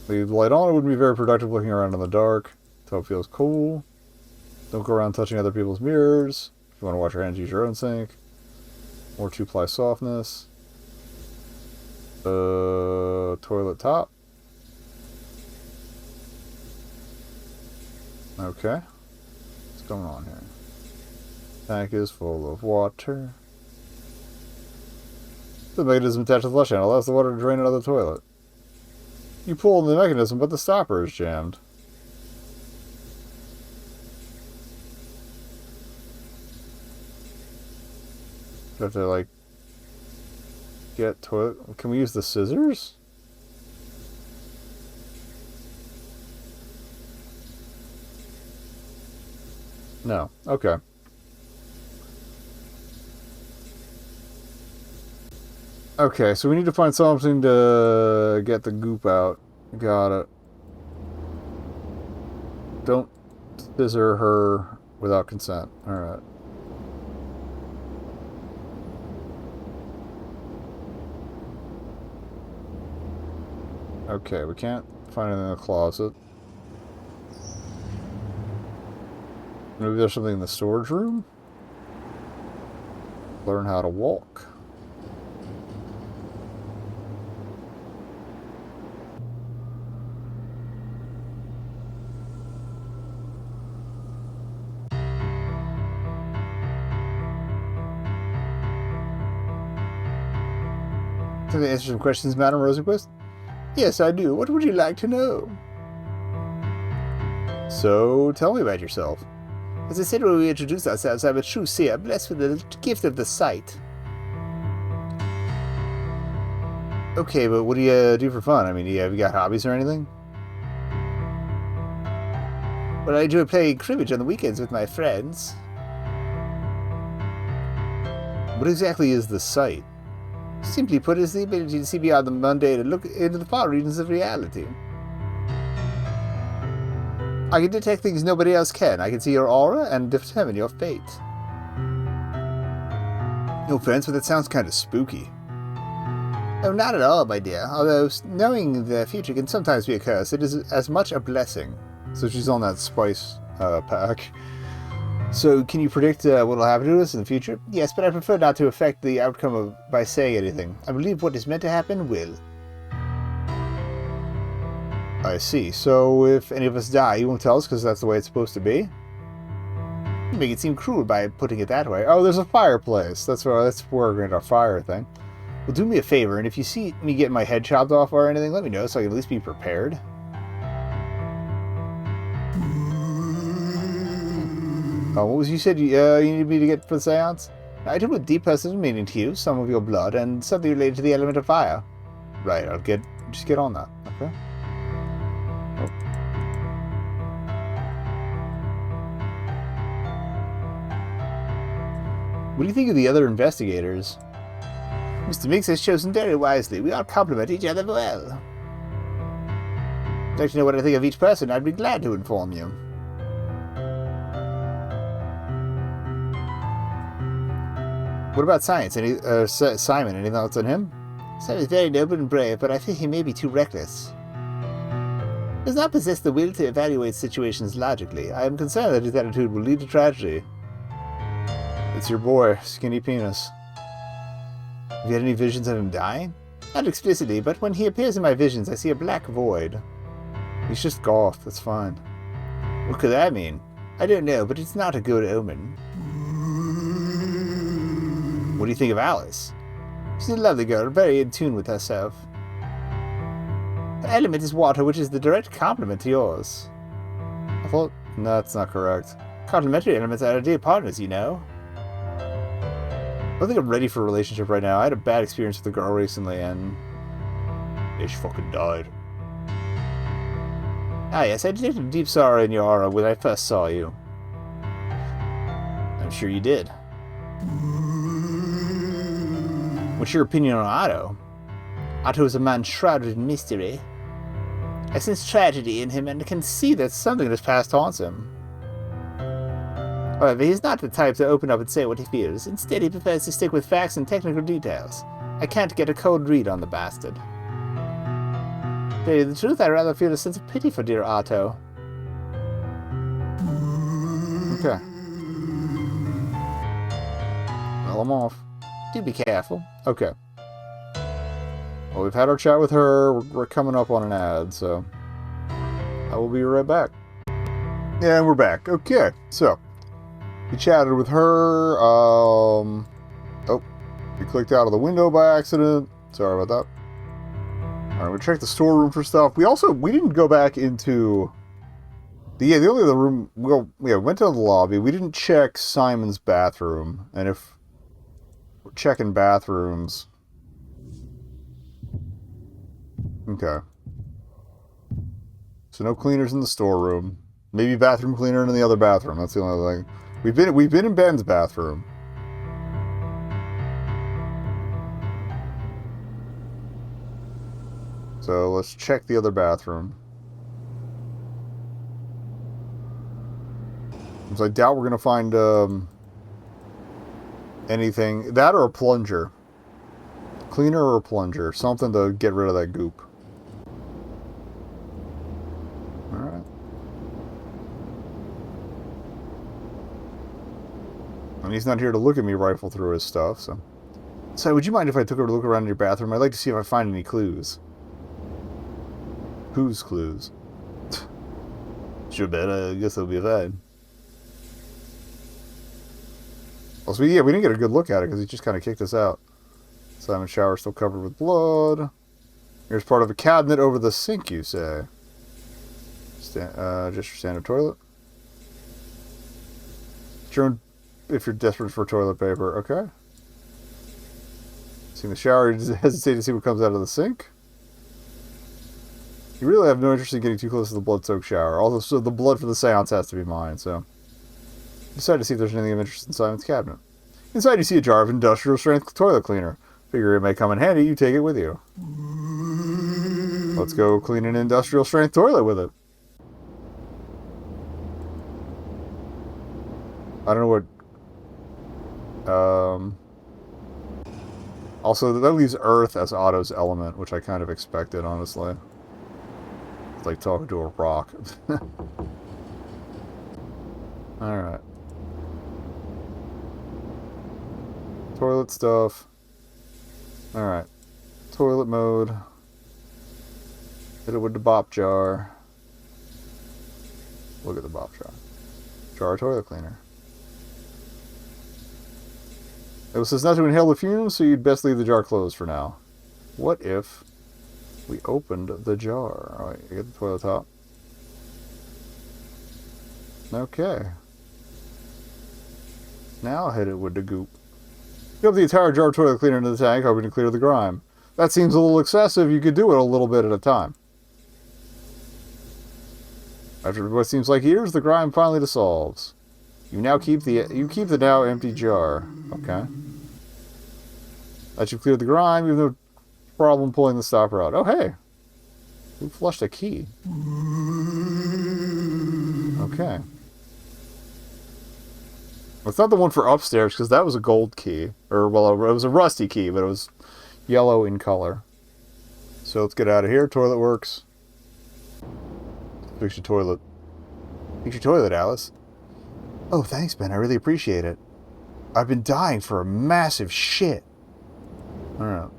Leave the light on. It wouldn't be very productive looking around in the dark. Tub feels cool. Don't go around touching other people's mirrors. If you want to wash your hands, use your own sink. More 2-ply softness. Toilet top. Okay. What's going on here? Tank is full of water. The mechanism attached to the flush handle allows the water to drain out of the toilet. You pull on the mechanism, but the stopper is jammed. You have to, like, get toilet... Can we use the scissors? No. Okay. Okay, so we need to find something to get the goop out. Got it. Don't scissor her without consent. Alright. Okay, we can't find anything in the closet. Maybe there's something in the storage room? Learn how to walk. Can I answer some questions, Madam Rosenquist? Yes, I do. What would you like to know? So, tell me about yourself. As I said when we introduced ourselves, I'm a true seer, blessed with the gift of the sight. Okay, but what do you do for fun? I mean, have you got hobbies or anything? Well, I enjoy playing cribbage on the weekends with my friends. What exactly is the sight? Simply put, it's the ability to see beyond the mundane and look into the far regions of reality. I can detect things nobody else can. I can see your aura and determine your fate. No offense, but that sounds kind of spooky. Oh, not at all, my dear. Although knowing the future can sometimes be a curse, it is as much a blessing. So she's on that spice pack. So, can you predict what will happen to us in the future? Yes, but I prefer not to affect the outcome by saying anything. I believe what is meant to happen will. I see. So if any of us die, you won't tell us because that's the way it's supposed to be? You make it seem cruel by putting it that way. Oh, there's a fireplace. That's where we're going to fire thing. Well, do me a favor, and if you see me getting my head chopped off or anything, let me know so I can at least be prepared. What was you said you needed me to get for the seance? An item with deep personal meaning to you, some of your blood, and something related to the element of fire. Right, I'll just get on that. Okay. Oh. What do you think of the other investigators? Mr. Mix has chosen very wisely. We all complement each other well. If you'd like to know what I think of each person, I'd be glad to inform you. What about science? Simon, any thoughts on him? Simon is very noble and brave, but I think he may be too reckless. He does not possess the will to evaluate situations logically. I am concerned that his attitude will lead to tragedy. It's your boy, Skinny Penis. Have you had any visions of him dying? Not explicitly, but when he appears in my visions, I see a black void. He's just goth, that's fine. What could that mean? I don't know, but it's not a good omen. What do you think of Alice? She's a lovely girl, very in tune with herself. Her element is water, which is the direct complement to yours. I thought... No, that's not correct. Complementary elements are ideal partners, you know. I don't think I'm ready for a relationship right now. I had a bad experience with a girl recently, and... yeah, she fucking died. Ah yes, I detected deep sorrow in your aura when I first saw you. I'm sure you did. What's your opinion on Otto? Otto is a man shrouded in mystery. I sense tragedy in him and can see that something in his past haunts him. However, he's not the type to open up and say what he feels. Instead, he prefers to stick with facts and technical details. I can't get a cold read on the bastard. To tell you the truth, I rather feel a sense of pity for dear Otto. Okay. Well, I'm off. Do be careful. Okay. Well, we've had our chat with her. We're coming up on an ad, so I will be right back. Yeah, and we're back. Okay, so we chatted with her. Oh, we clicked out of the window by accident. Sorry about that. All right, we checked the storeroom for stuff. We didn't go back into the only other room. Well, yeah, we went to the lobby. We didn't check Simon's bathroom, and if we're checking bathrooms. Okay. So no cleaners in the storeroom. Maybe bathroom cleaner in the other bathroom. That's the only thing. We've been in Ben's bathroom. So let's check the other bathroom. So I doubt we're gonna find anything. That or a plunger. Cleaner or a plunger. Something to get rid of that goop. Alright. And he's not here to look at me rifle through his stuff, so... So, would you mind if I took a look around your bathroom? I'd like to see if I find any clues. Whose clues? Sure, man. I guess it'll be fine. Also, yeah, we didn't get a good look at it because he just kind of kicked us out. Simon's shower still covered with blood. Here's part of a cabinet over the sink, you say. Just your standard toilet. If you're desperate for toilet paper, okay. See the shower, you just hesitate to see what comes out of the sink. You really have no interest in getting too close to the blood-soaked shower. Also, so the blood for the seance has to be mine, so... Decide to see if there's anything of interest in Simon's cabinet. Inside you see a jar of industrial-strength toilet cleaner. Figure it may come in handy, you take it with you. Let's go clean an industrial-strength toilet with it. I don't know what... Also, that leaves Earth as Otto's element, which I kind of expected, honestly. It's like talking to a rock. Alright. Toilet stuff. Alright. Toilet mode. Hit it with the bop jar. Look at the bop jar. Jar of toilet cleaner. It says not to inhale the fumes, so you'd best leave the jar closed for now. What if we opened the jar? Alright, you get the toilet top. Okay. Now hit it with the goop. Fill the entire jar of toilet cleaner into the tank, hoping to clear the grime. That seems a little excessive. You could do it a little bit at a time. After what seems like years, the grime finally dissolves. You keep the now empty jar. Okay. That should clear the grime. You have no problem pulling the stopper out. Oh, hey. Who flushed a key? Okay. It's not the one for upstairs, because that was a gold key. Or, well, it was a rusty key, but it was yellow in color. So let's get out of here. Toilet works. Fix your toilet. Fix your toilet, Alice. Oh, thanks, Ben. I really appreciate it. I've been dying for a massive shit. Alright.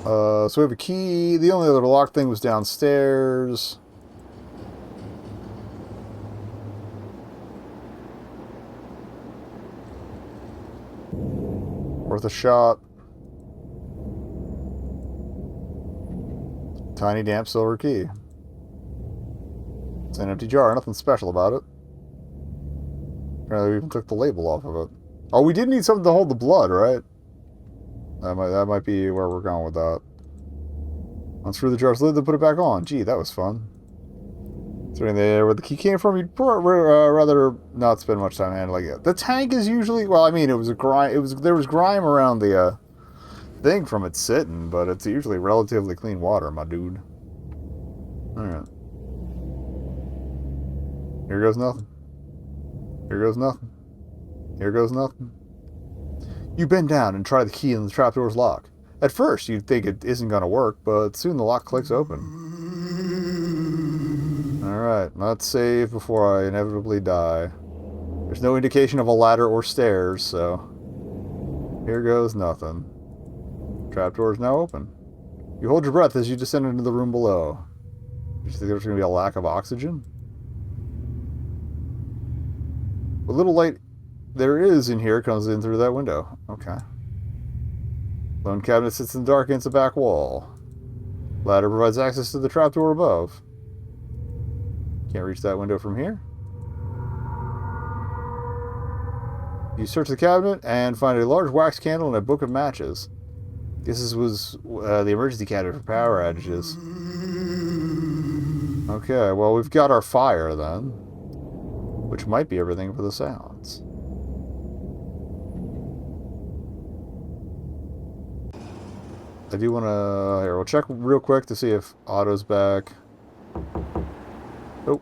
So we have a key. The only other locked thing was downstairs. Worth a shot. Tiny damp silver key. It's an empty jar, nothing special about it. Apparently we even took the label off of it. Oh, we did need something to hold the blood, right? That might be where we're going with that. Unscrew the jar's lid, then put it back on. Gee, that was fun. Is there anything there where the key came from? You'd rather not spend much time handling it. The tank is usually, well, I mean, it was a grime. There was grime around the thing from it sitting, but it's usually relatively clean water, my dude. Alright. Here goes nothing. Here goes nothing. Here goes nothing. You bend down and try the key in the trapdoor's lock. At first, you'd think it isn't going to work, but soon the lock clicks open. Alright, let's save before I inevitably die. There's no indication of a ladder or stairs, so... Here goes nothing. Trapdoor is now open. You hold your breath as you descend into the room below. Did you think there was going to be a lack of oxygen? A little light there is in here comes in through that window. Okay. Lone cabinet sits in the dark against the back wall. Ladder provides access to the trapdoor above. Can't reach that window from here. You search the cabinet and find a large wax candle and a book of matches. This was the emergency cabinet for power outages. Okay, well, we've got our fire then. Which might be everything for the sounds. I do want to... Here, we'll check real quick to see if Otto's back. Oh.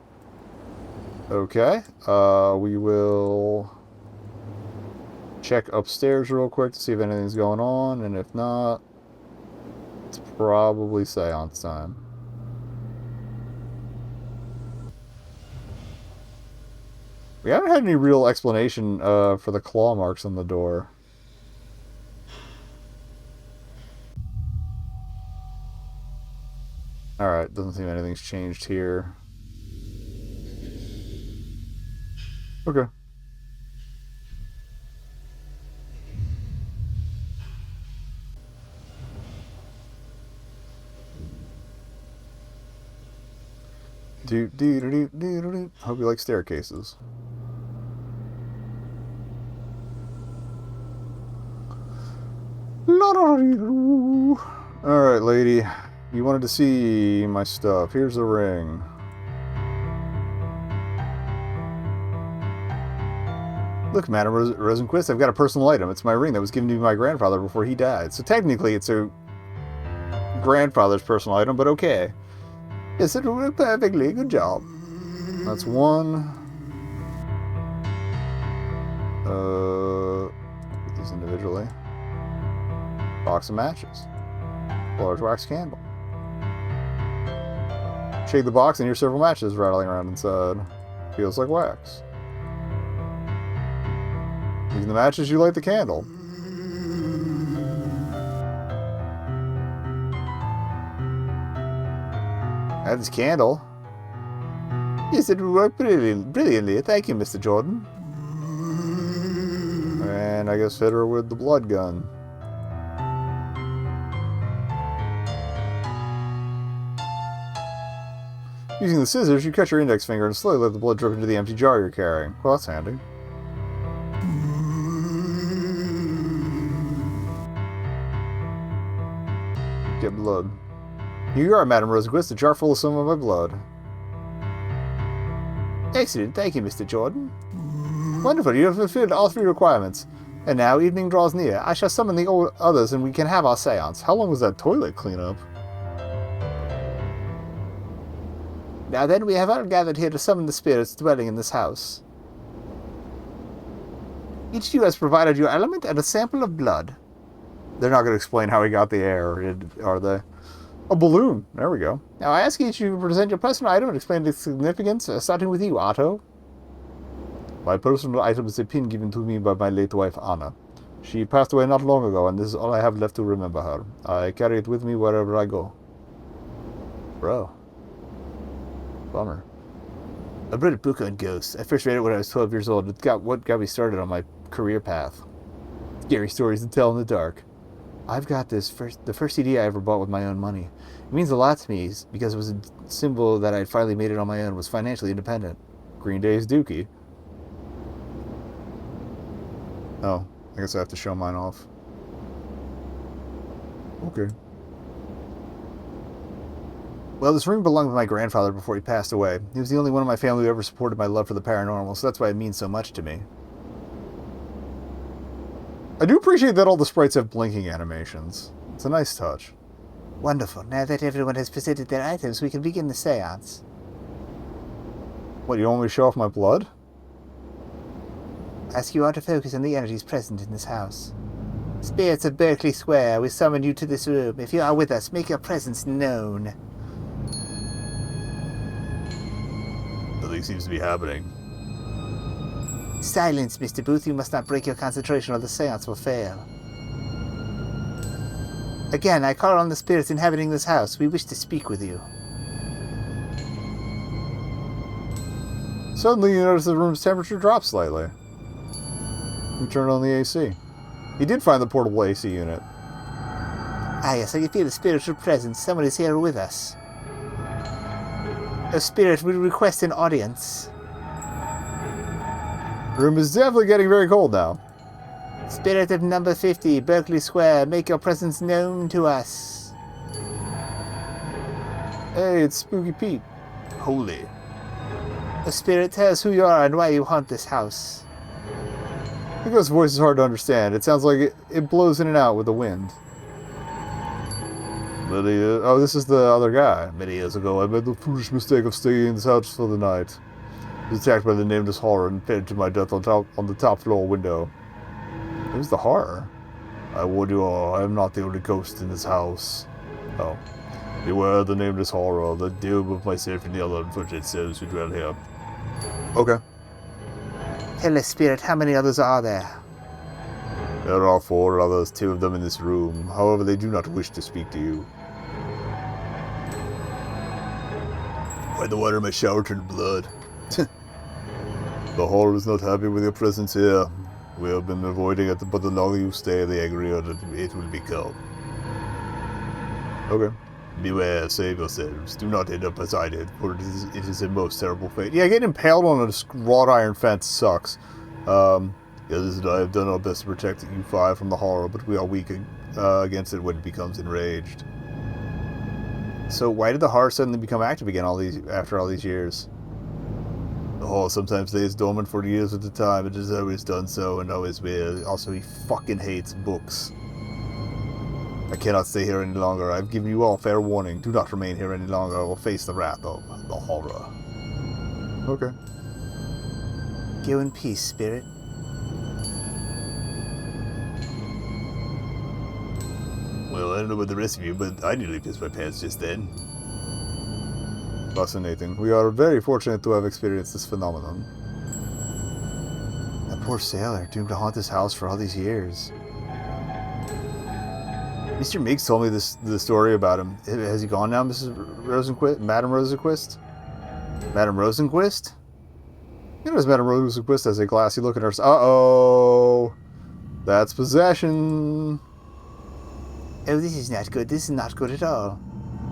Okay. We will check upstairs real quick to see if anything's going on, and if not, it's probably seance time. We haven't had any real explanation for the claw marks on the door. Alright, doesn't seem anything's changed here. Okay. Hope you like staircases. Alright, lady. You wanted to see my stuff. Here's the ring. Look, Madam Rosenquist, I've got a personal item. It's my ring that was given to my grandfather before he died. So technically it's a grandfather's personal item, but okay. Yes, it worked perfectly. Good job. That's one. Put these individually. Box of matches. Large wax candle. Shake the box and hear several matches rattling around inside. Feels like wax. Using the matches, you light the candle. Add this candle. Yes, it worked brilliantly. Thank you, Mr. Jordan. And I guess hit her with the blood gun. Using the scissors, you cut your index finger and slowly let the blood drip into the empty jar you're carrying. Well, that's handy. Get blood. Here you are, Madam Rosenquist, a jar full of some of my blood. Excellent, thank you, Mr. Jordan. Wonderful, you have fulfilled all 3 requirements. And now, evening draws near. I shall summon the others and we can have our seance. How long was that toilet cleanup? Now then, we have all gathered here to summon the spirits dwelling in this house. Each of you has provided your element and a sample of blood. They're not going to explain how he got the air, are they? A balloon. There we go. Now I ask each of you to present your personal item and explain its significance, starting with you, Otto. My personal item is a pin given to me by my late wife, Anna. She passed away not long ago, and this is all I have left to remember her. I carry it with me wherever I go. Bro. Bummer. I read a book on ghosts. I first read it when I was 12 years old. What got me started on my career path. Scary stories to tell in the dark. I've got the first CD I ever bought with my own money. It means a lot to me because it was a symbol that I'd finally made it on my own, was financially independent. Green Day's Dookie. Oh, I guess I have to show mine off. Okay. Well, this ring belonged to my grandfather before he passed away. He was the only one in my family who ever supported my love for the paranormal, so that's why it means so much to me. I do appreciate that all the sprites have blinking animations. It's a nice touch. Wonderful. Now that everyone has presented their items, we can begin the seance. What, you want me to show off my blood? Ask you all to focus on the energies present in this house. Spirits of Berkeley Square, we summon you to this room. If you are with us, make your presence known. Nothing seems to be happening. Silence, Mr. Booth. You must not break your concentration or the seance will fail. Again, I call on the spirits inhabiting this house. We wish to speak with you. Suddenly you notice the room's temperature drops slightly. You turn on the AC. He did find the portable AC unit. Ah, yes, I can feel the spiritual presence. Someone is here with us. A spirit will request an audience. The room is definitely getting very cold now. Spirit of number 50, Berkeley Square, make your presence known to us. Hey, it's Spooky Pete. Holy. The spirit, tell us who you are and why you haunt this house. I think his voice is hard to understand. It sounds like it blows in and out with the wind. Oh, this is the other guy. Many years ago, I made the foolish mistake of staying in this house for the night. I was attacked by the nameless horror and fed to my death on the top floor window. Who's the horror? I warn you all, I am not the only ghost in this house. Oh. Beware the nameless horror, the doom of myself and the other unfortunate souls who dwell here. Okay. Tell us, spirit, how many others are there? There are 4 others, 2 of them in this room. However, they do not wish to speak to you. Why the water in my shower turned blood? The horror is not happy with your presence here. We have been avoiding it, but the longer you stay, the angrier it will become. Okay. Beware, save yourselves. Do not end up as I did, for it is a most terrible fate. Yeah, getting impaled on a wrought iron fence sucks. Others and I have done our best to protect you five from the horror, but we are weak against it when it becomes enraged. So why did the horror suddenly become active again after all these years? The horror sometimes lays dormant for years at a time. It has always done so and always will. Also, he fucking hates books. I cannot stay here any longer. I've given you all fair warning. Do not remain here any longer or face the wrath of the horror. Okay. Go in peace, spirit. Well, I don't know about the rest of you, but I nearly pissed my pants just then. Fascinating. We are very fortunate to have experienced this phenomenon. That poor sailor, doomed to haunt this house for all these years. Mr. Meeks told me the story about him. Has he gone now, Mrs. Rosenquist? Madam Rosenquist? Madam Rosenquist? You notice Madame Rosenquist has a glassy look at her. Uh-oh. That's possession. Oh, this is not good. This is not good at all.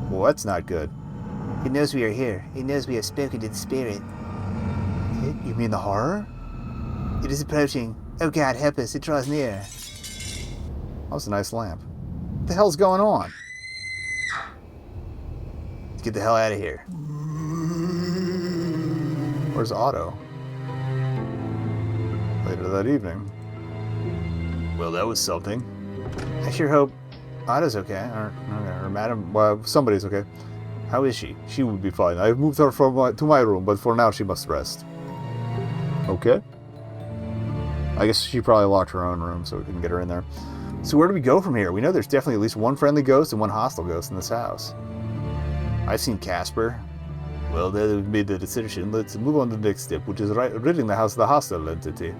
What's not good? He knows we are here. He knows we have spoken to the spirit. You mean the horror? It is approaching. Oh God, help us. It draws near. That was a nice lamp. What the hell's going on? Let's get the hell out of here. Where's Otto? Later that evening. Well, that was something. I sure hope Otto's okay. Or Madam... Well, somebody's okay. How is she? She would be fine. I've moved her to my room, but for now she must rest. Okay. I guess she probably locked her own room so we couldn't get her in there. So where do we go from here? We know there's definitely at least one friendly ghost and one hostile ghost in this house. I've seen Casper. Well, now that we've made the decision, let's move on to the next step, which is ridding the house of the hostile entity.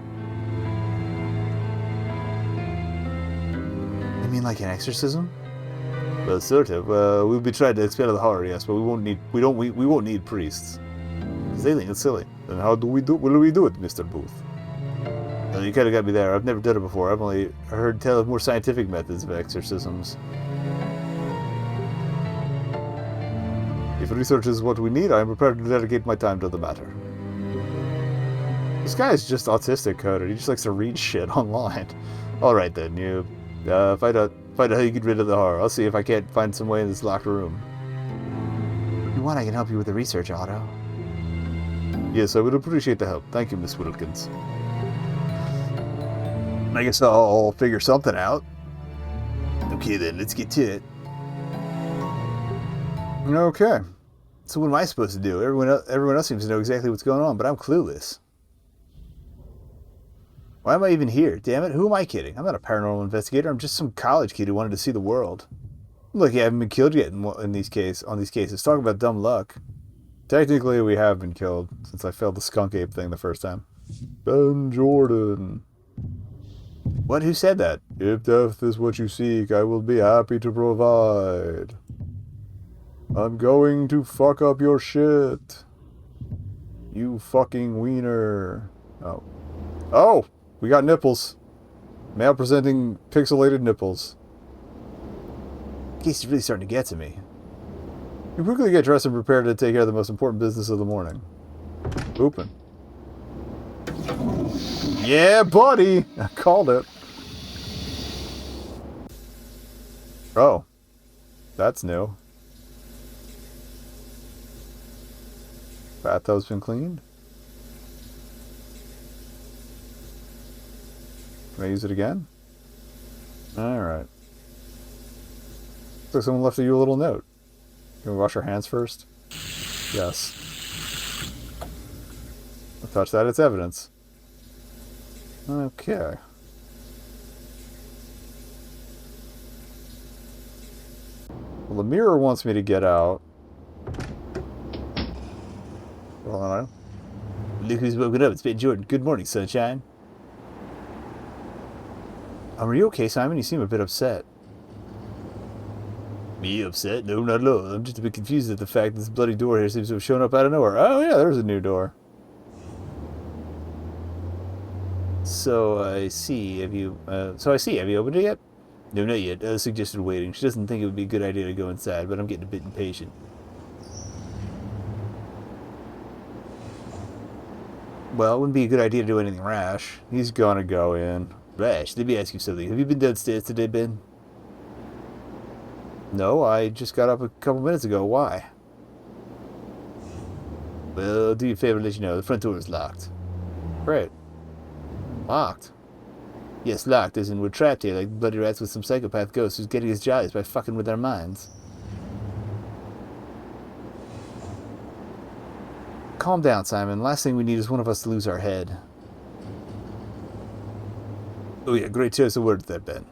You mean like an exorcism? Well, sort of. We'll be trying to expel the horror, yes, but we won't need priests. Because they think it's silly. Then what do we do it, Mr. Booth? Well, you kind of got me there. I've never done it before. I've only heard tell of more scientific methods of exorcisms. If research is what we need, I am prepared to dedicate my time to the matter. This guy is just autistic coded. He just likes to read shit online. All right then, you find out how you get rid of the horror. I'll see if I can't find some way in this locked room. If you want, I can help you with the research, Otto. Yes, I would appreciate the help. Thank you, Miss Wilkins. I guess I'll figure something out. Okay then, let's get to it. Okay. So what am I supposed to do? Everyone else seems to know exactly what's going on, but I'm clueless. Why am I even here? Damn it, who am I kidding? I'm not a paranormal investigator. I'm just some college kid who wanted to see the world. Look, I haven't been killed yet on these cases. Talk about dumb luck. Technically, we have been killed, since I failed the skunk ape thing the first time. Ben Jordan. What? Who said that? If death is what you seek, I will be happy to provide. I'm going to fuck up your shit. You fucking wiener. Oh. Oh! We got nipples. Male presenting pixelated nipples. Casey's really starting to get to me. You quickly get dressed and prepare to take care of the most important business of the morning. Open. Yeah, buddy! I called it. Oh. That's new. Bathtub's been cleaned. Can I use it again? Alright. Looks like someone left you a little note. Can we wash our hands first? Yes. I'll touch that, it's evidence. Okay. Well, the mirror wants me to get out. Hold on. Look who's woken up. It's Ben Jordan. Good morning, sunshine. Are you okay, Simon? You seem a bit upset. Me upset? No, not at all. I'm just a bit confused at the fact that this bloody door here seems to have shown up out of nowhere. Oh, yeah, there's a new door. So I see. Have you opened it yet? No, not yet. I suggested waiting. She doesn't think it would be a good idea to go inside, but I'm getting a bit impatient. Well, it wouldn't be a good idea to do anything rash. He's gonna go in. Rash? Let me ask you something. Have you been downstairs today, Ben? No, I just got up a couple minutes ago. Why? Well, I'll do you a favor and let you know. The front door is locked. Great. Locked. Yes, locked, as in we're trapped here like bloody rats with some psychopath ghost who's getting his jollies by fucking with our minds. Calm down, Simon. Last thing we need is one of us to lose our head. Oh yeah, great choice of words there, Ben.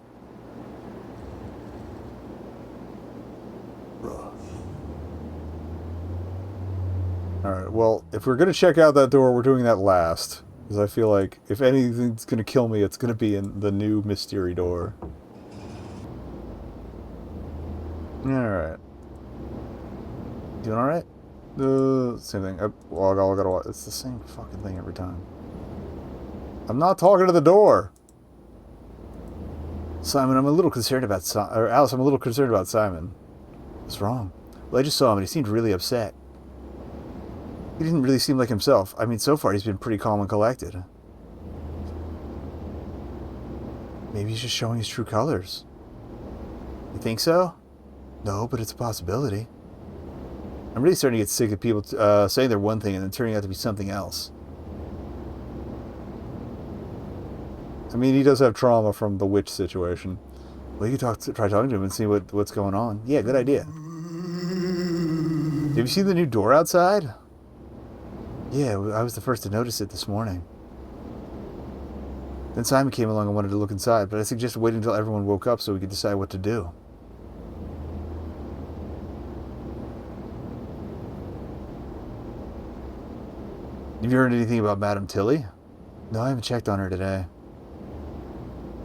Alright, well, if we're gonna check out that door, we're doing that last. Because I feel like if anything's gonna kill me, it's gonna be in the new mystery door. Alright. Doing alright? Same thing. Well, I gotta watch. It's the same fucking thing every time. I'm not talking to the door! Simon, I'm a little concerned about Alice, I'm a little concerned about Simon. What's wrong? Well, I just saw him and he seemed really upset. He didn't really seem like himself. I mean, so far he's been pretty calm and collected. Maybe he's just showing his true colors. You think so? No, but it's a possibility. I'm really starting to get sick of people saying they're one thing and then turning out to be something else. I mean, he does have trauma from the witch situation. Well, you can try talking to him and see what's going on. Yeah, good idea. Have you seen the new door outside? Yeah, I was the first to notice it this morning. Then Simon came along and wanted to look inside, but I suggested waiting until everyone woke up so we could decide what to do. Have you heard anything about Madame Tilly? No, I haven't checked on her today.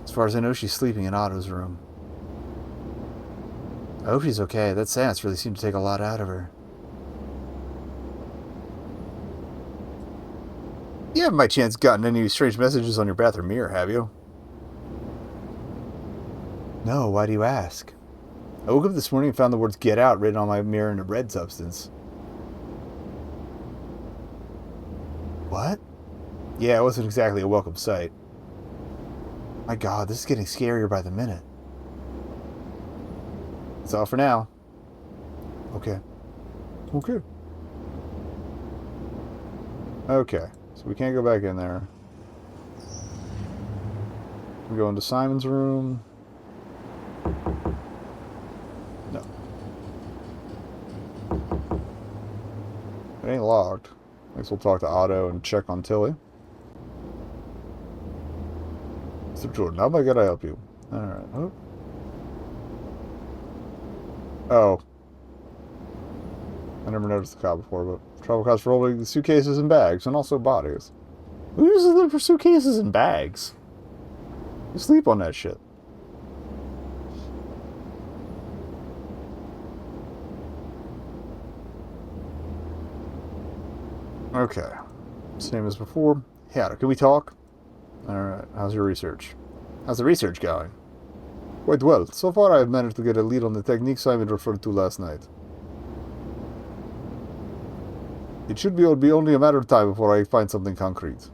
As far as I know, she's sleeping in Otto's room. I hope she's okay. That seance really seemed to take a lot out of her. You haven't by chance gotten any strange messages on your bathroom mirror, have you? No, why do you ask? I woke up this morning and found the words "Get Out" written on my mirror in a red substance. What? Yeah, it wasn't exactly a welcome sight. My God, this is getting scarier by the minute. That's all for now. Okay. Okay. Okay, so we can't go back in there. We go into Simon's room. No. It ain't locked. I guess we'll talk to Otto and check on Tilly. Mr. Jordan, how can I help you? Alright. Oh. I never noticed the cop before, but travel costs for holding the suitcases and bags, and also bodies. Who uses them for suitcases and bags? You sleep on that shit. Okay. Same as before. Yeah, can we talk? Alright, how's your research? How's the research going? Quite well. So far I have managed to get a lead on the technique Simon referred to last night. It should be only a matter of time before I find something concrete.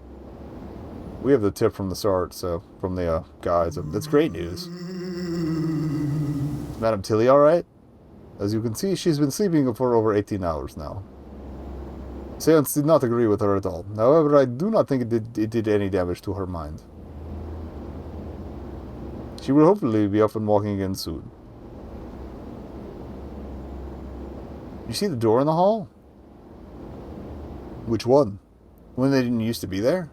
We have the tip from the start, so from the guides. That's great news. Is Madame Tilly alright? As you can see, she's been sleeping for over 18 hours now. Seance did not agree with her at all. However, I do not think it did any damage to her mind. She will hopefully be up and walking again soon. You see the door in the hall? Which one? One that didn't used to be there?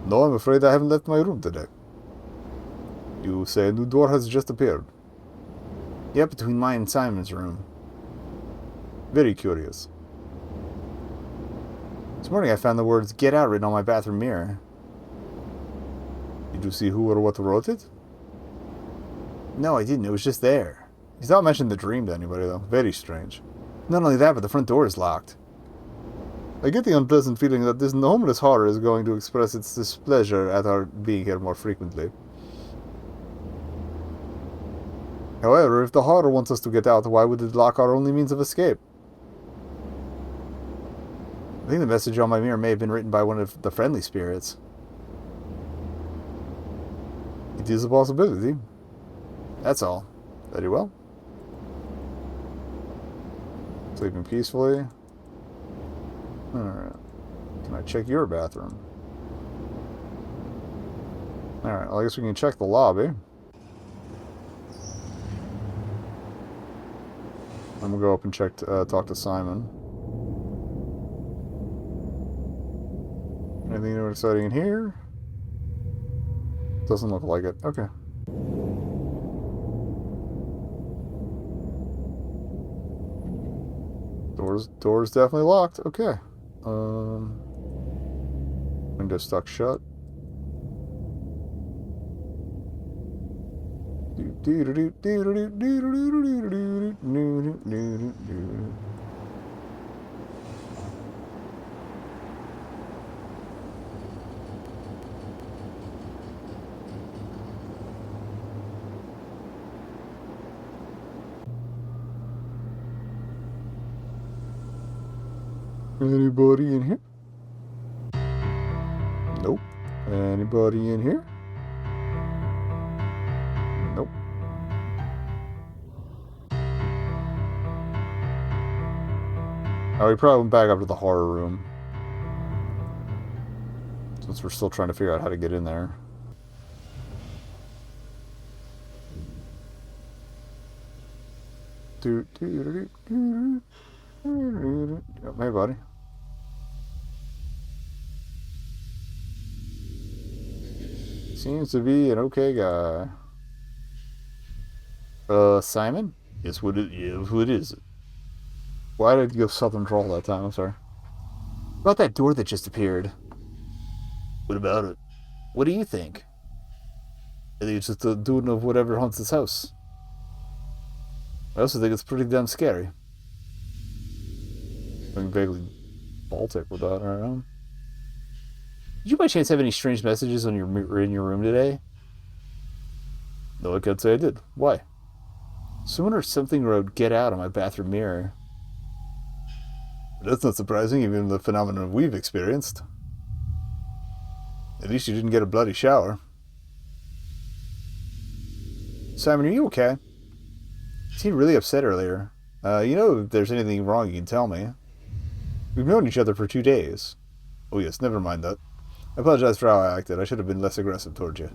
No, I'm afraid I haven't left my room today. You say a new door has just appeared? Yep, between mine and Simon's room. Very curious. This morning I found the words "Get Out" written on my bathroom mirror. Did you see who or what wrote it? No, I didn't. It was just there. He's not mentioned the dream to anybody, though. Very strange. Not only that, but the front door is locked. I get the unpleasant feeling that this homeless horror is going to express its displeasure at our being here more frequently. However, if the Horror wants us to get out, why would it lock our only means of escape? I think the message on my mirror may have been written by one of the friendly spirits. It is a possibility. That's all. Very well. Sleeping peacefully. Alright. Can I check your bathroom? Alright, well, I guess we can check the lobby. I'm gonna go up and talk to Simon. Anything new and exciting in here? Doesn't look like it. Okay. Door's definitely locked. Okay. Window stuck shut. Anybody in here? Nope. Anybody in here? Nope. Oh, we probably went back up to the horror room. Since we're still trying to figure out how to get in there. Hey, buddy. Seems to be an okay guy. Simon? Yes, what it, yeah, what is it? Why did you go Southern Drawl that time? I'm sorry. About that door that just appeared. What about it? What do you think? I think it's just the doing of whatever haunts this house. I also think it's pretty damn scary. I'm vaguely Baltic with that, alright. Did you by chance have any strange messages on in your room today? No, I can't say I did. Why? Someone or something wrote "Get out" on my bathroom mirror. That's not surprising, even the phenomenon we've experienced. At least you didn't get a bloody shower. Simon, are you okay? You seemed really upset earlier. If there's anything wrong, you can tell me. We've known each other for 2 days. Oh yes, never mind that. I apologize for how I acted. I should have been less aggressive towards you.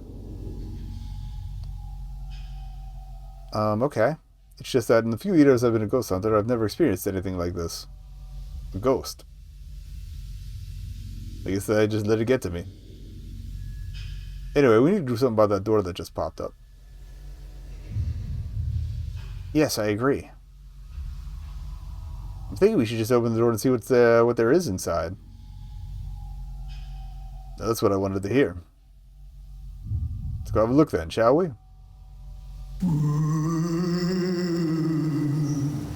Okay. It's just that in the few years I've been a ghost hunter, I've never experienced anything like this. A ghost. I guess I just let it get to me. Anyway, we need to do something about that door that just popped up. Yes, I agree. I'm thinking we should just open the door and see what there is inside. That's what I wanted to hear. Let's go have a look then, shall we?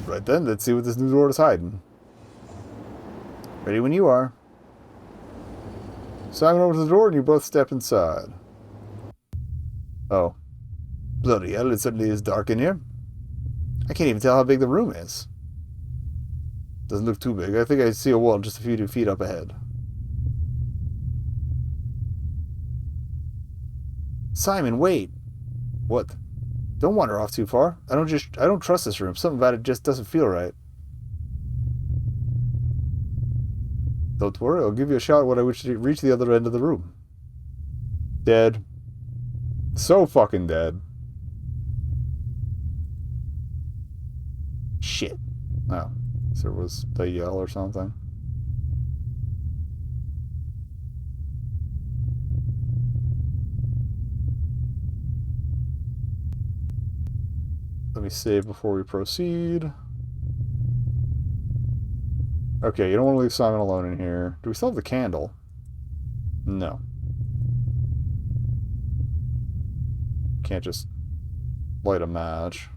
Right then, let's see what this new door is hiding. Ready when you are. Simon opens the door and you both step inside. Oh. Bloody hell, it suddenly is dark in here. I can't even tell how big the room is. Doesn't look too big. I think I see a wall just a few feet up ahead. Simon, wait. What? Don't wander off too far. I don't trust this room. Something about it just doesn't feel right. Don't worry, I'll give you a shot when I reach the other end of the room. Dead. So fucking dead. Shit. Oh. So there was the yell or something. Let me save before we proceed. Okay, you don't want to leave Simon alone in here. Do we still have the candle? No. Can't just light a match.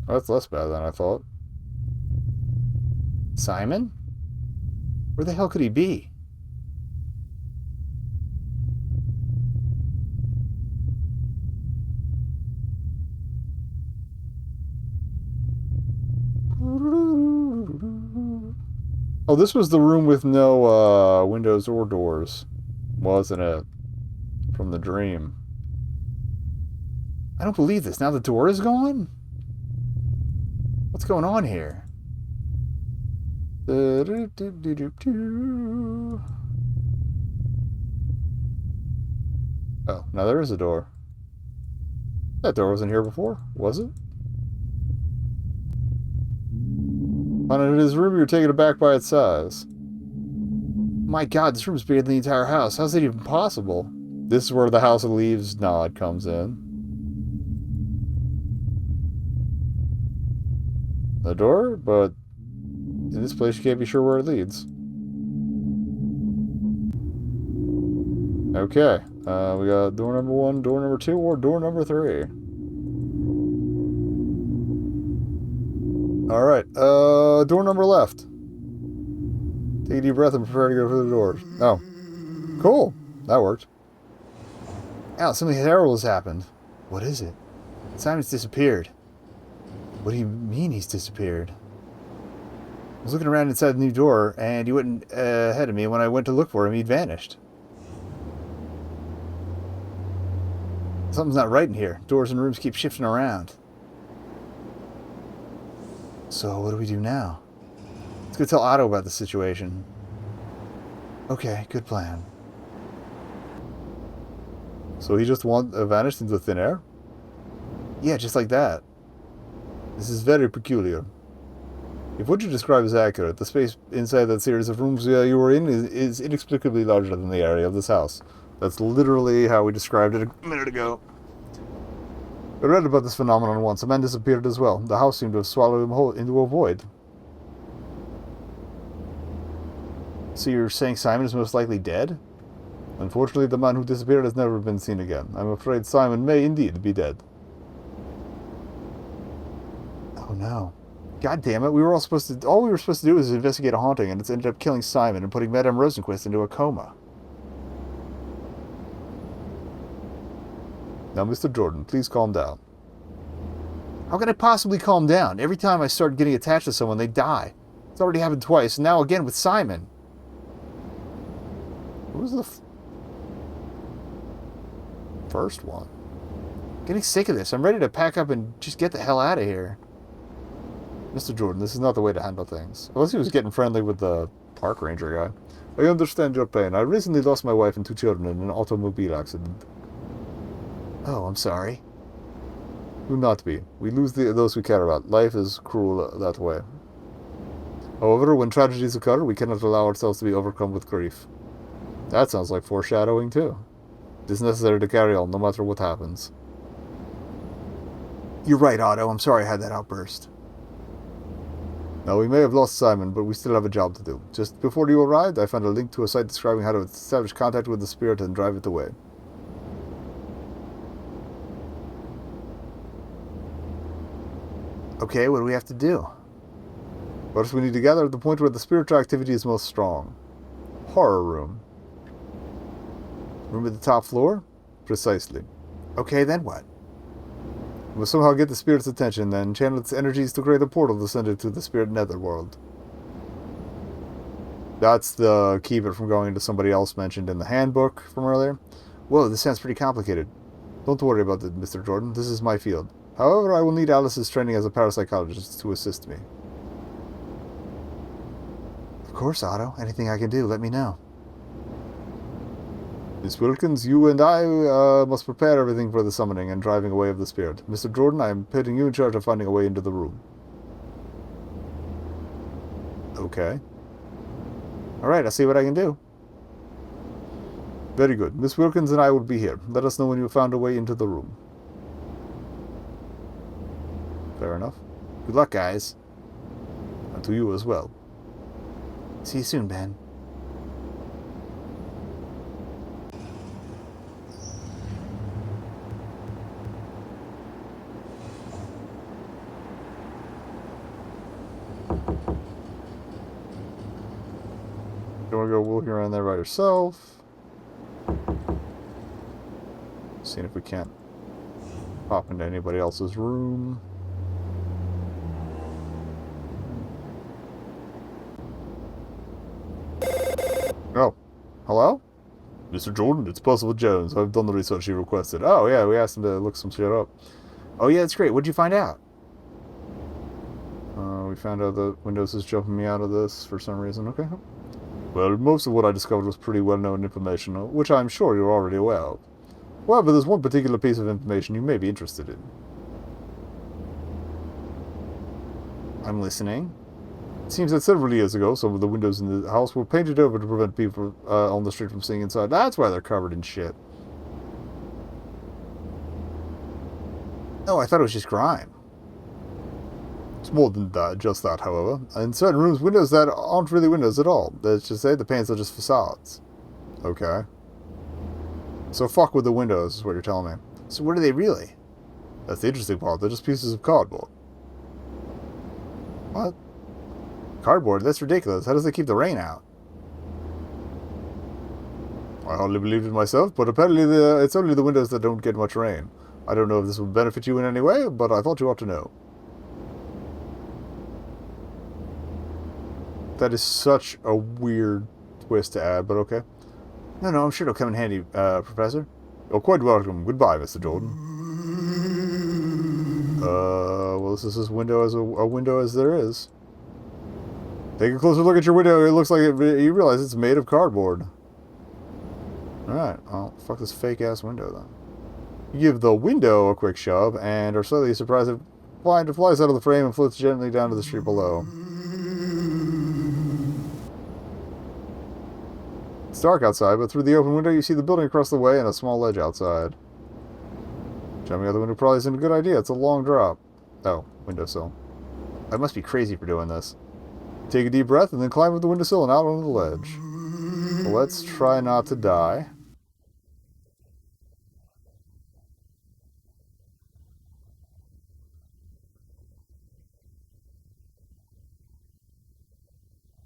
Oh, that's less bad than I thought. Simon? Where the hell could he be? Oh, this was the room with no windows or doors, wasn't it? From the dream. I don't believe this. Now the door is gone? What's going on here? Oh, now there is a door. That door wasn't here before, was it? Found it in his room, you were taken aback by its size. My God, this room's bigger than the entire house. How's that even possible? This is where the House of Leaves nod comes in. The door, but in this place you can't be sure where it leads. Okay, we got door number 1, door number 2, or door number 3. Alright, door number left. Take a deep breath and prepare to go for the doors. Oh, cool. That worked. Al, something terrible has happened. What is it? Simon's disappeared. What do you mean he's disappeared? I was looking around inside the new door, and he went ahead of me, and when I went to look for him, he'd vanished. Something's not right in here. Doors and rooms keep shifting around. So, what do we do now? Let's go tell Otto about the situation. Okay, good plan. So he just vanished into thin air? Yeah, just like that. This is very peculiar. If what you describe is accurate, the space inside that series of rooms you were in is inexplicably larger than the area of this house. That's literally how we described it a minute ago. I read about this phenomenon once. A man disappeared as well. The house seemed to have swallowed him whole into a void. So you're saying Simon is most likely dead? Unfortunately, the man who disappeared has never been seen again. I'm afraid Simon may indeed be dead. Oh no. God damn it, all we were supposed to do was investigate a haunting, and it's ended up killing Simon and putting Madame Rosenquist into a coma. Now, Mr. Jordan, please calm down. How can I possibly calm down? Every time I start getting attached to someone, they die. It's already happened twice, and now again with Simon. Who was the first one? Getting sick of this. I'm ready to pack up and just get the hell out of here. Mr. Jordan, this is not the way to handle things. Unless he was getting friendly with the park ranger guy. I understand your pain. I recently lost my wife and 2 children in an automobile accident. Oh, I'm sorry. Do not be. We lose those we care about. Life is cruel that way. However, when tragedies occur, we cannot allow ourselves to be overcome with grief. That sounds like foreshadowing, too. It is necessary to carry on, no matter what happens. You're right, Otto. I'm sorry I had that outburst. Now, we may have lost Simon, but we still have a job to do. Just before you arrived, I found a link to a site describing how to establish contact with the spirit and drive it away. Okay, what do we have to do? First, we need to gather at the point where the spiritual activity is most strong. Horror room. Room at the top floor? Precisely. Okay, then what? We must somehow get the spirit's attention, then channel its energies to create a portal to send it to the spirit netherworld. That's the keep it from going into somebody else mentioned in the handbook from earlier. Whoa, this sounds pretty complicated. Don't worry about it, Mr. Jordan. This is my field. However, I will need Alice's training as a parapsychologist to assist me. Of course, Otto. Anything I can do, let me know. Miss Wilkins, you and I must prepare everything for the summoning and driving away of the spirit. Mr. Jordan, I am putting you in charge of finding a way into the room. Okay. Alright, I'll see what I can do. Very good. Miss Wilkins and I will be here. Let us know when you have found a way into the room. Fair enough. Good luck, guys. And to you as well. See you soon, Ben. You want to go walking around there by yourself? Seeing if we can't pop into anybody else's room. Oh, hello? Mr. Jordan, it's Percival Jones. I've done the research you requested. Oh, yeah, we asked him to look some shit up. Oh, yeah, that's great. What'd you find out? We found out that Windows is jumping me out of this for some reason. Okay. Well, most of what I discovered was pretty well-known information, which I'm sure you're already aware of. However, there's one particular piece of information you may be interested in. I'm listening. It seems that several years ago, some of the windows in the house were painted over to prevent people on the street from seeing inside. That's why they're covered in shit. Oh, I thought it was just grime. It's more than that, just that, however. In certain rooms, windows that aren't really windows at all. Let's just say the paints are just facades. Okay. So fuck with the windows, is what you're telling me. So what are they really? That's the interesting part. They're just pieces of cardboard. What? Cardboard? That's ridiculous. How does it keep the rain out? I hardly believed it myself, but apparently it's only the windows that don't get much rain. I don't know if this will benefit you in any way, but I thought you ought to know. That is such a weird twist to add, but okay. No, I'm sure it'll come in handy, Professor. You're quite welcome. Goodbye, Mr. Jordan. Well, this is as window as a window as there is. Take a closer look at your window. It looks like you realize it's made of cardboard. Alright, well, fuck this fake-ass window, then. You give the window a quick shove, and are slightly surprised it flies out of the frame and floats gently down to the street below. It's dark outside, but through the open window you see the building across the way and a small ledge outside. Jumping out the window probably isn't a good idea. It's a long drop. Oh, windowsill. I must be crazy for doing this. Take a deep breath and then climb up the windowsill and out onto the ledge. Well, let's try not to die.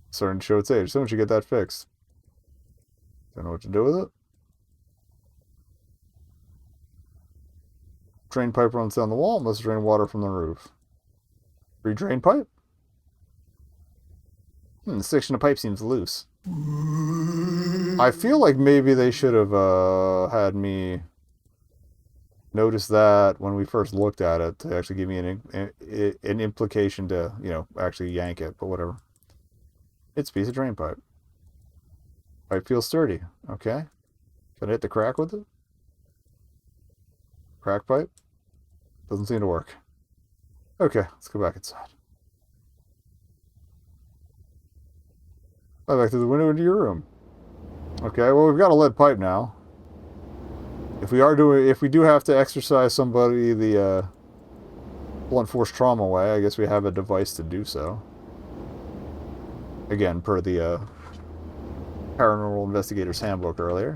Starting to show its age. Someone should get that fixed. Don't know what to do with it. Drain pipe runs down the wall. Must drain water from the roof. Re-drain pipe? The section of pipe seems loose. I feel like maybe they should have had me notice that when we first looked at it to actually give me an implication to, actually yank it, but whatever. It's a piece of drain pipe. Pipe feels sturdy. Okay. Can I hit the crack with it? Crack pipe? Doesn't seem to work. Okay, let's go back inside. Back through the window into your room. Okay, well, we've got a lead pipe now. If we do have to exercise somebody the blunt force trauma way, I guess we have a device to do so. Again, per the Paranormal Investigator's handbook earlier.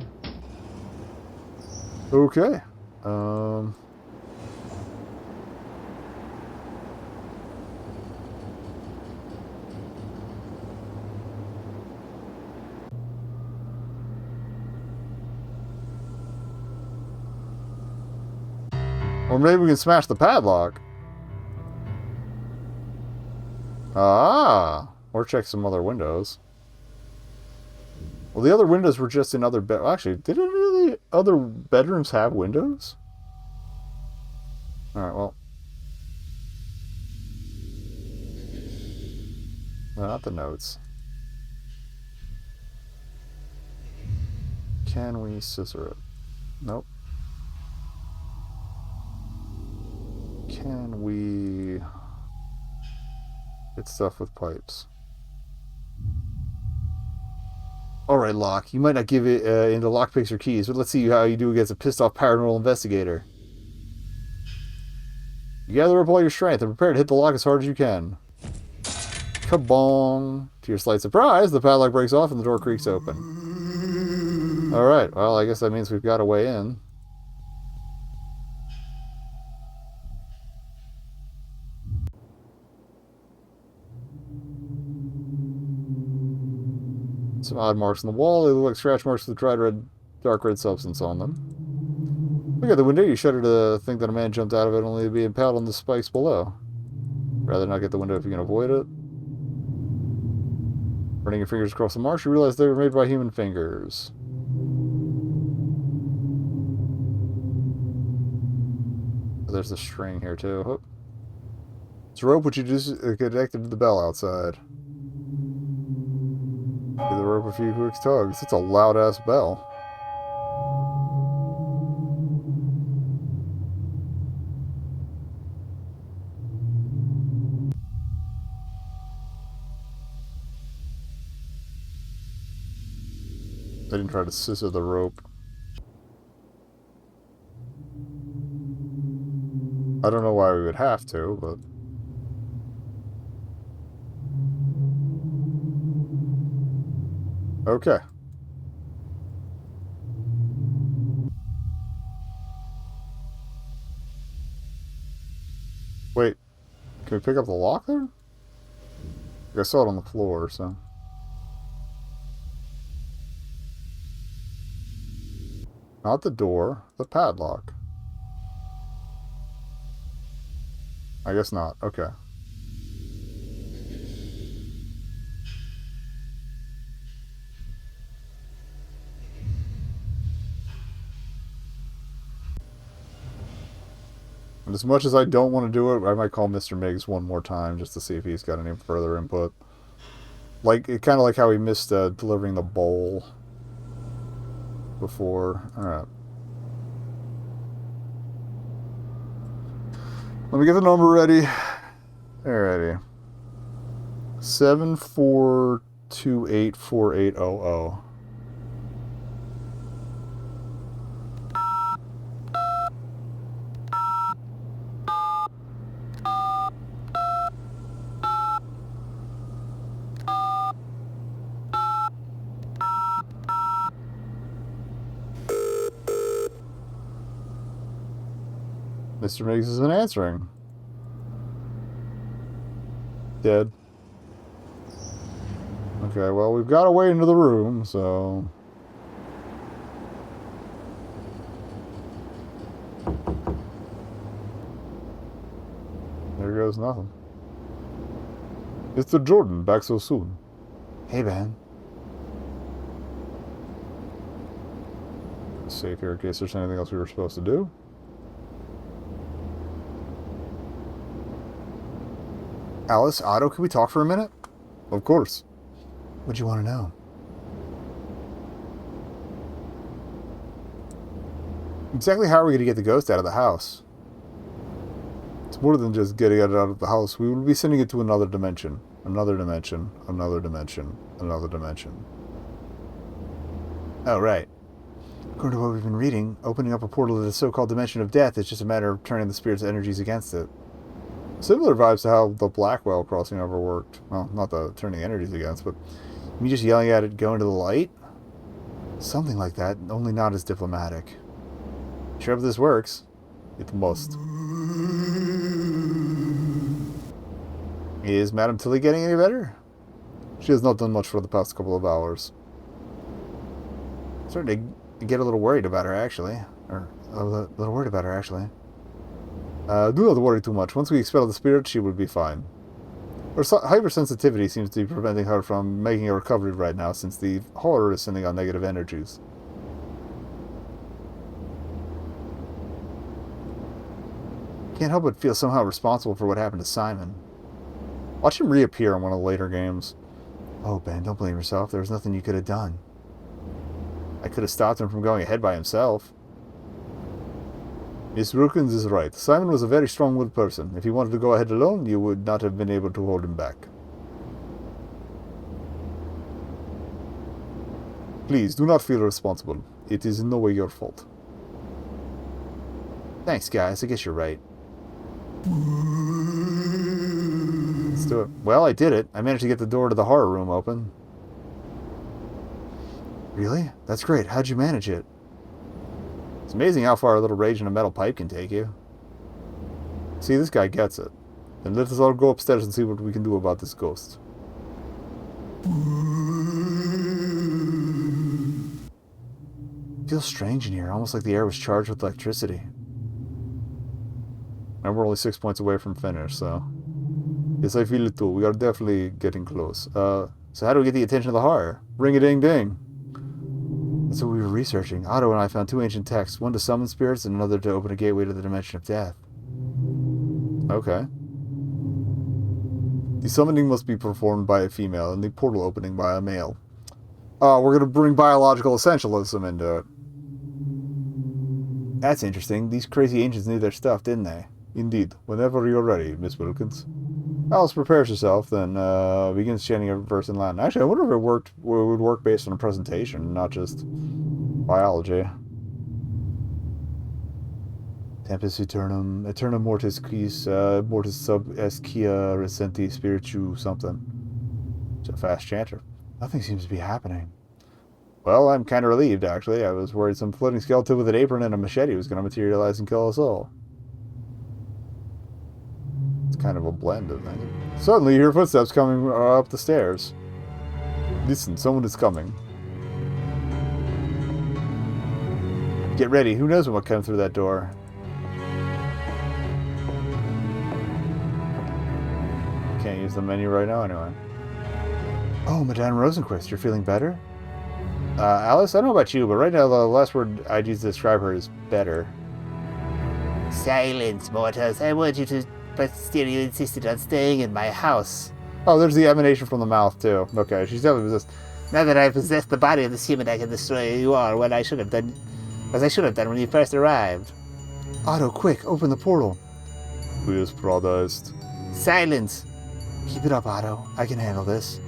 Okay. Or maybe we can smash the padlock. Ah! Or check some other windows. Well, the other windows were just in other bed. Actually, did any of the other bedrooms have windows? Alright, well. Not the notes. Can we scissor it? Nope. Can we hit stuff with pipes? Alright, Locke. You might not give it into lockpicks or keys, but let's see how you do against a pissed-off paranormal investigator. You gather up all your strength and prepare to hit the lock as hard as you can. Kabong! To your slight surprise, the padlock breaks off and the door creaks open. Alright, well, I guess that means we've got a way in. Some odd marks on the wall. They look like scratch marks with dark red substance on them. Look at the window. You shudder to think that a man jumped out of it only to be impaled on the spikes below. Rather not get the window if you can avoid it. Running your fingers across the marsh, you realize they were made by human fingers. There's the string here, too. Oh. It's a rope which you just connected to the bell outside. Give the rope a few quick tugs. It's a loud-ass bell. I didn't try to scissor the rope. I don't know why we would have to, but... Okay. Wait. Can we pick up the lock there? I saw it on the floor, so... Not the door, the padlock. I guess not. Okay. And as much as I don't want to do it, I might call Mr. Miggs one more time just to see if he's got any further input. Like, kind of like how he missed delivering the bowl before. Alright. Let me get the number ready. Alrighty. 74284800. Mr. Miggs isn't answering. Dead. Okay, well, we've got to wait into the room, so... There goes nothing. Mr. Jordan, back so soon. Hey, Ben. Safe here in case there's anything else we were supposed to do. Alice, Otto, can we talk for a minute? Of course. What'd you want to know? Exactly how are we going to get the ghost out of the house? It's more than just getting it out of the house. We will be sending it to another dimension. Another dimension. Another dimension. Another dimension. Oh, right. According to what we've been reading, opening up a portal to the so-called dimension of death is just a matter of turning the spirit's energies against it. Similar vibes to how the Blackwell crossing over worked. Well, not the turning energies against, but... Me just yelling at it, go into the light? Something like that, only not as diplomatic. Sure, if this works. It must. Is Madame Tilly getting any better? She has not done much for the past couple of hours. Starting to get a little worried about her, actually. Or a little worried about her, actually. Do not worry too much. Once we expel the spirit, she will be fine. Her hypersensitivity seems to be preventing her from making a recovery right now, since the horror is sending out negative energies. Can't help but feel somehow responsible for what happened to Simon. Watch him reappear in one of the later games. Oh, Ben, don't blame yourself. There was nothing you could have done. I could have stopped him from going ahead by himself. Miss Wilkins is right. Simon was a very strong-willed person. If he wanted to go ahead alone, you would not have been able to hold him back. Please, do not feel responsible. It is in no way your fault. Thanks, guys. I guess you're right. Let's do it. Well, I did it. I managed to get the door to the horror room open. Really? That's great. How'd you manage it? It's amazing how far a little rage in a metal pipe can take you. See, this guy gets it. Then let us all go upstairs and see what we can do about this ghost. It feels strange in here, almost like the air was charged with electricity. And we're only 6 points away from finish, so... Yes, I feel it too. We are definitely getting close. So how do we get the attention of the horror? Ring-a-ding-ding. That's what we were researching. Otto and I found 2 ancient texts, one to summon spirits and another to open a gateway to the dimension of death. Okay. The summoning must be performed by a female and the portal opening by a male. We're going to bring biological essentialism into it. That's interesting. These crazy ancients knew their stuff, didn't they? Indeed. Whenever you're ready, Miss Wilkins. Alice prepares herself, then begins chanting a verse in Latin. Actually, I wonder if it would work based on a presentation, not just biology. Tempus Eternum, Eternum Mortis Quis, Mortis Sub Esquia Recenti Spiritu something. It's a fast chanter. Nothing seems to be happening. Well, I'm kind of relieved, actually. I was worried some floating skeleton with an apron and a machete was going to materialize and kill us all. It's kind of a blend of things. Suddenly, you hear footsteps coming up the stairs. Listen, someone is coming. Get ready. Who knows what comes through that door? Can't use the menu right now, anyway. Oh, Madame Rosenquist, you're feeling better? Alice, I don't know about you, but right now the last word I'd use to describe her is better. Silence, mortals. I want you to... But still you insisted on staying in my house. Oh, there's the emanation from the mouth, too. Okay, she's definitely possessed. Now that I possess the body of this human, I can destroy you all, what I should have done... As I should have done when you first arrived. Otto, quick, open the portal. Who is Paradise? Silence. Keep it up, Otto. I can handle this.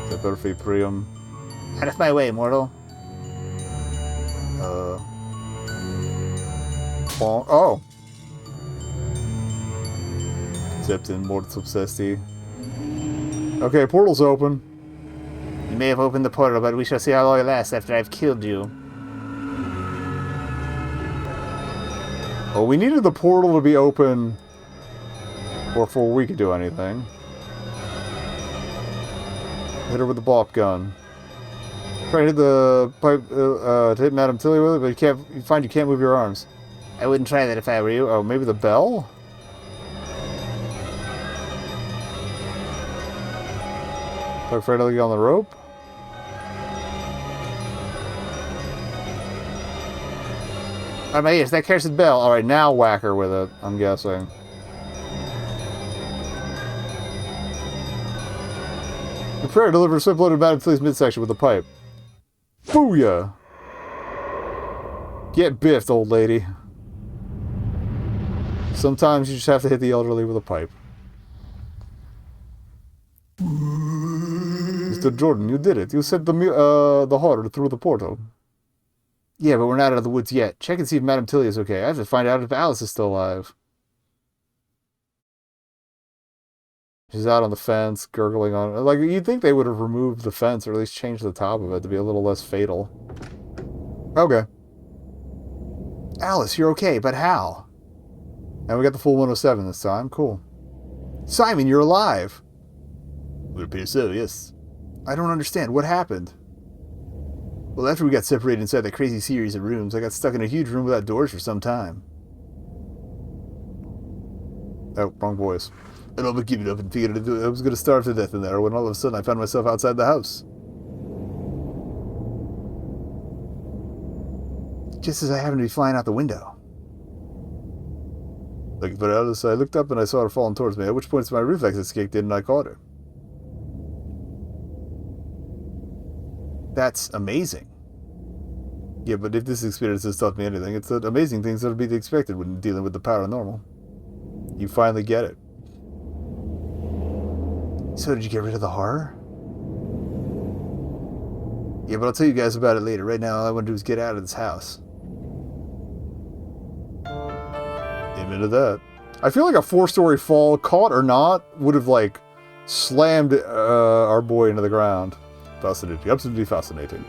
Semper Priam. Out of my way, mortal. Oh! Septin Mortis Obsesti. Okay, portal's open. You may have opened the portal, but we shall see how long it lasts after I've killed you. Oh, we needed the portal to be open before we could do anything. Hit her with the bop gun. Try to hit the pipe to hit Madame Tilly with it, but you can't move your arms. I wouldn't try that if I were you. Oh, maybe the bell? Like Fred to get on the rope? On my ears, that cursed bell. Alright, now whack her with it, I'm guessing. Prepare to deliver a swift load of Madame Tilly's midsection with a pipe. Booyah! Get biffed, old lady. Sometimes you just have to hit the elderly with a pipe. Mr. Jordan, you did it. You sent the horror through the portal. Yeah, but we're not out of the woods yet. Check and see if Madame Tilly is okay. I have to find out if Alice is still alive. She's out on the fence, gurgling on it. Like, you'd think they would have removed the fence, or at least changed the top of it to be a little less fatal. Okay. Alice, you're okay, but how? And we got the full 107 this time. Cool. Simon, you're alive! Would appear so, yes. I don't understand. What happened? Well, after we got separated inside that crazy series of rooms, I got stuck in a huge room without doors for some time. Oh, wrong voice. And I'll give it up and figured I was going to starve to death in there when all of a sudden I found myself outside the house. Just as I happened to be flying out the window. Looking for Alice, I looked up and I saw her falling towards me, at which point my reflexes kicked in and I caught her. That's amazing. Yeah, but if this experience has taught me anything, it's that amazing things are to be expected when dealing with the paranormal. You finally get it. So did you get rid of the horror? Yeah, but I'll tell you guys about it later. Right now, all I want to do is get out of this house. Amen to that. I feel like a 4-story fall, caught or not, would have, like, slammed our boy into the ground. Fascinating. Absolutely fascinating.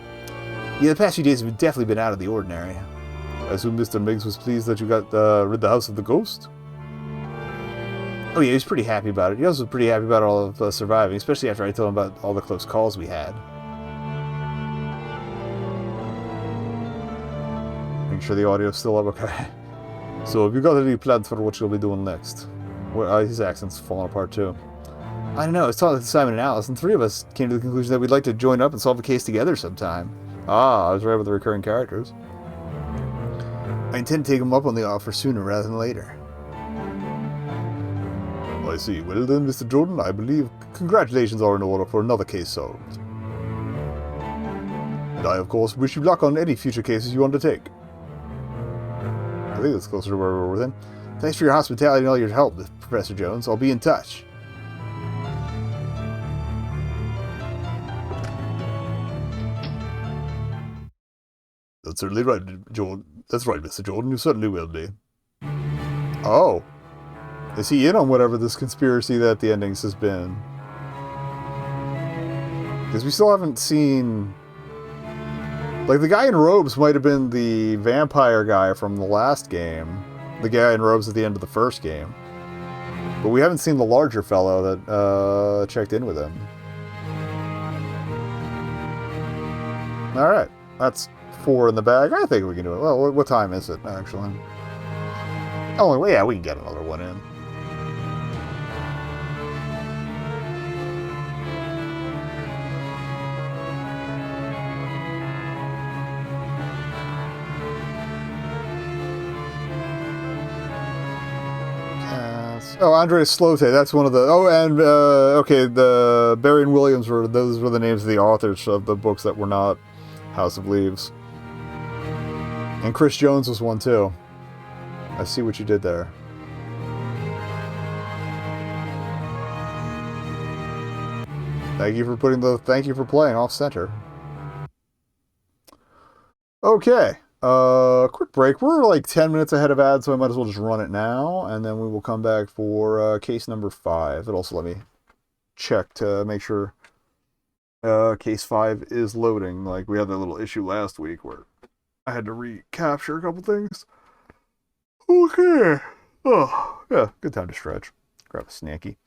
Yeah, the past few days have definitely been out of the ordinary. I assume Mr. Miggs was pleased that you got rid of the house of the ghost? Oh yeah, he was pretty happy about it. He also was pretty happy about all of us surviving, especially after I told him about all the close calls we had. Make sure the audio's still up, okay? So, have you got any plans for what you'll be doing next? Well, his accent's falling apart too. I don't know. I was talking to Simon and Alice, and 3 of us came to the conclusion that we'd like to join up and solve a case together sometime. Ah, I was right with the recurring characters. I intend to take him up on the offer sooner rather than later. I see. Well then, Mr. Jordan, I believe congratulations are in order for another case solved. And I, of course, wish you luck on any future cases you undertake. I think that's closer to where we were then. Thanks for your hospitality and all your help, Professor Jones. I'll be in touch. That's certainly right, Jordan. That's right, Mr. Jordan. You certainly will be. Oh. Is he in on whatever this conspiracy that the endings has been? Because we still haven't seen... Like, the guy in robes might have been the vampire guy from the last game. The guy in robes at the end of the first game. But we haven't seen the larger fellow that checked in with him. Alright. That's 4 in the bag. I think we can do it. Well, what time is it, actually? Oh, well, yeah, we can get another one in. Oh, Andres Slote, that's one of the... Oh, and, okay, the Barry and Williams, those were the names of the authors of the books that were not House of Leaves. And Chris Jones was one, too. I see what you did there. Thank you for playing off-center. Okay. Quick break. We're like 10 minutes ahead of ads, so I might as well just run it now, and then we will come back for case number 5. It'll also let me check to make sure case 5 is loading. Like, we had that little issue last week where I had to recapture a couple things. Okay. Oh, yeah, good time to stretch. Grab a snacky.